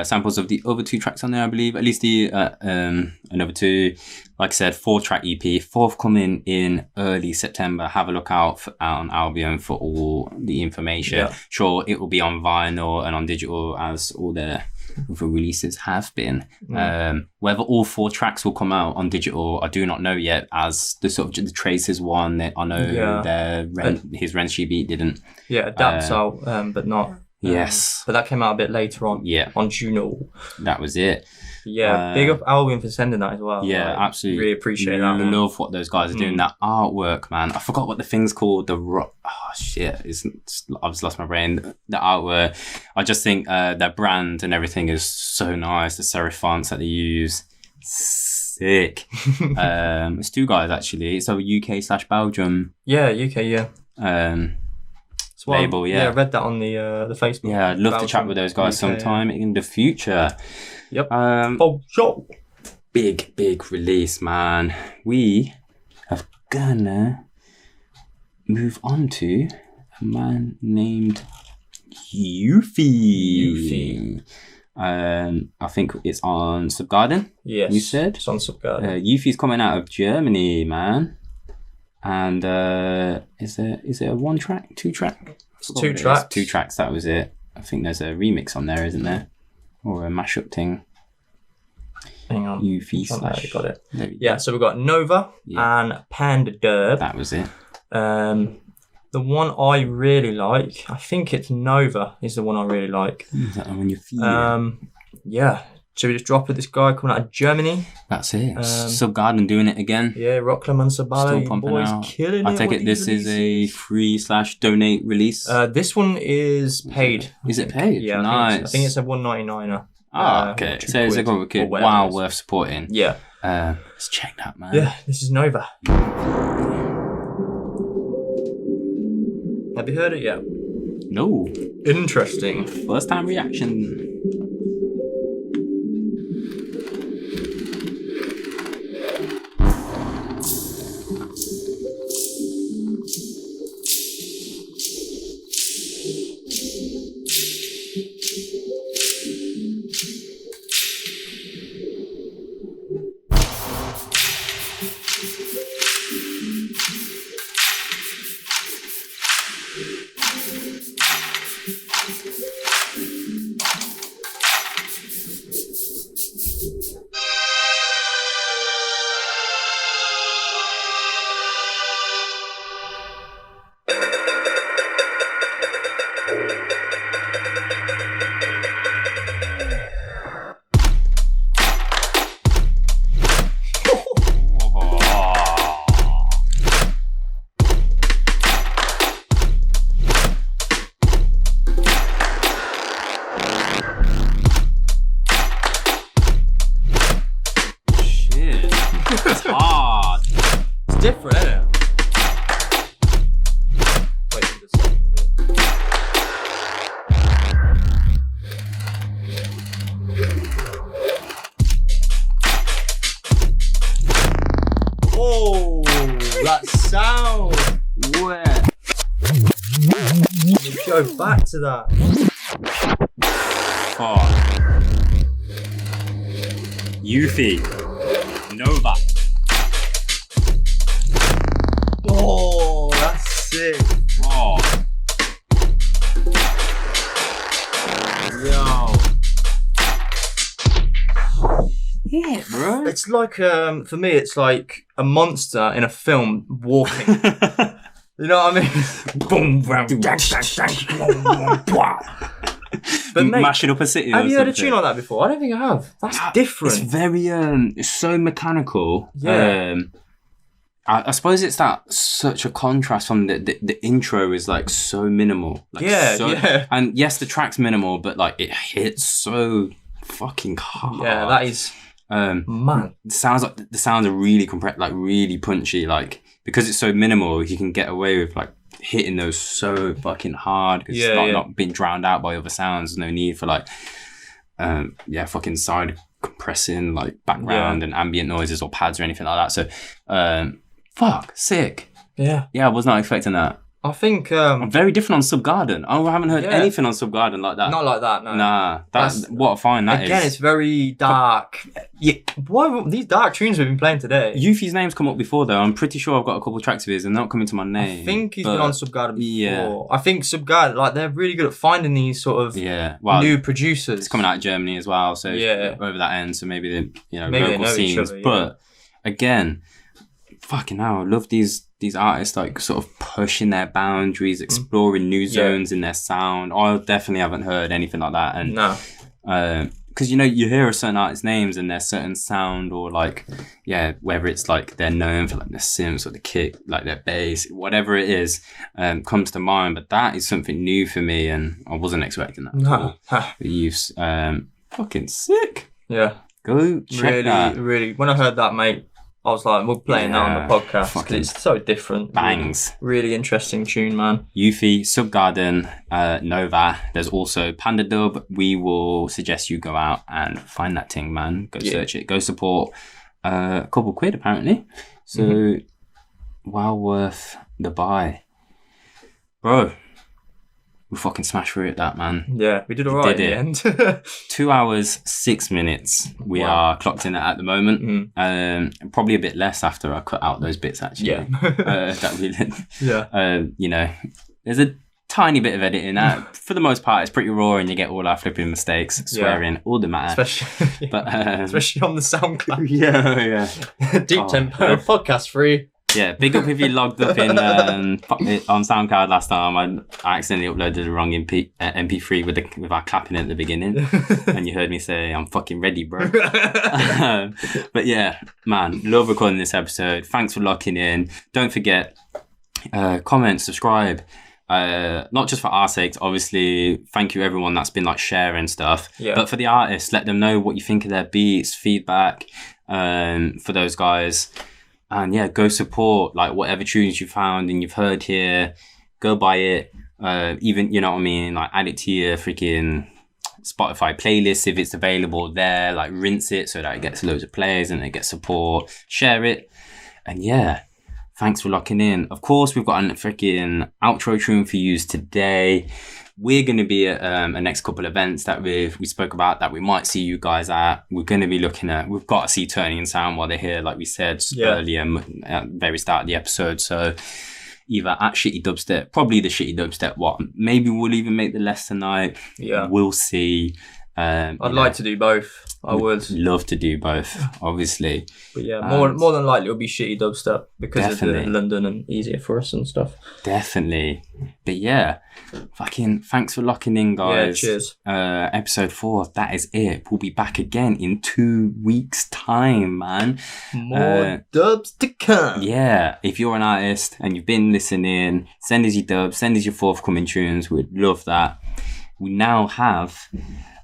samples of the other 2 tracks on there, I believe. At least the another 2. Like I said, 4-track EP, forthcoming in early September. Have a look out on Albion for all the information. Yeah. Sure, it will be on vinyl and on digital as all the releases have been. Whether all 4 tracks will come out on digital, I do not know yet. As the sort of the Traces one, that I know his Renshi beat didn't. Yeah, Adapts out, but not. Yes, but that came out a bit later on. Yeah, on Juno. That was it. Yeah, big up Albion for sending that as well. Yeah, absolutely. Really appreciate that. I love what those guys are doing. That artwork, man. I forgot what the thing's called. Oh shit! I've just lost my brain. The artwork. I just think their brand and everything is so nice. The serif fonts that they use, sick. It's 2 guys actually. So UK/Belgium. Yeah, UK. Yeah. Label, I read that on the Facebook. Yeah, I'd love to chat with those guys sometime in the future. Yep. Sure. Big release, man. We are gonna move on to a man named Yuffie. I think it's on Subgarden. Yes. You said? It's on Subgarden. Yuffie's coming out of Germany, man. And is there a 1-track, 2-track? It's 2 tracks. 2 tracks, that was it. I think there's a remix on there, isn't there? Or a mashup thing. Hang on. Yuffie got it. Yeah, so we've got Nova and Panda Derb. That was it. The one I really like, I think it's Nova is the one I really like. Is that on Yuffie? Yeah. So we just drop with this guy coming out of Germany. That's it. Subgarden doing it again. Yeah, Rocklam and Sabala, you boys out. killing it. I take it this is a free/donate release. This one is paid. Is it paid? Yeah, nice. I think it's a $1.99. Okay. So it's a good, wow, worth supporting. Yeah. Let's check that, man. Yeah, this is Nova. Have you heard it yet? No. Interesting. First time reaction. Different, isn't it? Wait for the second bit. Oh, that sound! Where? Let's go back to that. Yuffie. Nova. Oh, that's sick. Oh. Yo. Yeah. it, bro. It's like for me, it's like a monster in a film walking. You know what I mean? Boom, bang, dang, dang, dang, boom, boom, but mate, mashing up a city. Have you heard a tune like that before? I don't think I have. That's different. It's very it's so mechanical. Yeah. I suppose it's that such a contrast from the intro is like so minimal. Like, yeah. And yes, the track's minimal, but like it hits so fucking hard. Yeah, that is man. The sounds are really compressed, like really punchy. Like because it's so minimal, you can get away with like hitting those so fucking hard because it's not being drowned out by other sounds. There's no need for like fucking side compressing like background and ambient noises or pads or anything like that. So fuck, sick. Yeah, I was not expecting that. I think I'm very different on Subgarden. I haven't heard anything on Subgarden like that. Not like that, no. Nah, that's what I find that again, it's very dark. Yeah, why these dark tunes we've been playing today? Yuffie's name's come up before though. I'm pretty sure I've got a couple of tracks of his and they're not coming to my name. I think he's been on Subgarden before. Yeah. I think Subgarden, like they're really good at finding these sort of new producers. It's coming out of Germany as well, so over that end, so maybe the local scenes. But again, fucking hell, I love these artists like sort of pushing their boundaries, exploring new zones in their sound. I definitely haven't heard anything like that. And no. Because you hear a certain artist's names and their certain sound or like whether it's like they're known for like the synths or the kick, like their bass, whatever it is, comes to mind. But that is something new for me and I wasn't expecting that. No. The youths, fucking sick. Yeah. Go check that. Really, when I heard that, mate, I was like, we're playing that on the podcast because it's so different. Bangs. Really interesting tune, man. Yuffie, Subgarden, Nova. There's also Panda Dub. We will suggest you go out and find that thing, man. Go search it. Go support a couple quid, apparently. So, well worth the buy. Bro, we fucking smashed through it, that, man. Yeah, we did all right in the end. 2 hours, 6 minutes. We are clocked in at the moment. Probably a bit less after I cut out those bits, actually. There's a tiny bit of editing. For the most part, it's pretty raw and you get all our flipping mistakes, swearing, all the matter. Especially on the SoundCloud. Yeah. Deep Tempo, podcast free. Yeah, big up if you logged up in on SoundCloud last time. I accidentally uploaded the wrong MP3 with our clapping at the beginning, and you heard me say, "I'm fucking ready, bro." But yeah, man, love recording this episode. Thanks for locking in. Don't forget, comment, subscribe. Not just for our sakes, obviously. Thank you everyone that's been like sharing stuff. Yeah. But for the artists, let them know what you think of their beats, feedback. For those guys. And yeah, go support like whatever tunes you found and you've heard here. Go buy it. Even, you know what I mean? Like add it to your freaking Spotify playlist if it's available there. Like rinse it so that it gets loads of plays and it gets support. Share it. And yeah, thanks for locking in. Of course, we've got a freaking outro tune for you today. We're going to be at a next couple of events that we spoke about that we might see you guys at. We're going to be looking at, we've got to see Turning Sound while they're here, like we said earlier at the very start of the episode. So either at Shitty Dubstep, probably the Shitty Dubstep one. Maybe we'll even make the Less tonight. Yeah. We'll see. I'd like to do both. I would love to do both, obviously. But yeah, more than likely it'll be Shitty Dubstep because of London and easier for us and stuff. Definitely. But yeah, fucking thanks for locking in, guys. Yeah, cheers. Episode 4, that is it. We'll be back again in 2 weeks' time, man. More dubs to come. Yeah, if you're an artist and you've been listening, send us your dubs, send us your forthcoming tunes. We'd love that. We now have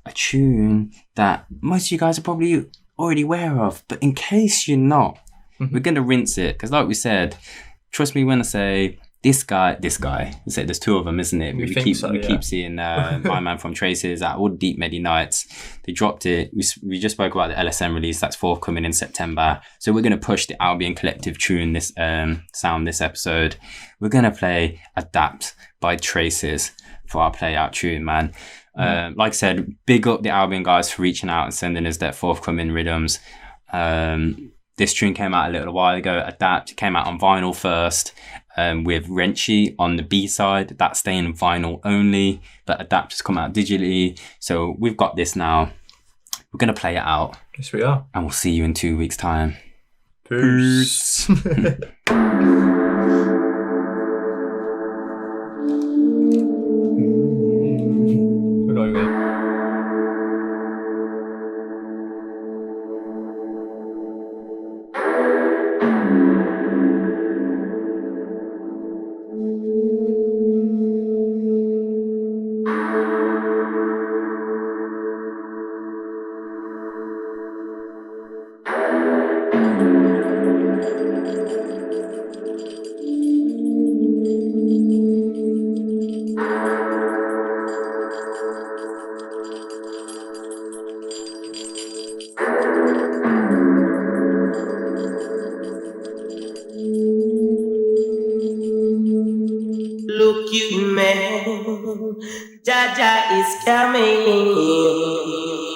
a tune that most of you guys are probably already aware of, but in case you're not, we're going to rinse it, because like we said, trust me when I say this guy, we say there's 2 of them, isn't it? We keep seeing My Man from Traces at all Deep Medi Nights. They dropped it. We just spoke about the LSM release that's forthcoming in September, so we're going to push the Albion Collective tune this episode. We're going to play Adapt by Traces for our play out tune, man. Like I said, big up the Albion guys for reaching out and sending us their forthcoming rhythms. This tune came out a little while ago. Adapt came out on vinyl first, with Wrenchy on the B-side. That's staying vinyl only, but Adapt has come out digitally. So we've got this now. We're going to play it out. Yes, we are. And we'll see you in 2 weeks' time. Peace. Look, you man, Jaja is coming.